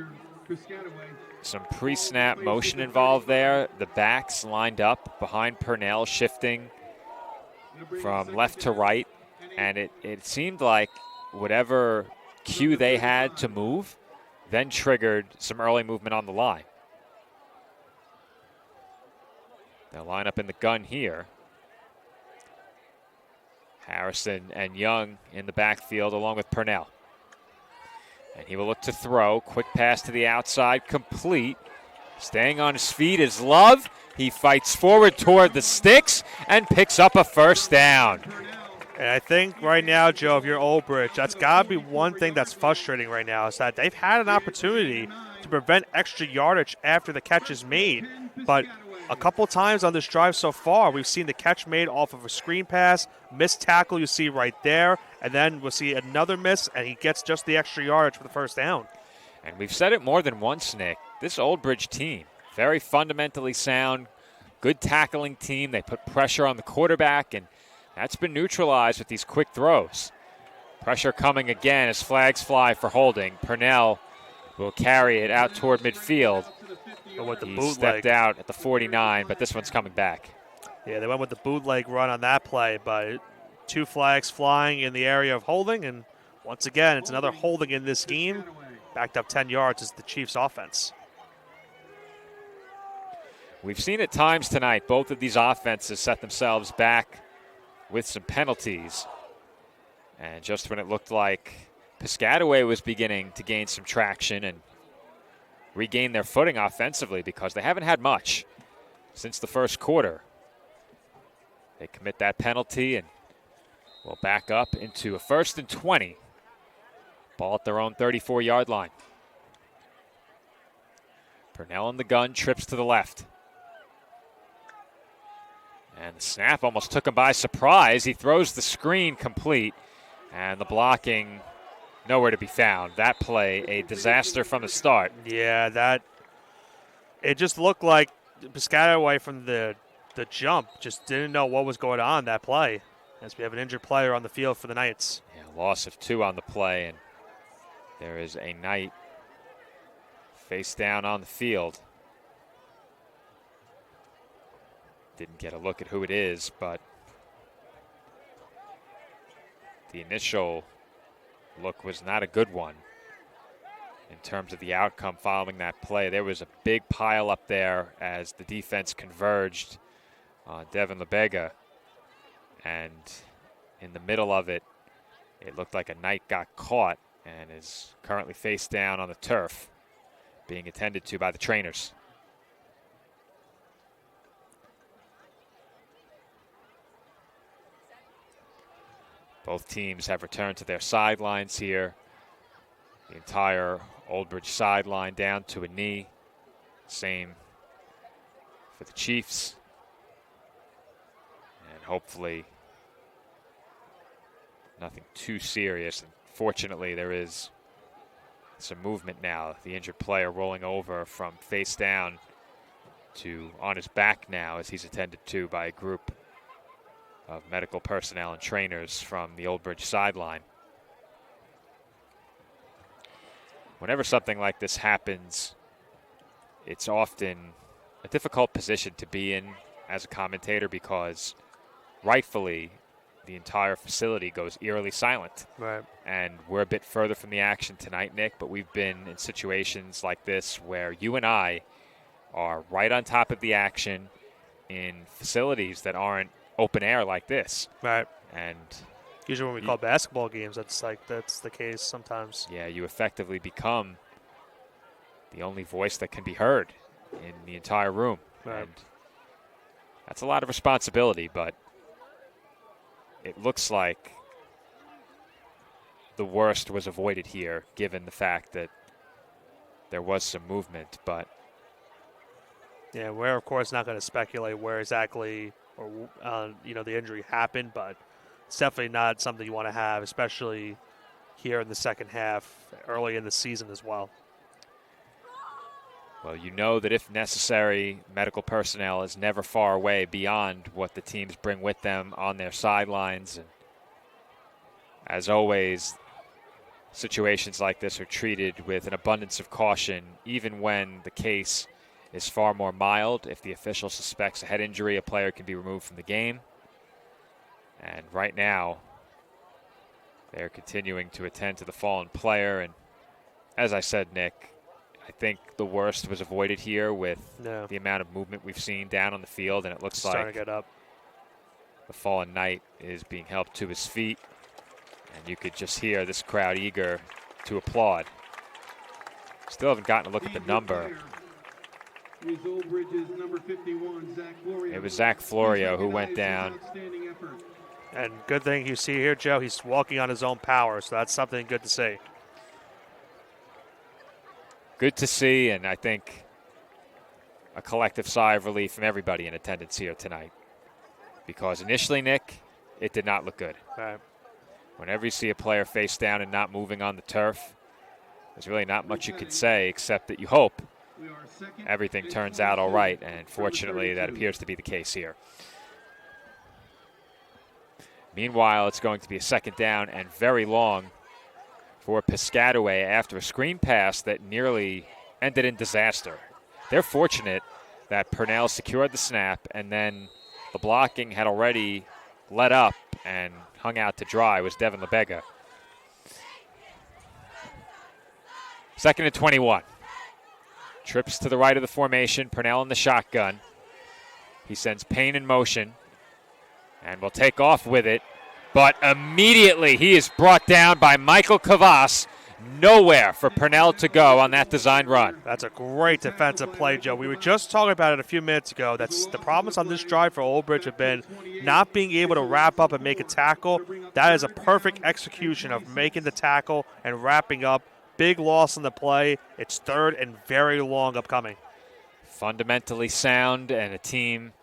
some pre-snap motion involved there. The backs lined up behind Purnell, shifting from left to right. And it seemed like whatever cue they had to move then triggered some early movement on the line. They'll line up in the gun here. Harrison and Young in the backfield along with Purnell. And he will look to throw. Quick pass to the outside, complete. Staying on his feet is Love. He fights forward toward the sticks and picks up a first down. And I think right now, Joe, if you're Old Bridge, that's got to be one thing that's frustrating right now is that they've had an opportunity to prevent extra yardage after the catch is made. But a couple times on this drive so far, we've seen the catch made off of a screen pass, missed tackle you see right there, and then we'll see another miss, and he gets just the extra yardage for the first down. And we've said it more than once, Nick. This Old Bridge team, very fundamentally sound, good tackling team. They put pressure on the quarterback, and that's been neutralized with these quick throws. Pressure coming again as flags fly for holding. Purnell will carry it out toward midfield. He stepped out at the 49, but this one's coming back. Yeah, they went with the bootleg run on that play, but 2 flags flying in the area of holding, and once again, it's another holding in this game. Backed up 10 yards is the Chiefs' offense. We've seen at times tonight both of these offenses set themselves back with some penalties. And just when it looked like Piscataway was beginning to gain some traction and regain their footing offensively, because they haven't had much since the first quarter, they commit that penalty and will back up into a 1st and 20. Ball at their own 34-yard line. Purnell in the gun, trips to the left. And the snap almost took him by surprise. He throws the screen complete, and the blocking nowhere to be found. That play, a disaster from the start. Yeah, it just looked like Piscataway from the jump just didn't know what was going on that play, as we have an injured player on the field for the Knights. Yeah, loss of 2 on the play, and there is a Knight face down on the field. Didn't get a look at who it is, but the initial look was not a good one in terms of the outcome following that play. There was a big pile up there as the defense converged on Devin LeBega, and in the middle of it, it looked like a Knight got caught and is currently face down on the turf, being attended to by the trainers. Both teams have returned to their sidelines here. The entire Old Bridge sideline down to a knee. Same for the Chiefs. And hopefully nothing too serious. And fortunately, there is some movement now. The injured player rolling over from face down to on his back now as he's attended to by a group of medical personnel and trainers from the Old Bridge sideline. Whenever something like this happens, it's often a difficult position to be in as a commentator, because rightfully the entire facility goes eerily silent. Right. And we're a bit further from the action tonight, Nick, but we've been in situations like this where you and I are right on top of the action in facilities that aren't open air like this. Right. And usually when we call basketball games, that's the case sometimes. Yeah, you effectively become the only voice that can be heard in the entire room. Right. And that's a lot of responsibility, but it looks like the worst was avoided here, given the fact that there was some movement. But yeah, we're of course not going to speculate where exactly or the injury happened, but it's definitely not something you want to have, especially here in the second half, early in the season as well. Well, you know that if necessary, medical personnel is never far away beyond what the teams bring with them on their sidelines. And as always, situations like this are treated with an abundance of caution, even when the case is far more mild. If the official suspects a head injury, a player can be removed from the game. And right now, they're continuing to attend to the fallen player. And as I said, Nick, I think the worst was avoided here with the amount of movement we've seen down on the field, and it looks like starting to get up. The fallen Knight is being helped to his feet, and you could just hear this crowd eager to applaud. Still haven't gotten a look at the number. It was Zach Florio who went down. And good thing you see here, Joe, he's walking on his own power, so that's something good to see. Good to see, and I think a collective sigh of relief from everybody in attendance here tonight. Because initially, Nick, it did not look good. Right. Whenever you see a player face down and not moving on the turf, there's really not much you can say except that you hope everything turns out all right, and fortunately that appears to be the case here. Meanwhile, it's going to be a second down and very long for Piscataway after a screen pass that nearly ended in disaster. They're fortunate that Purnell secured the snap, and then the blocking had already let up and hung out to dry was Devin LeBega. Second and 21. Trips to the right of the formation. Purnell in the shotgun. He sends Payne in motion and will take off with it. But immediately he is brought down by Michael Kavas. Nowhere for Purnell to go on that designed run. That's a great defensive play, Joe. We were just talking about it a few minutes ago. That's the problems on this drive for Old Bridge have been not being able to wrap up and make a tackle. That is a perfect execution of making the tackle and wrapping up. Big loss on the play. It's third and very long upcoming. Fundamentally sound and a team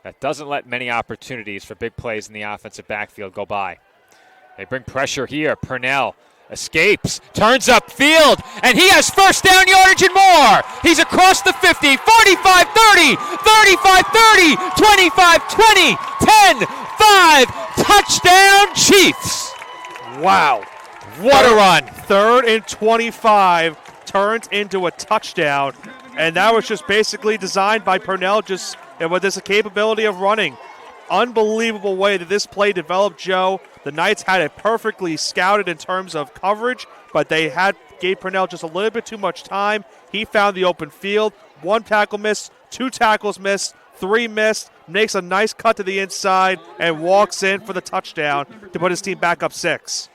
that doesn't let many opportunities for big plays in the offensive backfield go by. They bring pressure here. Purnell escapes, turns upfield, and he has first down yardage and more. He's across the 50, 45, 30, 35, 30, 25, 20, 10, 5, touchdown Chiefs. Wow. What a run. 3rd and 25 turns into a touchdown, and that was just basically designed by Purnell, just with this capability of running. Unbelievable way that this play developed, Joe. The Knights had it perfectly scouted in terms of coverage, but they gave Purnell just a little bit too much time. He found the open field. 1 tackle missed, 2 tackles missed, 3 missed, makes a nice cut to the inside, and walks in for the touchdown to put his team back up 6.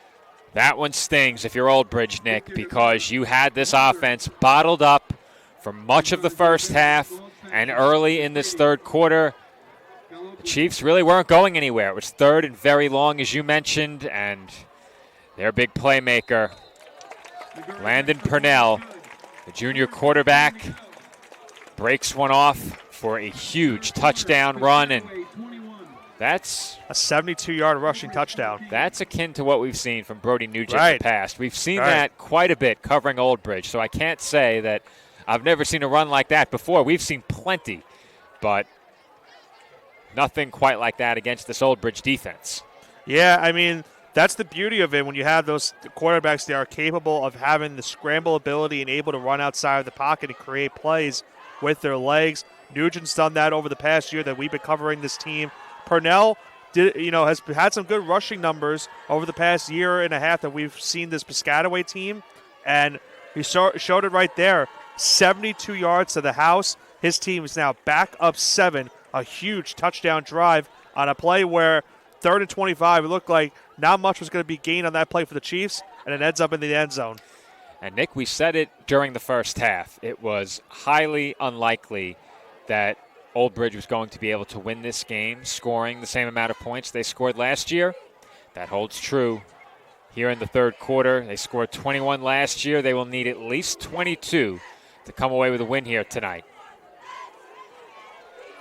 That one stings if you're Old Bridge, Nick, because you had this offense bottled up for much of the first half and early in this third quarter. The Chiefs really weren't going anywhere. It was 3rd and very long, as you mentioned, and their big playmaker, Landon Purnell, the junior quarterback, breaks one off for a huge touchdown run, and that's a 72-yard rushing touchdown. That's akin to what we've seen from Brody Nugent in the past. We've seen that quite a bit covering Old Bridge, so I can't say that I've never seen a run like that before. We've seen plenty, but nothing quite like that against this Old Bridge defense. Yeah, I mean, that's the beauty of it when you have those quarterbacks that are capable of having the scramble ability and able to run outside of the pocket and create plays with their legs. Nugent's done that over the past year that we've been covering this team. Purnell has had some good rushing numbers over the past year and a half that we've seen this Piscataway team, and he showed it right there. 72 yards to the house. His team is now back up 7. A huge touchdown drive on a play where 3rd and 25, it looked like not much was going to be gained on that play for the Chiefs, and it ends up in the end zone. And, Nick, we said it during the first half. It was highly unlikely that Old Bridge was going to be able to win this game, scoring the same amount of points they scored last year. That holds true here in the third quarter. They scored 21 last year. They will need at least 22 to come away with a win here tonight.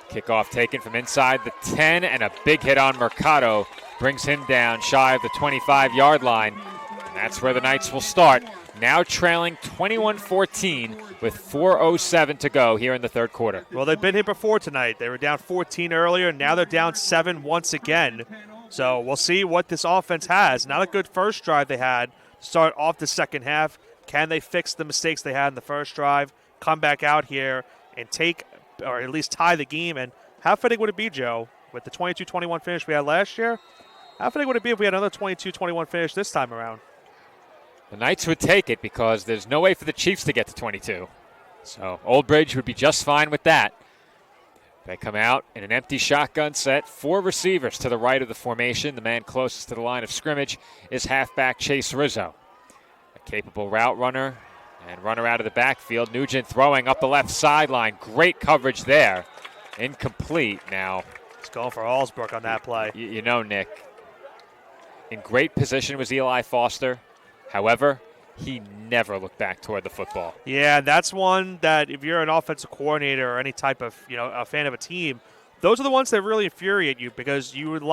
Kickoff taken from inside the 10, and a big hit on Mercado brings him down shy of the 25-yard line. And that's where the Knights will start. Now trailing 21-14 with 4:07 to go here in the third quarter. Well, they've been here before tonight. They were down 14 earlier, and now they're down 7 once again. So we'll see what this offense has. Not a good first drive they had to start off the second half. Can they fix the mistakes they had in the first drive, come back out here and take or at least tie the game? And how fitting would it be, Joe, with the 22-21 finish we had last year? How fitting would it be if we had another 22-21 finish this time around? The Knights would take it because there's no way for the Chiefs to get to 22. So Old Bridge would be just fine with that. They come out in an empty shotgun set. 4 receivers to the right of the formation. The man closest to the line of scrimmage is halfback Chase Rizzo. A capable route runner and runner out of the backfield. Nugent throwing up the left sideline. Great coverage there. Incomplete now. It's going for Allsbrook on that play. You know, Nick, in great position was Eli Foster. However, he never looked back toward the football. Yeah, that's one that if you're an offensive coordinator or any type of, a fan of a team, those are the ones that really infuriate you because you would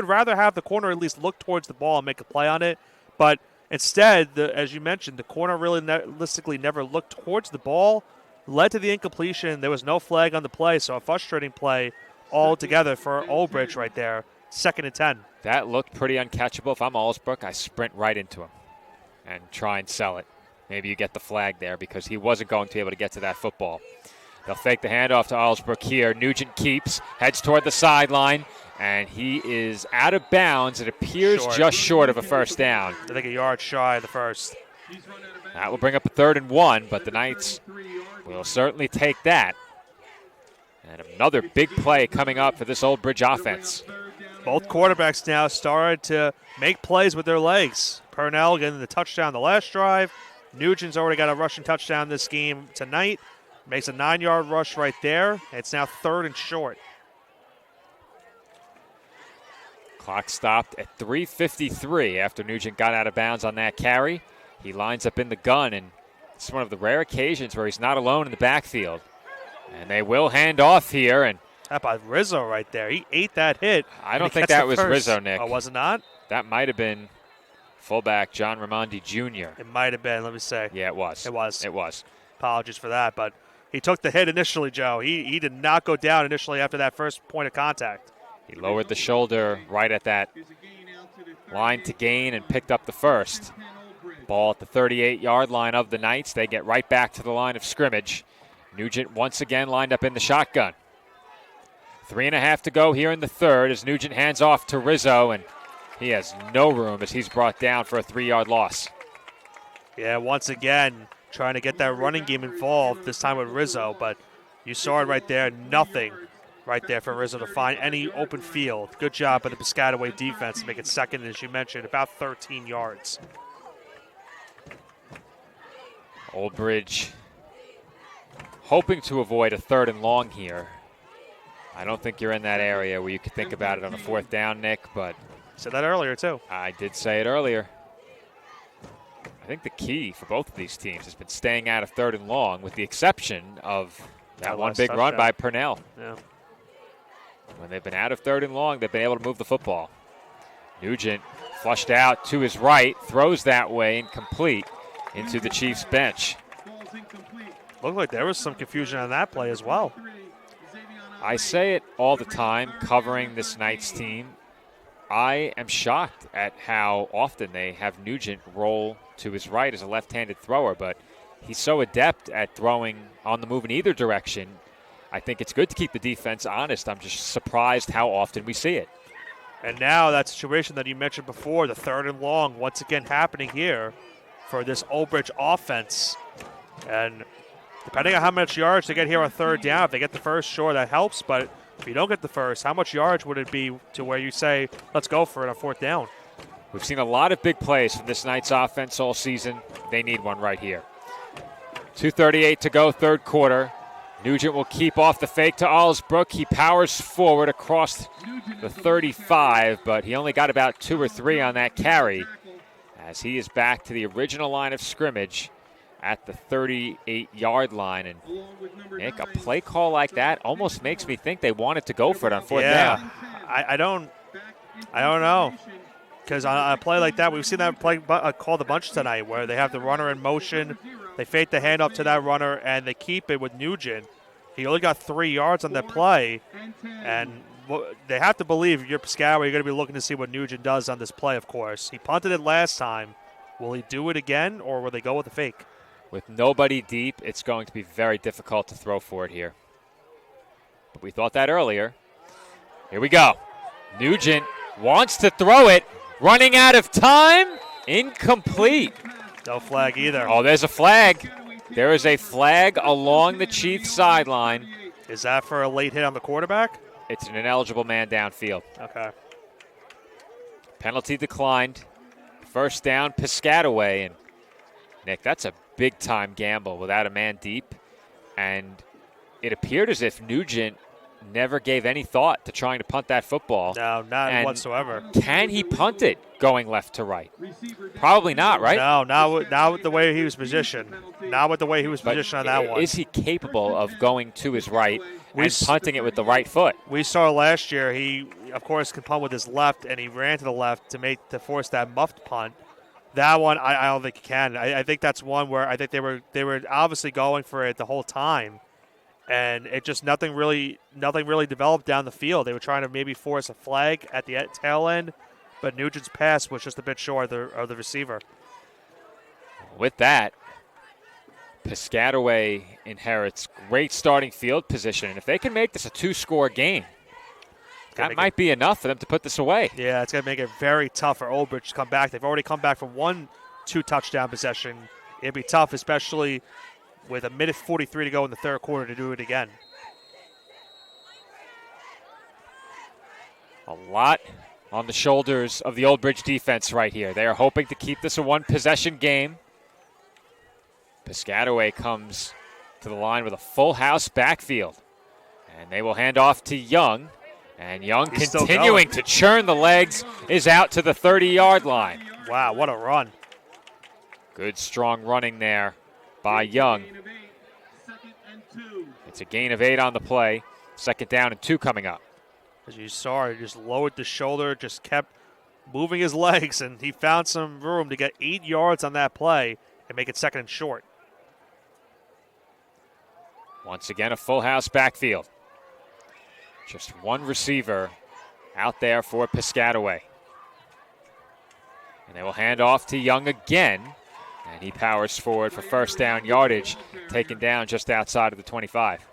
rather have the corner at least look towards the ball and make a play on it. But instead, as you mentioned, the corner really realistically never looked towards the ball, led to the incompletion. There was no flag on the play, so a frustrating play altogether for Old Bridge right there. 2nd and 10. That looked pretty uncatchable. If I'm Allsbrook, I sprint right into him and try and sell it. Maybe you get the flag there because he wasn't going to be able to get to that football. They'll fake the handoff to Allsbrook here. Nugent keeps, heads toward the sideline, and he is out of bounds. It appears just short of a first down. I think a yard shy of the first. That will bring up a 3rd and 1, but the Knights will certainly take that. And another big play coming up for this Old Bridge offense. Both quarterbacks now started to make plays with their legs. Purnell getting the touchdown the last drive. Nugent's already got a rushing touchdown this game tonight. Makes a 9-yard rush right there. It's now 3rd and short. Clock stopped at 3:53 after Nugent got out of bounds on that carry. He lines up in the gun, and it's one of the rare occasions where he's not alone in the backfield. And they will hand off here. And how about Rizzo right there? He ate that hit. I don't think that was Rizzo, Nick. Oh, was it not? That might have been fullback John Raimondi Jr. It might have been. Let me say. Yeah, it was. It was. It was. Apologies for that, but he took the hit initially, Joe. He did not go down initially after that first point of contact. He lowered the shoulder right at that line to gain and picked up the first. Ball at the 38-yard line of the Knights. They get right back to the line of scrimmage. Nugent once again lined up in the shotgun. 3.5 to go here in the third as Nugent hands off to Rizzo, and he has no room as he's brought down for a 3-yard loss. Yeah, once again, trying to get that running game involved, this time with Rizzo, but you saw it right there, nothing right there for Rizzo to find any open field. Good job by the Piscataway defense to make it second, as you mentioned, about 13 yards. Old Bridge hoping to avoid a 3rd and long here. I don't think you're in that area where you could think about it on a 4th down, Nick, but said that earlier, too. I did say it earlier. I think the key for both of these teams has been staying out of 3rd and long, with the exception of that one big run by Purnell. Yeah. When they've been out of 3rd and long, they've been able to move the football. Nugent flushed out to his right, throws that way, incomplete into the Chiefs bench. Looked like there was some confusion on that play as well. I say it all the time covering this Knights team. I am shocked at how often they have Nugent roll to his right as a left-handed thrower, but he's so adept at throwing on the move in either direction. I think it's good to keep the defense honest. I'm just surprised how often we see it. And now that situation that you mentioned before, the 3rd and long, once again happening here for this Old Bridge offense. And depending on how much yards they get here on 3rd down, if they get the first, sure, that helps. But if you don't get the first, how much yards would it be to where you say, let's go for it on 4th down? We've seen a lot of big plays from this Knights offense all season. They need one right here. 2:38 to go, 3rd quarter. Nugent will keep off the fake to Allsbrook. He powers forward across the 35, but he only got about 2 or 3 on that carry as he is back to the original line of scrimmage at the 38-yard line. And Nick, a play call like that almost makes me think they wanted to go for it on 4th down. I don't know. Because on a play like that, we've seen that play called a bunch tonight where they have the runner in motion, they fake the hand up to that runner, and they keep it with Nugent. He only got 3 yards on that play, and they have to believe you're Piscataway, you're going to be looking to see what Nugent does on this play, of course. He punted it last time. Will he do it again, or will they go with the fake? With nobody deep, it's going to be very difficult to throw for it here. But we thought that earlier. Here we go. Nugent wants to throw it. Running out of time. Incomplete. No flag either. Oh, there's a flag. There is a flag along the Chiefs sideline. Is that for a late hit on the quarterback? It's an ineligible man downfield. Okay. Penalty declined. 1st down, Piscataway. And Nick, that's a big-time gamble without a man deep. And it appeared as if Nugent never gave any thought to trying to punt that football. No, not whatsoever. Can he punt it going left to right? Probably not, right? No, not with the way he was positioned. Not with the way he was positioned on that one. Is he capable of going to his right and punting it with the right foot? We saw last year he, of course, can punt with his left, and he ran to the left to force that muffed punt. That one, I don't think he can. I think that's one where I think they were obviously going for it the whole time. And it just nothing really developed down the field. They were trying to maybe force a flag at the tail end, but Nugent's pass was just a bit short of the receiver. With that, Piscataway inherits great starting field position. And if they can make this a 2-score game, that might be enough for them to put this away. Yeah, it's going to make it very tough for Old Bridge to come back. They've already come back from 1 2-touchdown possession. It'd be tough, especially with 1:43 to go in the 3rd quarter, to do it again. A lot on the shoulders of the Old Bridge defense right here. They are hoping to keep this a one-possession game. Piscataway comes to the line with a full house backfield. And they will hand off to Young. And Young, He's continuing to churn the legs, is out to the 30-yard line. Wow, what a run. Good, strong running there by Young. It's a gain of 8 on the play. 2nd down and 2 coming up. As you saw, he just lowered the shoulder, just kept moving his legs, and he found some room to get 8 yards on that play and make it 2nd and short. Once again, a full house backfield. Just one receiver out there for Piscataway. And they will hand off to Young again. And he powers forward for 1st down yardage, taken down just outside of the 25.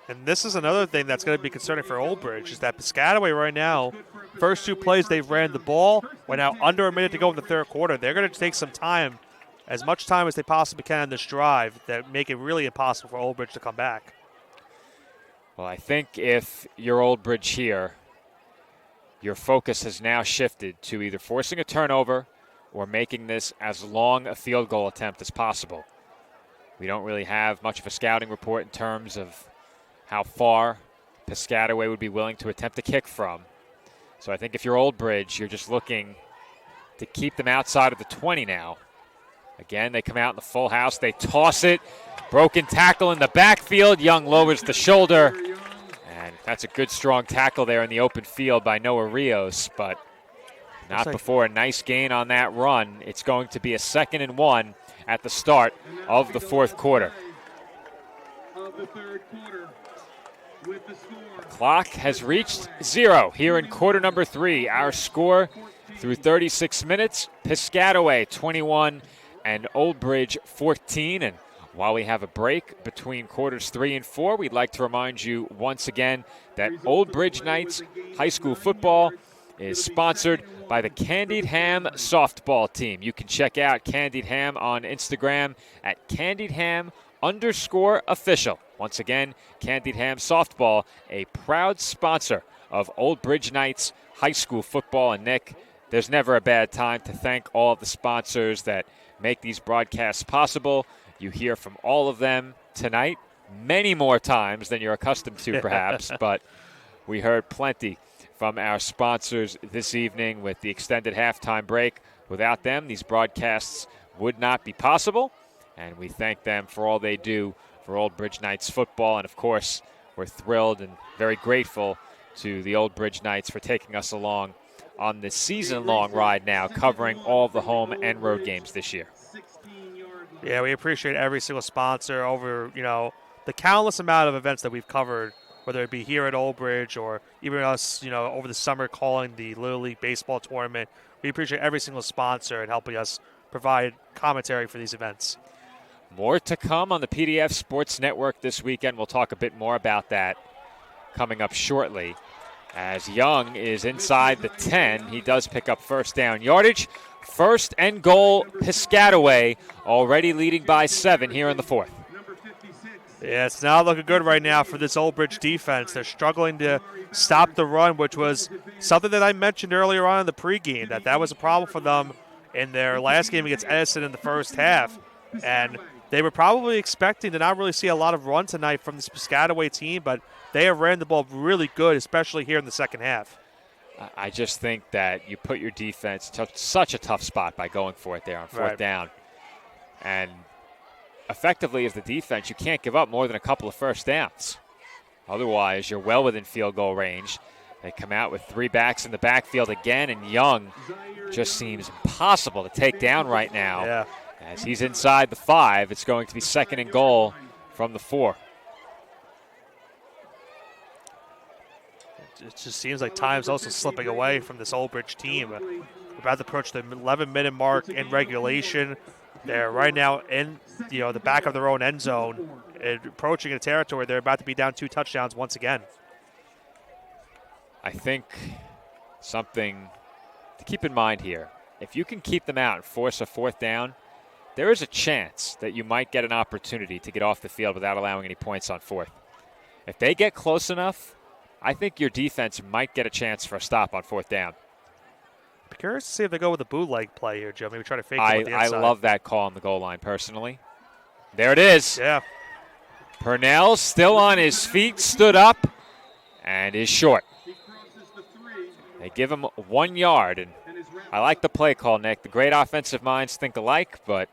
And this is another thing that's going to be concerning for Old Bridge, is that Piscataway right now, first 2 plays they've ran the ball. We're now under a minute to go in the 3rd quarter. They're going to take some time, as much time as they possibly can on this drive, that make it really impossible for Old Bridge to come back. Well, I think if you're Old Bridge here, your focus has now shifted to either forcing a turnover or making this as long a field goal attempt as possible. We don't really have much of a scouting report in terms of how far Piscataway would be willing to attempt to kick from. So I think if you're Old Bridge, you're just looking to keep them outside of the 20 now. Again, they come out in the full house. They toss it. Broken tackle in the backfield. Young lowers the shoulder. And that's a good, strong tackle there in the open field by Noah Rios, but not before a nice gain on that run. It's going to be a 2nd and 1 at the start of the 4th quarter. The clock has reached 0 here in quarter number 3. Our score through 36 minutes, Piscataway 21 and Old Bridge 14. And while we have a break between quarters 3 and 4, we'd like to remind you once again that Old Bridge Knights High School Football is sponsored by the Candied Ham softball team. You can check out Candied Ham on Instagram at CandiedHam_official. Once again, Candied Ham softball, a proud sponsor of Old Bridge Knights High School Football. And Nick, there's never a bad time to thank all of the sponsors that make these broadcasts possible. You hear from all of them tonight, many more times than you're accustomed to perhaps, but we heard plenty from our sponsors this evening with the extended halftime break. Without them, these broadcasts would not be possible, and we thank them for all they do for Old Bridge Knights football. And of course, we're thrilled and very grateful to the Old Bridge Knights for taking us along on this season-long ride now, covering all of the home and road games this year. Yeah, we appreciate every single sponsor over, the countless amount of events that we've covered, whether it be here at Old Bridge or even us, over the summer calling the Little League Baseball Tournament. We appreciate every single sponsor and helping us provide commentary for these events. More to come on the PDF Sports Network this weekend. We'll talk a bit more about that coming up shortly. As Young is inside the 10, he does pick up 1st down yardage. 1st and goal, Piscataway, already leading by 7 here in the 4th. Yeah, it's not looking good right now for this Old Bridge defense. They're struggling to stop the run, which was something that I mentioned earlier on in the pregame, that was a problem for them in their last game against Edison in the 1st half. And they were probably expecting to not really see a lot of run tonight from this Piscataway team, but they have ran the ball really good, especially here in the 2nd half. I just think that you put your defense to such a tough spot by going for it there on 4th down. And effectively, as the defense, you can't give up more than a couple of 1st downs. Otherwise, you're well within field goal range. They come out with 3 backs in the backfield again, and Young just seems impossible to take down right now. Yeah. As he's inside the 5, it's going to be 2nd and goal from the 4. It just seems like time's also slipping away from this Old Bridge team. We're about to approach the 11-minute mark in regulation. They're right now in the back of their own end zone, approaching a territory. They're about to be down 2 touchdowns once again. I think something to keep in mind here, if you can keep them out and force a 4th down, there is a chance that you might get an opportunity to get off the field without allowing any points on 4th. If they get close enough I think your defense might get a chance for a stop on 4th down. Be curious to see if they go with a bootleg play here, Joe. Maybe try to fake it with the I inside. love that call on the goal line, personally. There it is. Yeah. Purnell still on his feet, stood up, and is short. They give him 1 yard, and I like the play call, Nick. The great offensive minds think alike, but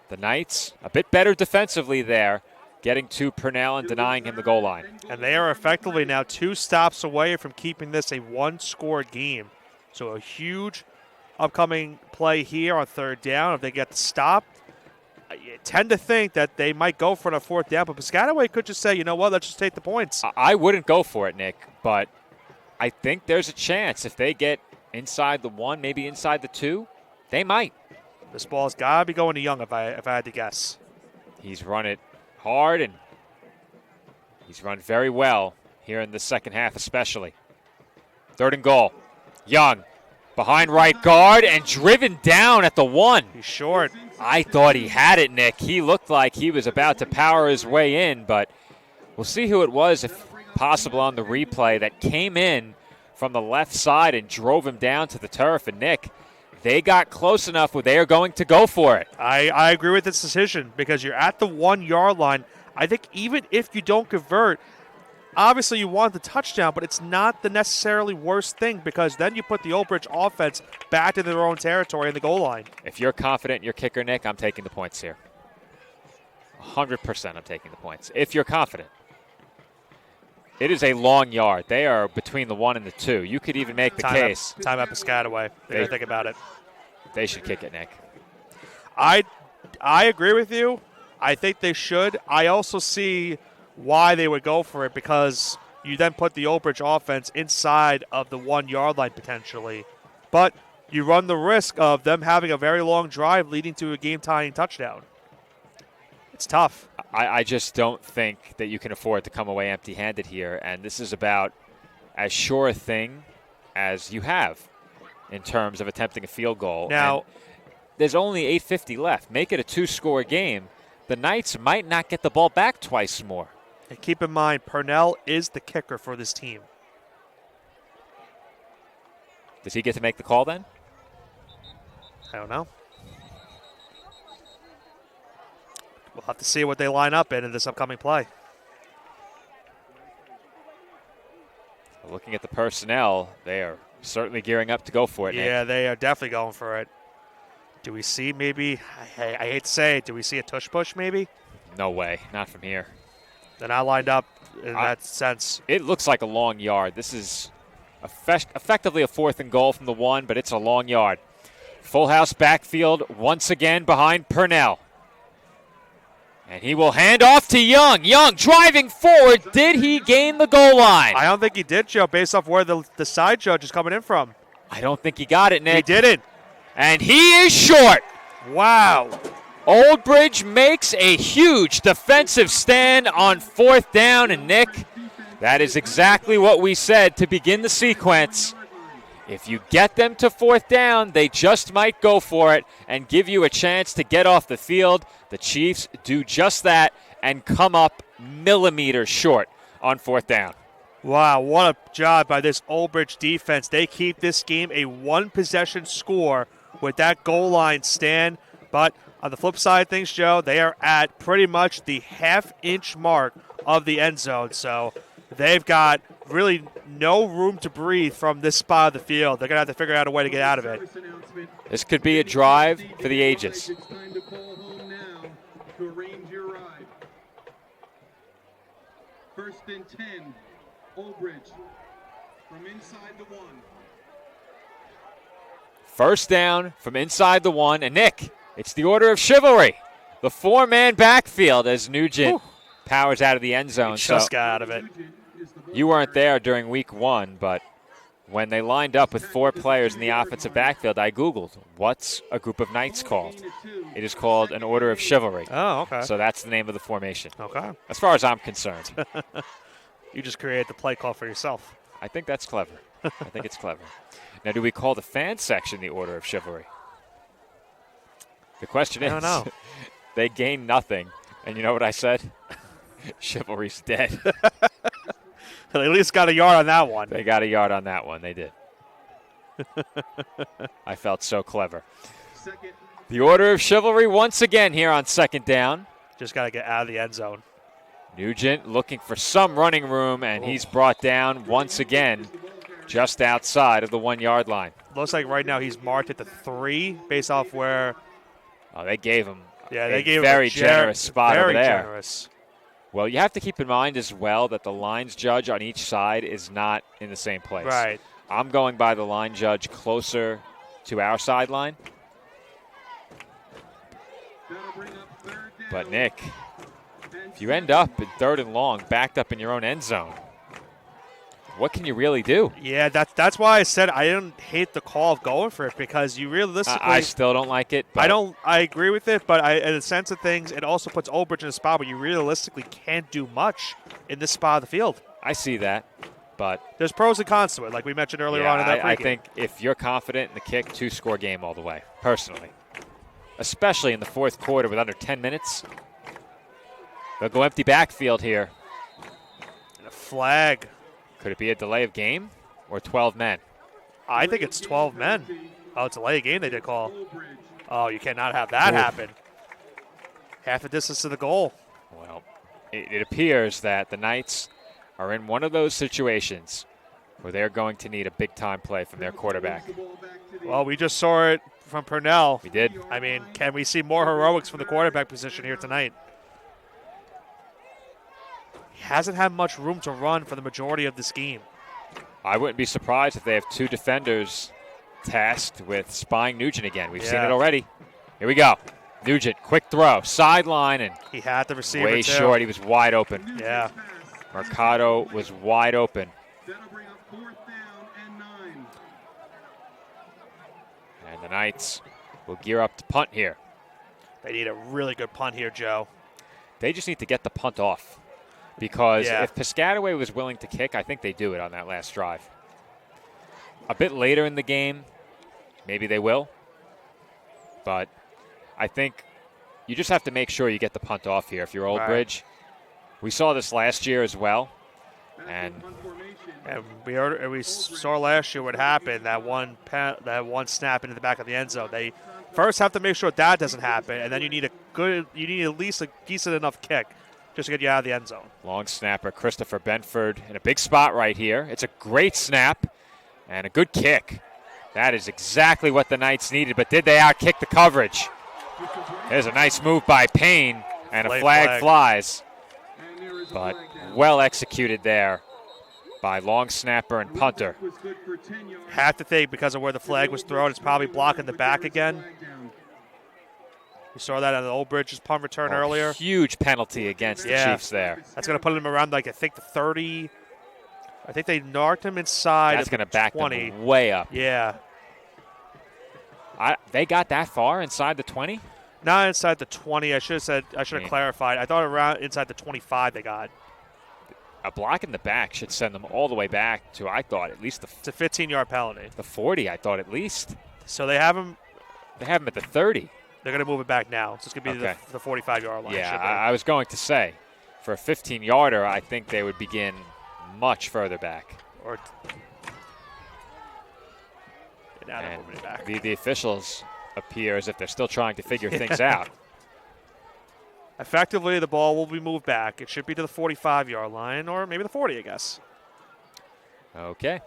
the Knights a bit better defensively there, getting to Purnell and denying him the goal line. And they are effectively now 2 stops away from keeping this a 1-score game. So a huge upcoming play here on 3rd down. If they get the stop, I tend to think that they might go for it on 4th down, but Piscataway could just say, you know what, let's just take the points. I wouldn't go for it, Nick, but I think there's a chance if they get inside the 1, maybe inside the 2, they might. This ball's got to be going to Young if I had to guess. He's run it hard, and he's run very well here in the second half especially. 3rd and goal. Young behind right guard and driven down at the 1. He's short. I thought he had it, Nick. He looked like he was about to power his way in, but we'll see who it was, if possible, on the replay that came in from the left side and drove him down to the turf. And, Nick, they got close enough where they are going to go for it. I agree with this decision because you're at the 1-yard line. I think even if you don't convert, obviously you want the touchdown, but it's not the necessarily worst thing because then you put the Old Bridge offense back into their own territory in the goal line. If you're confident in your kicker, Nick, I'm taking the points here. 100% I'm taking the points. If you're confident. It is a long yard. They are between the 1 and the 2. You could even make the case. Time at Piscataway. They got to think about it. They should kick it, Nick. I agree with you. I think they should. I also see why they would go for it because you then put the Old Bridge offense inside of the 1-yard line potentially. But you run the risk of them having a very long drive leading to a game-tying touchdown. It's tough. I just don't think that you can afford to come away empty-handed here, and this is about as sure a thing as you have in terms of attempting a field goal. Now, and there's only 8:50 left. Make it a 2-score game. The Knights might not get the ball back twice more. And keep in mind, Purnell is the kicker for this team. Does he get to make the call then? I don't know. We'll have to see what they line up in this upcoming play. Looking at the personnel, they are certainly gearing up to go for it, Yeah, Nick. they are definitely going for it. Do we see maybe, I hate to say it, do we see a tush push maybe? No way. Not from here. They're not lined up in that sense. It looks like a long yard. This is effectively a 4th and goal from the 1, but it's a long yard. Full house backfield once again behind Purnell. And he will hand off to Young. Young driving forward. Did he gain the goal line? I don't think he did, Joe, based off where the side judge is coming in from. I don't think he got it, Nick. He didn't. And he is short. Wow. Old Bridge makes a huge defensive stand on 4th down. And, Nick, that is exactly what we said to begin the sequence. If you get them to 4th down, they just might go for it and give you a chance to get off the field. The Chiefs do just that and come up millimeters short on 4th down. Wow, what a job by this Old Bridge defense. They keep this game a 1-possession score with that goal line stand. But on the flip side of things, Joe, they are at pretty much the half-inch mark of the end zone. So they've got really no room to breathe from this spot of the field. They're going to have to figure out a way to get out of it. This could be a drive for the ages. It's time to call home now to arrange your ride. 1st and 10, Old Bridge from inside the 1. 1st down from inside the 1. And, Nick, it's the order of chivalry. The 4-man backfield as Nugent powers out of the end zone. He just got out of it. You weren't there during week 1, but when they lined up with 4 players in the offensive backfield, I Googled, what's a group of Knights called? It is called an order of chivalry. Oh, okay. So that's the name of the formation. Okay. As far as I'm concerned. You just created the play call for yourself. I think that's clever. I think it's clever. Now, do we call the fan section the order of chivalry? The question is, I don't know. They gain nothing. And you know what I said? Chivalry's dead. They at least got a yard on that one. They got a yard on that one. They did. I felt so clever. The order of chivalry once again here on second down. Just got to get out of the end zone. Nugent looking for some running room, and he's brought down once again just outside of the 1 yard line. Looks like right now he's marked at the 3 based off where. Oh, they gave him they a gave very him generous spot over there. Very generous. Well, you have to keep in mind as well that the lines judge on each side is not in the same place. Right. I'm going by the line judge closer to our sideline. But, Nick, if you end up in 3rd and long, backed up in your own end zone, what can you really do? Yeah, that's why I said I didn't hate the call of going for it, because you realistically. I still don't like it. But I agree with it, but in the sense of things, it also puts Old Bridge in a spot where you realistically can't do much in this spot of the field. I see that, but there's pros and cons to it, like we mentioned earlier on in that I pregame. think if you're confident in the kick, 2-score game all the way, personally. Especially in the 4th quarter with under 10 minutes. They'll go empty backfield here. And a flag. Could it be a delay of game or 12 men? I think it's 12 men. Oh, it's a delay of game they did call. Oh, you cannot have that happen. Half the distance to the goal. Well, it appears that the Knights are in one of those situations where they're going to need a big-time play from their quarterback. Well, we just saw it from Purnell. We did. I mean, can we see more heroics from the quarterback position here tonight? He hasn't had much room to run for the majority of this game. I wouldn't be surprised if they have 2 defenders tasked with spying Nugent again. We've seen it already. Here we go. Nugent, quick throw, sideline, and he had the receiver way too. short. He was wide open. Yeah. Mercado was wide open. And the Knights will gear up to punt here. They need a really good punt here, Joe. They just need to get the punt off. Because Yeah. if Piscataway was willing to kick, I think they do it on that last drive. A bit later in the game, maybe they will. But I think you just have to make sure you get the punt off here if you're Old Right. Bridge. We saw this last year as well. And we saw last year what happened, that one snap into the back of the end zone. They first have to make sure that doesn't happen, and then you need at least a decent enough kick just to get you out of the end zone. long snapper Christopher Benford in a big spot right here. It's a great snap and a good kick. That is exactly what the Knights needed, but did they outkick the coverage? There's a nice move by Payne, and a flag flies. But well executed there by long snapper and punter. Have to think because of where the flag was thrown, it's probably blocking the back again. We saw that on the Old Bridge's punt return earlier. Huge penalty against the Chiefs there. That's going to put him around, like, I think the 30. I think they knocked him inside. That's going to back 20. them way up. Yeah. They got that far inside the 20? Not inside the 20. I should have clarified. I thought around inside the 25 they got. A block in the back should send them all the way back to, I thought, at least it's a 15-yard penalty. The 40, I thought, at least. So they have him. They have him at the 30. They're going to move it back now. So it's going to be the 45-yard line. Yeah, I was going to say, for a 15-yarder, I think they would begin much further back. Now they're moving it back. The officials appear as if they're still trying to figure things out. Effectively, the ball will be moved back. It should be to the 45-yard line, or maybe the 40, I guess. Okay.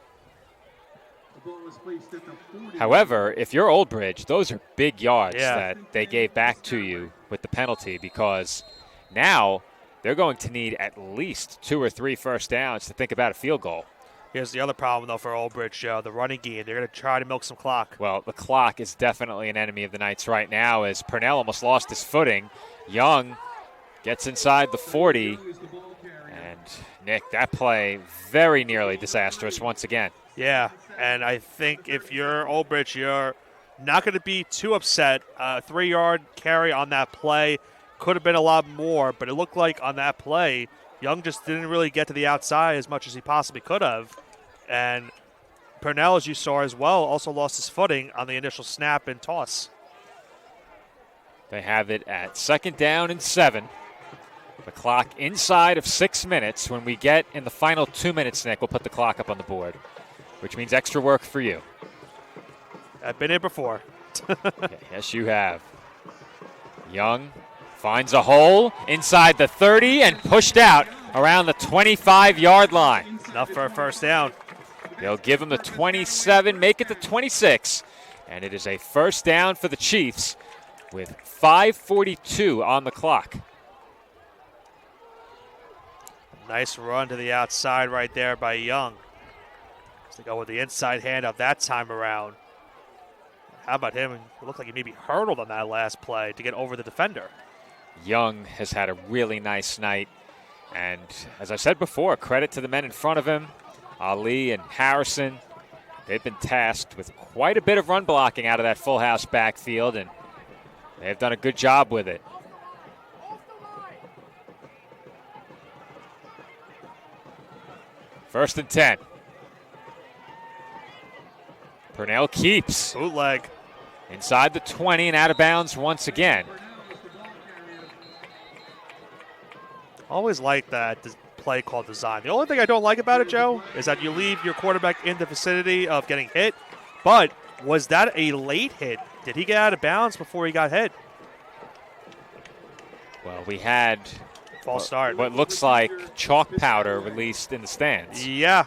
However, if you're Old Bridge, those are big yards that they gave back to you with the penalty, because now they're going to need at least 2 or 3 first downs to think about a field goal. Here's the other problem, though, for Old Bridge, Joe. The running game. They're going to try to milk some clock. Well, the clock is definitely an enemy of the Knights right now, as Purnell almost lost his footing. Young gets inside the 40. And, Nick, that play very nearly disastrous once again. Yeah, and I think if you're Old Bridge, you're not going to be too upset. 3-yard carry on that play could have been a lot more, but it looked like on that play, Young just didn't really get to the outside as much as he possibly could have. And Purnell, as you saw as well, also lost his footing on the initial snap and toss. They have it at 2nd down and 7. The clock inside of 6 minutes. When we get in the final 2 minutes, Nick, we'll put the clock up on the board, which means extra work for you. I've been here before. Yes, you have. Young finds a hole inside the 30 and pushed out around the 25-yard line. Enough for a first down. They'll give him the 27, make it the 26, and it is a first down for the Chiefs with 5:42 on the clock. Nice run to the outside right there by Young. To go with the inside handoff that time around. How about him? It looked like he maybe hurdled on that last play to get over the defender. Young has had a really nice night. And as I said before, credit to the men in front of him, Ali and Harrison. They've been tasked with quite a bit of run blocking out of that full house backfield, and they've done a good job with it. First and 10. Purnell keeps. Bootleg. Inside the 20 and out of bounds once again. Always like that play called design. The only thing I don't like about it, Joe, is that you leave your quarterback in the vicinity of getting hit. But was that a late hit? Did he get out of bounds before he got hit? Well, we had false start. What looks like chalk powder released in the stands. Yeah.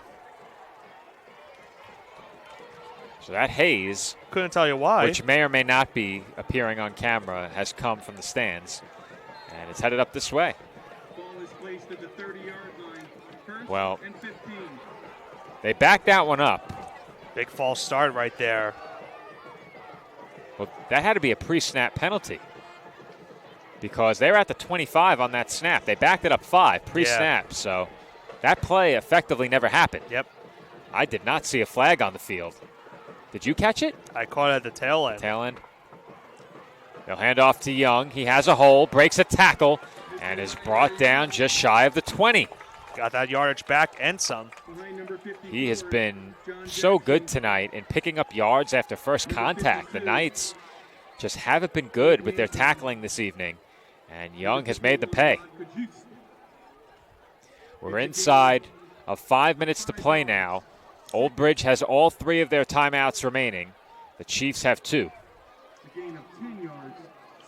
So that haze, couldn't tell you why, which may or may not be appearing on camera, has come from the stands, and it's headed up this way. Ball is placed at the 30-yard line. First well, and 15. They backed that one up. Big false start right there. Well, that had to be a pre-snap penalty because they were at the 25 on that snap. They backed it up 5 pre-snap, so that play effectively never happened. Yep. I did not see a flag on the field. Did you catch it? I caught it at the tail end. Tail end. They'll hand off to Young. He has a hole, breaks a tackle, and is brought down just shy of the 20. Got that yardage back and some. He has been so good tonight in picking up yards after first contact. The Knights just haven't been good with their tackling this evening, and Young has made the pay. We're inside of 5 minutes to play now. Old Bridge has all 3 of their timeouts remaining. The Chiefs have 2. A gain of 10 yards,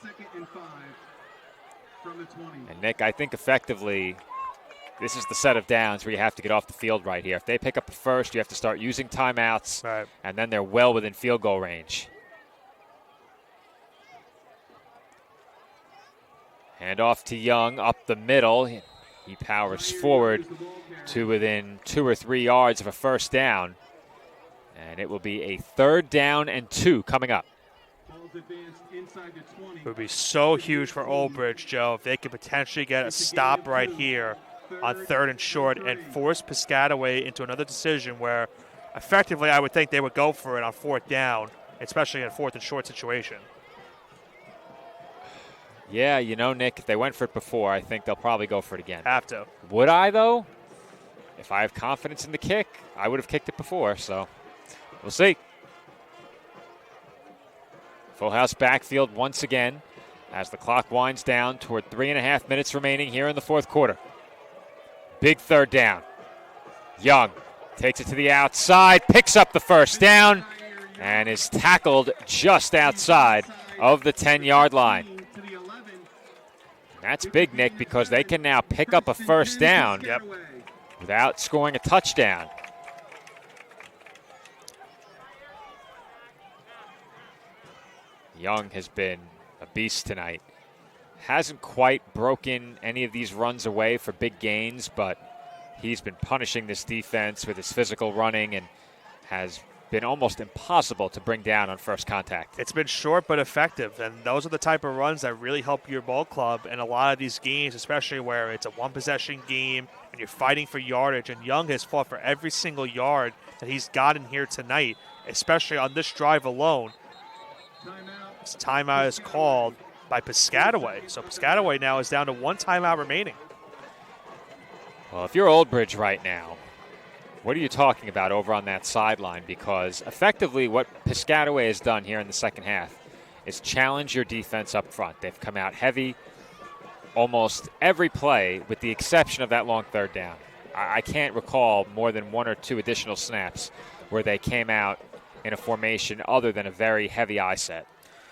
2nd and 5 from the 20. And Nick, I think effectively this is the set of downs where you have to get off the field right here. If they pick up a first, you have to start using timeouts, right, and then they're well within field goal range. Hand off to Young up the middle. He powers forward to within 2 or 3 yards of a first down. And it will be a 3rd down and 2 coming up. It would be so huge for Old Bridge, Joe, if they could potentially get a stop right here on 3rd and short and force Piscataway into another decision where effectively I would think they would go for it on 4th down, especially in a 4th and short situation. Yeah, you know, Nick, if they went for it before, I think they'll probably go for it again. Have to. Would I, though? If I have confidence in the kick, I would have kicked it before, so we'll see. Full house backfield once again as the clock winds down toward 3.5 minutes remaining here in the 4th quarter. Big 3rd down. Young takes it to the outside, picks up the first down, and is tackled just outside of the 10-yard line. That's big, Nick, because they can now pick up a first down without scoring a touchdown. Young has been a beast tonight. Hasn't quite broken any of these runs away for big gains, but he's been punishing this defense with his physical running and has been almost impossible to bring down on first contact. It's been short but effective, and those are the type of runs that really help your ball club in a lot of these games, especially where it's a one-possession game and you're fighting for yardage, and Young has fought for every single yard that he's gotten here tonight, especially on this drive alone. This timeout is called by Piscataway, so Piscataway now is down to 1 timeout remaining. Well, if you're Old Bridge right now, what are you talking about over on that sideline? Because effectively what Piscataway has done here in the second half is challenge your defense up front. They've come out heavy. almost every play with the exception of that long third down. I can't recall more than one or two additional snaps where they came out in a formation other than a very heavy eye set.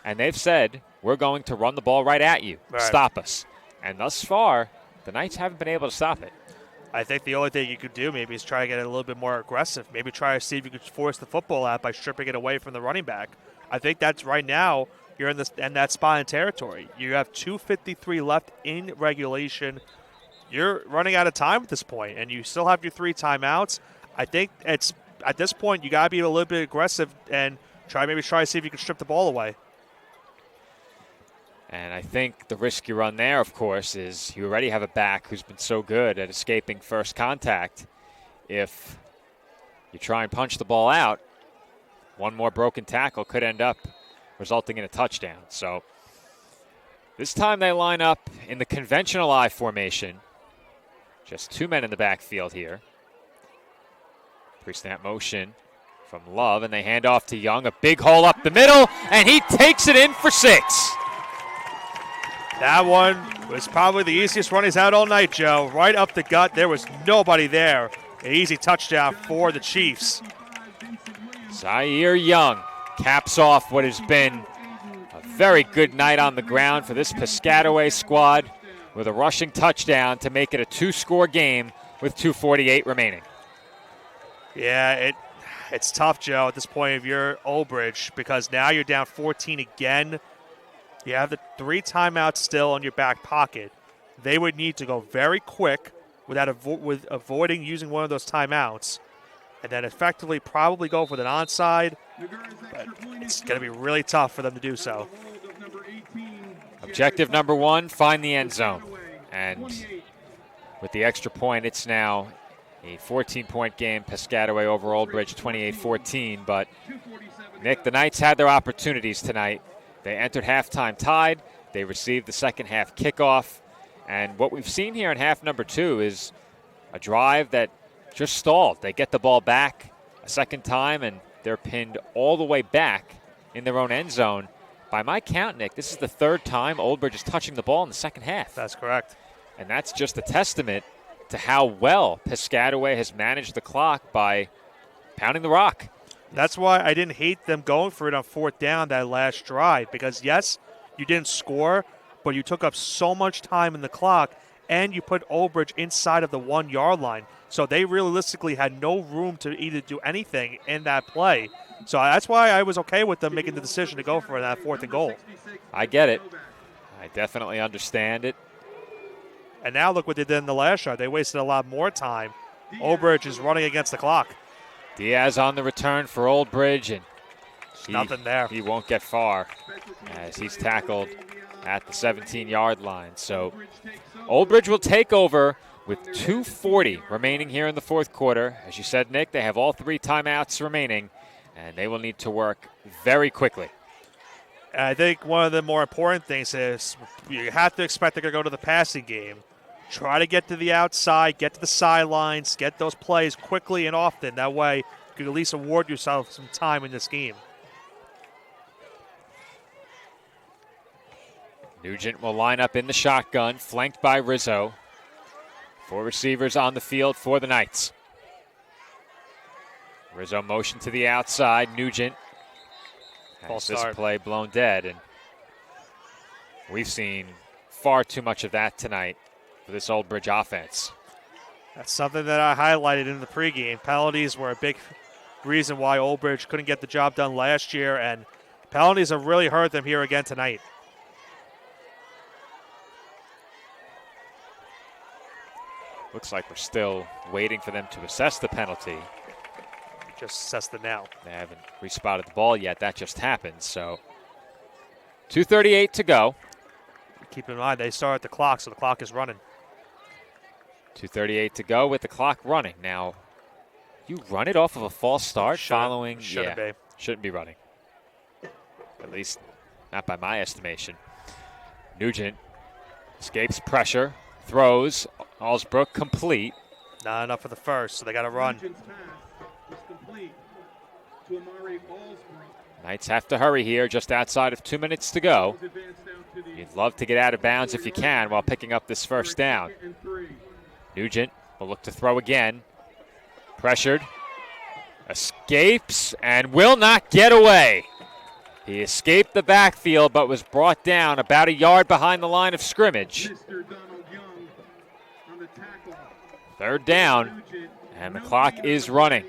And they've said, we're going to run the ball right at you. Right. Stop us. And thus far, the Knights haven't been able to stop it. I think the only thing you could do maybe is try to get it a little bit more aggressive. Maybe try to see if you could force the football out by stripping it away from the running back. I think that's right now you're in that spot in territory. You have 2:53 left in regulation. You're running out of time at this point, and you still have your 3 timeouts. I think it's at this point you got to be a little bit aggressive and try to see if you can strip the ball away. And I think the risk you run there, of course, is you already have a back who's been so good at escaping first contact. If you try and punch the ball out, one more broken tackle could end up resulting in a touchdown. So this time they line up in the conventional I formation. Just 2 men in the backfield here. Pre-snap motion from Love, and they hand off to Young. A big hole up the middle, and he takes it in for 6. That one was probably the easiest run he's had all night, Joe. Right up the gut. There was nobody there. An easy touchdown for the Chiefs. Zaire Young caps off what has been a very good night on the ground for this Piscataway squad with a rushing touchdown to make it a 2-score game with 2:48 remaining. Yeah, it's tough, Joe, at this point of your Old Bridge, because now you're down 14 again. You have the 3 timeouts still in your back pocket. They would need to go very quick with avoiding using one of those timeouts, and then effectively probably go for an onside. But it's going to be really tough for them to do so. Objective number 1, find the end zone. And with the extra point, it's now a 14-point game. Piscataway over Old Bridge 28-14. But, Nick, the Knights had their opportunities tonight. They entered halftime tied. They received the second half kickoff. And what we've seen here in half number 2 is a drive that just stalled. They get the ball back a second time, and they're pinned all the way back in their own end zone. By my count, Nick, this is the 3rd time Old Bridge is touching the ball in the second half. That's correct. And that's just a testament to how well Piscataway has managed the clock by pounding the rock. That's why I didn't hate them going for it on 4th down that last drive, because, yes, you didn't score, but you took up so much time in the clock, and you put Old Bridge inside of the 1-yard line. So they realistically had no room to either do anything in that play. So that's why I was okay with them making the decision to go for that 4th and goal. I get it. I definitely understand it. And now look what they did in the last drive. They wasted a lot more time. Old Bridge is running against the clock. Diaz on the return for Old Bridge, and nothing there. He won't get far as he's tackled at the 17-yard line. So Old Bridge will take over with 2:40 remaining here in the 4th quarter. As you said, Nick, they have all 3 timeouts remaining, and they will need to work very quickly. And I think one of the more important things is you have to expect they're going to go to the passing game. Try to get to the outside, get to the sidelines, get those plays quickly and often. That way you can at least award yourself some time in this game. Nugent will line up in the shotgun, flanked by Rizzo. 4 receivers on the field for the Knights. Rizzo motion to the outside. Nugent has this play blown dead, and we've seen far too much of that tonight for this Old Bridge offense. That's something that I highlighted in the pregame. Penalties were a big reason why Old Bridge couldn't get the job done last year, and penalties have really hurt them here again tonight. Looks like we're still waiting for them to assess the penalty. Just assessed it now. They haven't respotted the ball yet. That just happened. So 2:38 to go. Keep in mind, they start at the clock, so the clock is running. 2:38 to go with the clock running. Now, you run it off of a false start following. Shouldn't be. Shouldn't be running. At least not by my estimation. Nugent escapes pressure, throws. Allsbrook complete. Not enough for the first, so they got to run. Knights have to hurry here, just outside of 2 minutes to go. You'd love to get out of bounds if you can while picking up this first down. Nugent will look to throw again. Pressured. Escapes and will not get away. He escaped the backfield but was brought down about a yard behind the line of scrimmage. Third down, and the clock is running.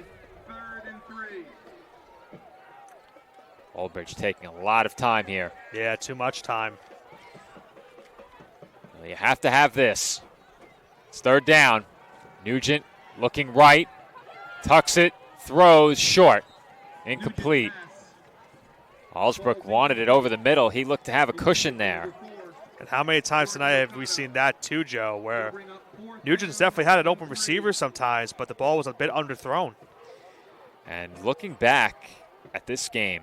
Old Bridge taking a lot of time here. Yeah, too much time. Well, you have to have this. It's third down. Nugent looking right, tucks it, throws short, incomplete. Allsbrook wanted it over the middle. He looked to have a cushion there. And how many times tonight have we seen that too, Joe, where Nugent's definitely had an open receiver sometimes, but the ball was a bit underthrown. And looking back at this game,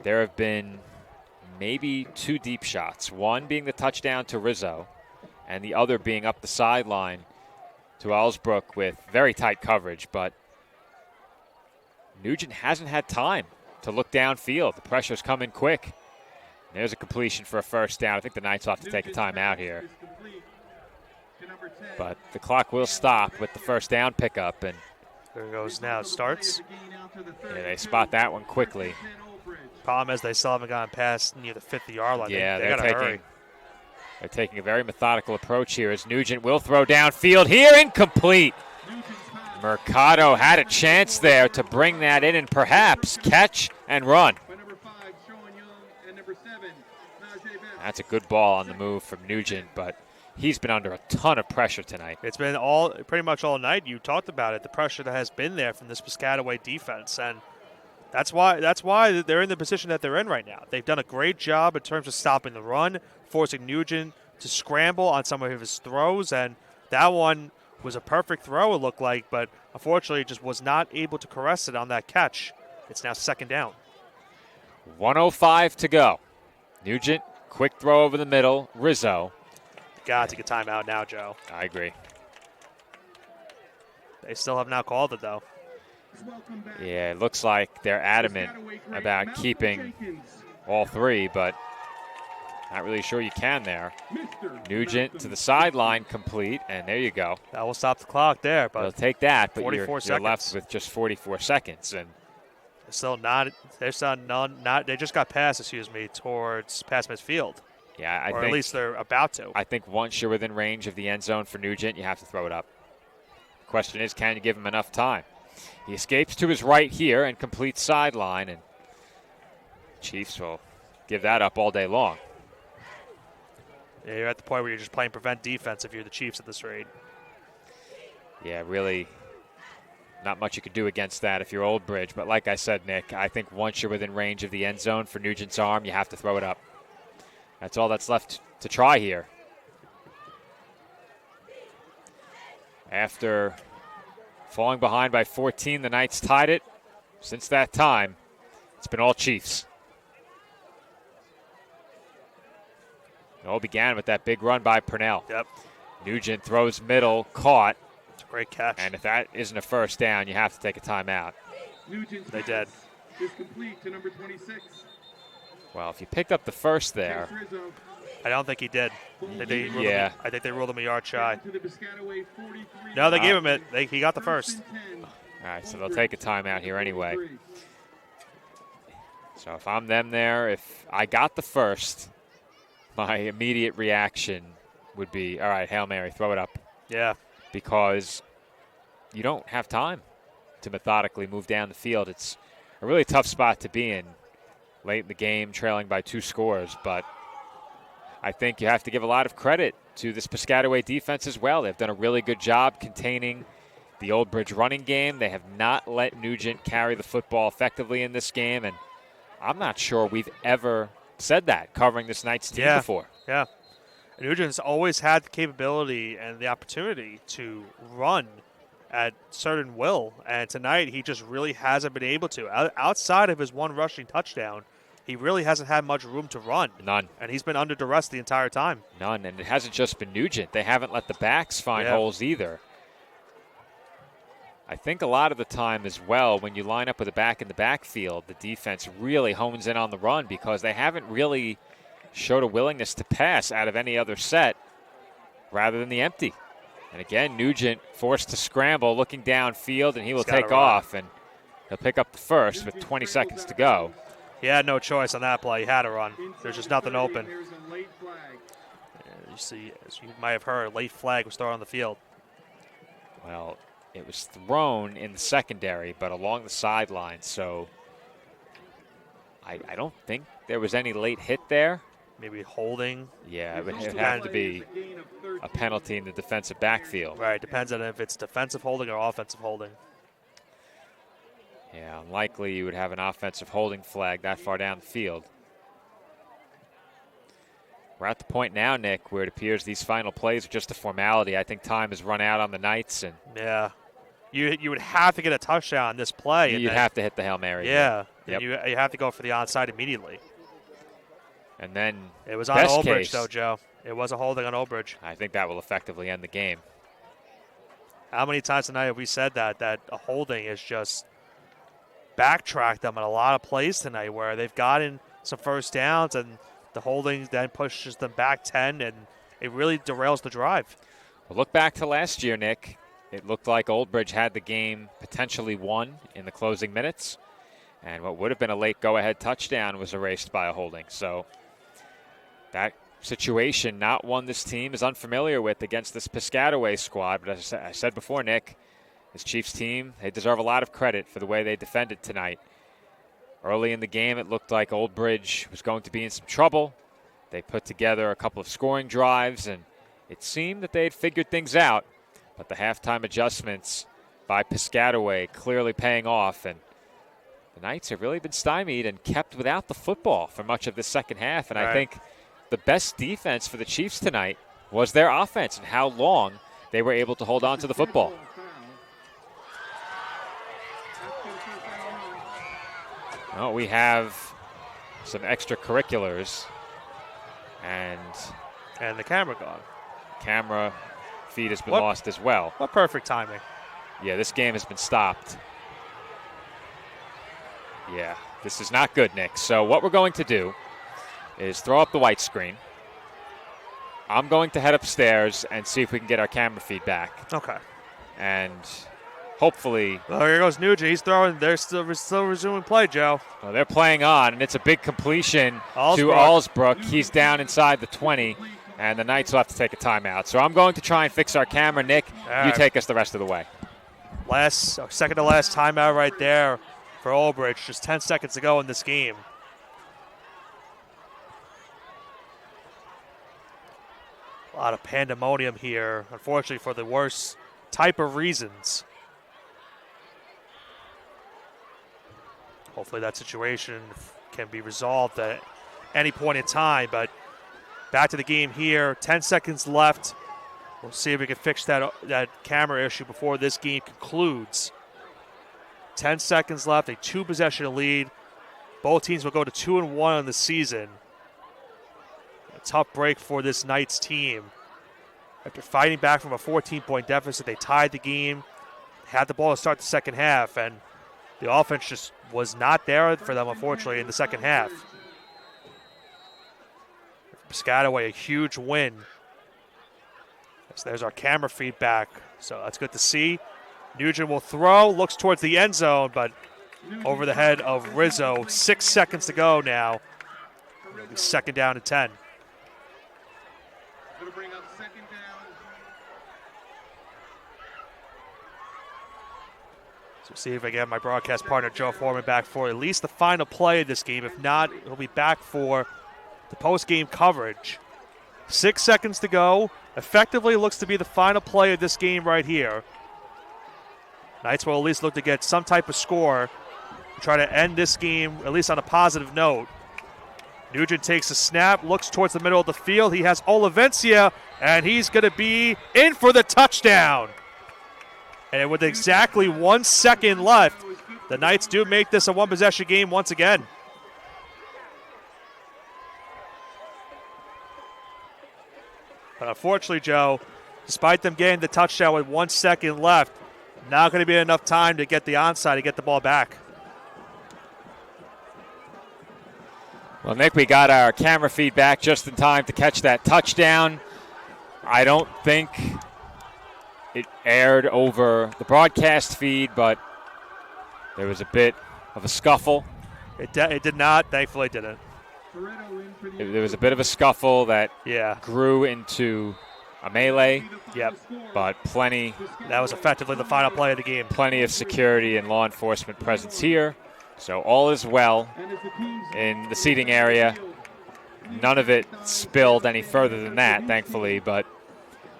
there have been maybe 2 deep shots, one being the touchdown to Rizzo, and the other being up the sideline to Allsbrook with very tight coverage, but Nugent hasn't had time to look downfield. The pressure's coming quick. There's a completion for a first down. I think the Knights will have to take a timeout here. But the clock will stop with the first down pickup. And there it goes now. It starts. Yeah, they spot that one quickly. Problem is they still haven't gotten past near the 50-yard line. Yeah, they gotta hurry. They're taking a very methodical approach here as Nugent will throw downfield here. Incomplete. Mercado had a chance there to bring that in and perhaps catch and run. That's a good ball on the move from Nugent, but he's been under a ton of pressure tonight. It's been pretty much all night. You talked about it, the pressure that has been there from this Piscataway defense, and that's why they're in the position that they're in right now. They've done a great job in terms of stopping the run, forcing Nugent to scramble on some of his throws, and that one was a perfect throw, it looked like, but unfortunately just was not able to caress it on that catch. It's now second down. 1:05 to go. Nugent, quick throw over the middle. Rizzo. Got to get timeout now, Joe. I agree. They still have not called it, though. Yeah, it looks like they're adamant about keeping all 3, but not really sure you can there. Nugent to the sideline, complete, and there you go. That will stop the clock there. But they'll take that, but 44 you're left with just 44 seconds. And they just got passed, towards past midfield. Yeah, or at least they're about to. I think once you're within range of the end zone for Nugent, you have to throw it up. The question is, can you give him enough time? He escapes to his right here and completes sideline, and Chiefs will give that up all day long. Yeah, you're at the point where you're just playing prevent defense if you're the Chiefs at this rate. Yeah, really not much you could do against that if you're Old Bridge. But like I said, Nick, I think once you're within range of the end zone for Nugent's arm, you have to throw it up. That's all that's left to try here. After falling behind by 14, the Knights tied it. Since that time, it's been all Chiefs. It all began with that big run by Purnell. Yep. Nugent throws middle, caught. It's a great catch. And if that isn't a first down, you have to take a timeout. They did. Is complete to number 26. Well, if you picked up the first there. I don't think he did. I think they ruled him a yard shy. To the Piscataway 43. No, they gave him it. He got the first. All right, so they'll take a timeout here anyway. So if I'm them there, if I got the first, my immediate reaction would be, all right, Hail Mary, throw it up. Yeah. Because you don't have time to methodically move down the field. It's a really tough spot to be in late in the game, trailing by 2 scores. But I think you have to give a lot of credit to this Piscataway defense as well. They've done a really good job containing the Old Bridge running game. They have not let Nugent carry the football effectively in this game. And I'm not sure we've ever said that covering this Knights team before. Yeah. Nugent's always had the capability and the opportunity to run at certain will, and tonight he just really hasn't been able to. Outside of his one rushing touchdown, he really hasn't had much room to run. None. And he's been under duress the entire time. None, and it hasn't just been Nugent. They haven't let the backs find holes either. I think a lot of the time as well, when you line up with a back in the backfield, the defense really hones in on the run because they haven't really showed a willingness to pass out of any other set rather than the empty. And again, Nugent forced to scramble, looking downfield, and he will take off, and he'll pick up the first with 20 seconds to go. He had no choice on that play. He had to run. There's just nothing open. You see, as you might have heard, a late flag was thrown on the field. Well, it was thrown in the secondary, but along the sideline, so I don't think there was any late hit there. Maybe holding. Yeah, it would have to be a penalty in the defensive backfield. Right, depends on if it's defensive holding or offensive holding. Yeah, unlikely you would have an offensive holding flag that far down the field. We're at the point now, Nick, where it appears these final plays are just a formality. I think time has run out on the Knights. And yeah. You would have to get a touchdown on this play. You'd have to hit the Hail Mary. Yeah. Yep. You have to go for the onside immediately. And then it was on Oldbridge, though, Joe. It was a holding on Oldbridge. I think that will effectively end the game. How many times tonight have we said that a holding is just backtracked them on a lot of plays tonight where they've gotten some first downs and the holding then pushes them back 10, and it really derails the drive. Well, look back to last year, Nick. It looked like Oldbridge had the game potentially won in the closing minutes, and what would have been a late go-ahead touchdown was erased by a holding. So that situation, not one this team is unfamiliar with against this Piscataway squad. But as I said before, Nick, this Chiefs team, they deserve a lot of credit for the way they defended tonight. Early in the game, it looked like Oldbridge was going to be in some trouble. They put together a couple of scoring drives, and it seemed that they had figured things out. But the halftime adjustments by Piscataway clearly paying off, and the Knights have really been stymied and kept without the football for much of the second half. And I think the best defense for the Chiefs tonight was their offense and how long they were able to hold on to the football. Well, we have some extracurriculars, and the camera gone. Camera feed has been lost as well. What perfect timing. Yeah, this game has been stopped. Yeah, this is not good, Nick. So what we're going to do is throw up the white screen. I'm going to head upstairs and see if we can get our camera feed back. Okay. And hopefully. Well, here goes Nugent. He's throwing. They're still resuming play, Joe. Well, they're playing on, and it's a big completion to Allsbrook. He's down inside the 20, and the Knights will have to take a timeout. So I'm going to try and fix our camera. Nick, you take us the rest of the way. Second to last timeout right there for Oldbridge. Just 10 seconds to go in this game. A lot of pandemonium here, unfortunately for the worst type of reasons. Hopefully that situation can be resolved at any point in time. But back to the game here. 10 seconds left. We'll see if we can fix that camera issue before this game concludes. 10 seconds left, a 2-possession lead. Both teams will go to 2-1 on the season. A tough break for this Knights team. After fighting back from a 14-point deficit, they tied the game, had the ball to start the second half, and the offense just was not there for them, unfortunately, in the second half. Piscataway, a huge win. So there's our camera feedback, so that's good to see. Nugent will throw, looks towards the end zone, but over the head of Rizzo. 6 seconds to go now. It'll be second down and 10. Going to bring up second down. So see if I get my broadcast partner Joe Foreman back for at least the final play of this game. If not, he'll be back for the post-game coverage. 6 seconds to go. Effectively looks to be the final play of this game right here. Knights will at least look to get some type of score to try to end this game at least on a positive note. Nugent takes a snap, looks towards the middle of the field. He has Olivencia, and he's going to be in for the touchdown. And with exactly 1 second left, the Knights do make this a one-possession game once again. But unfortunately, Joe, despite them getting the touchdown with 1 second left, Not going to be enough time to get the onside to get the ball back. Well, Nick, we got our camera feedback just in time to catch that touchdown. I don't think it aired over the broadcast feed, but there was a bit of a scuffle. It did not. Thankfully, it didn't. There was a bit of a scuffle that grew into a melee. Yep. But plenty. That was effectively the final play of the game. Plenty of security and law enforcement presence here. So all is well in the seating area. None of it spilled any further than that, thankfully. But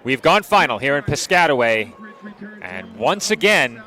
we've gone final here in Piscataway. And once again,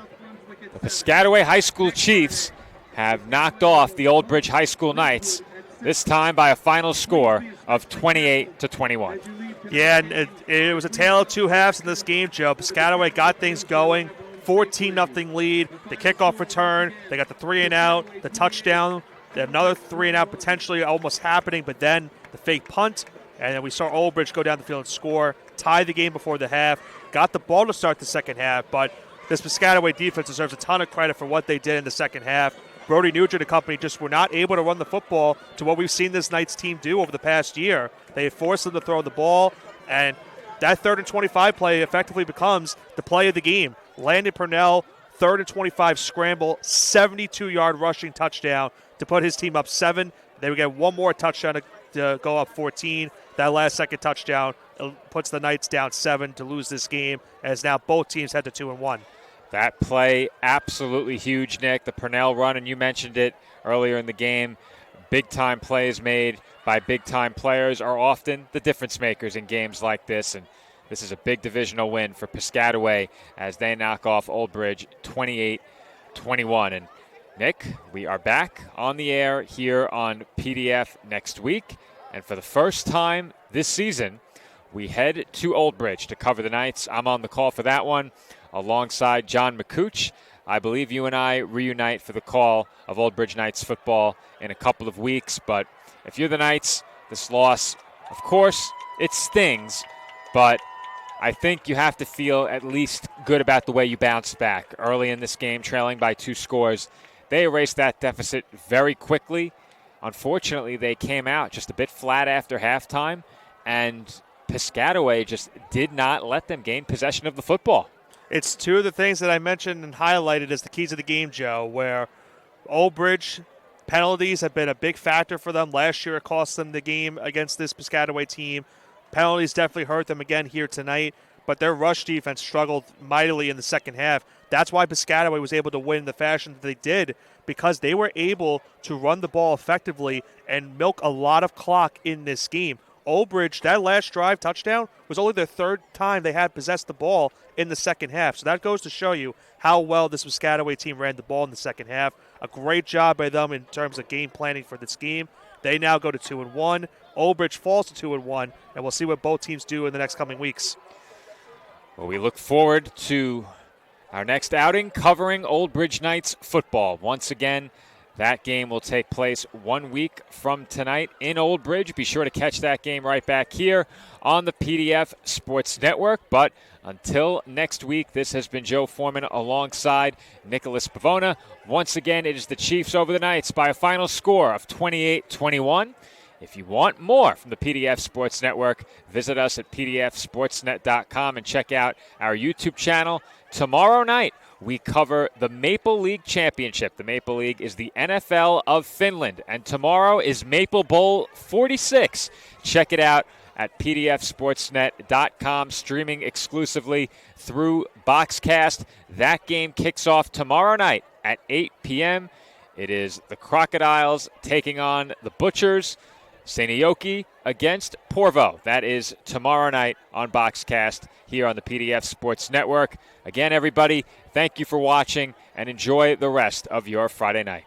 the Piscataway High School Chiefs have knocked off the Old Bridge High School Knights, this time by a final score of 28-21. Yeah, and it was a tale of two halves in this game, Joe. Piscataway got things going, 14-0 lead, the kickoff return, they got the 3-and-out, the touchdown, another 3-and-out potentially almost happening, but then the fake punt, and then we saw Old Bridge go down the field and score, tie the game before the half, got the ball to start the second half, but this Piscataway defense deserves a ton of credit for what they did in the second half. Brody Nugent and company just were not able to run the football to what we've seen this Knights team do over the past year. They forced them to throw the ball, and that 3rd and 25 play effectively becomes the play of the game. Landon Purnell, 3rd and 25 scramble, 72-yard rushing touchdown to put his team up 7. They would get one more touchdown to go up 14. That last second touchdown puts the Knights down 7 to lose this game, as now both teams head to 2-1. That play, absolutely huge, Nick. The Purnell run, and you mentioned it earlier in the game. Big-time plays made by big-time players are often the difference makers in games like this, and this is a big divisional win for Piscataway as they knock off Old Bridge 28-21. And Nick, we are back on the air here on PDF next week, and for the first time this season, we head to Old Bridge to cover the Knights. I'm on the call for that one alongside John McCooch. I believe you and I reunite for the call of Old Bridge Knights football in a couple of weeks. But if you're the Knights, this loss, of course, it stings. But I think you have to feel at least good about the way you bounced back. Early in this game, trailing by 2 scores, they erased that deficit very quickly. Unfortunately, they came out just a bit flat after halftime, and Piscataway just did not let them gain possession of the football. It's two of the things that I mentioned and highlighted as the keys of the game, Joe, where Old Bridge penalties have been a big factor for them. Last year it cost them the game against this Piscataway team. Penalties definitely hurt them again here tonight, but their rush defense struggled mightily in the second half. That's why Piscataway was able to win the fashion that they did, because they were able to run the ball effectively and milk a lot of clock in this game. Old Bridge, that last drive touchdown was only their 3rd time they had possessed the ball in the second half. So that goes to show you how well this Piscataway team ran the ball in the second half. A great job by them in terms of game planning for this game. They now go to 2-1. Old Bridge falls to 2-1, and we'll see what both teams do in the next coming weeks. Well, we look forward to our next outing covering Old Bridge Knights football. Once again, that game will take place 1 week from tonight in Old Bridge. Be sure to catch that game right back here on the PDF Sports Network. But until next week, this has been Joe Foreman alongside Nicholas Pavona. Once again, it is the Chiefs over the Knights by a final score of 28-21. If you want more from the PDF Sports Network, visit us at pdfsportsnet.com and check out our YouTube channel. Tomorrow night, we cover the Maple League Championship. The Maple League is the NFL of Finland, and tomorrow is Maple Bowl 46. Check it out at pdfsportsnet.com, streaming exclusively through Boxcast. That game kicks off tomorrow night at 8 p.m. It is the Crocodiles taking on the Butchers. Seinäjoki against Porvo. That is tomorrow night on Boxcast here on the PDF Sports Network. Again, everybody, thank you for watching and enjoy the rest of your Friday night.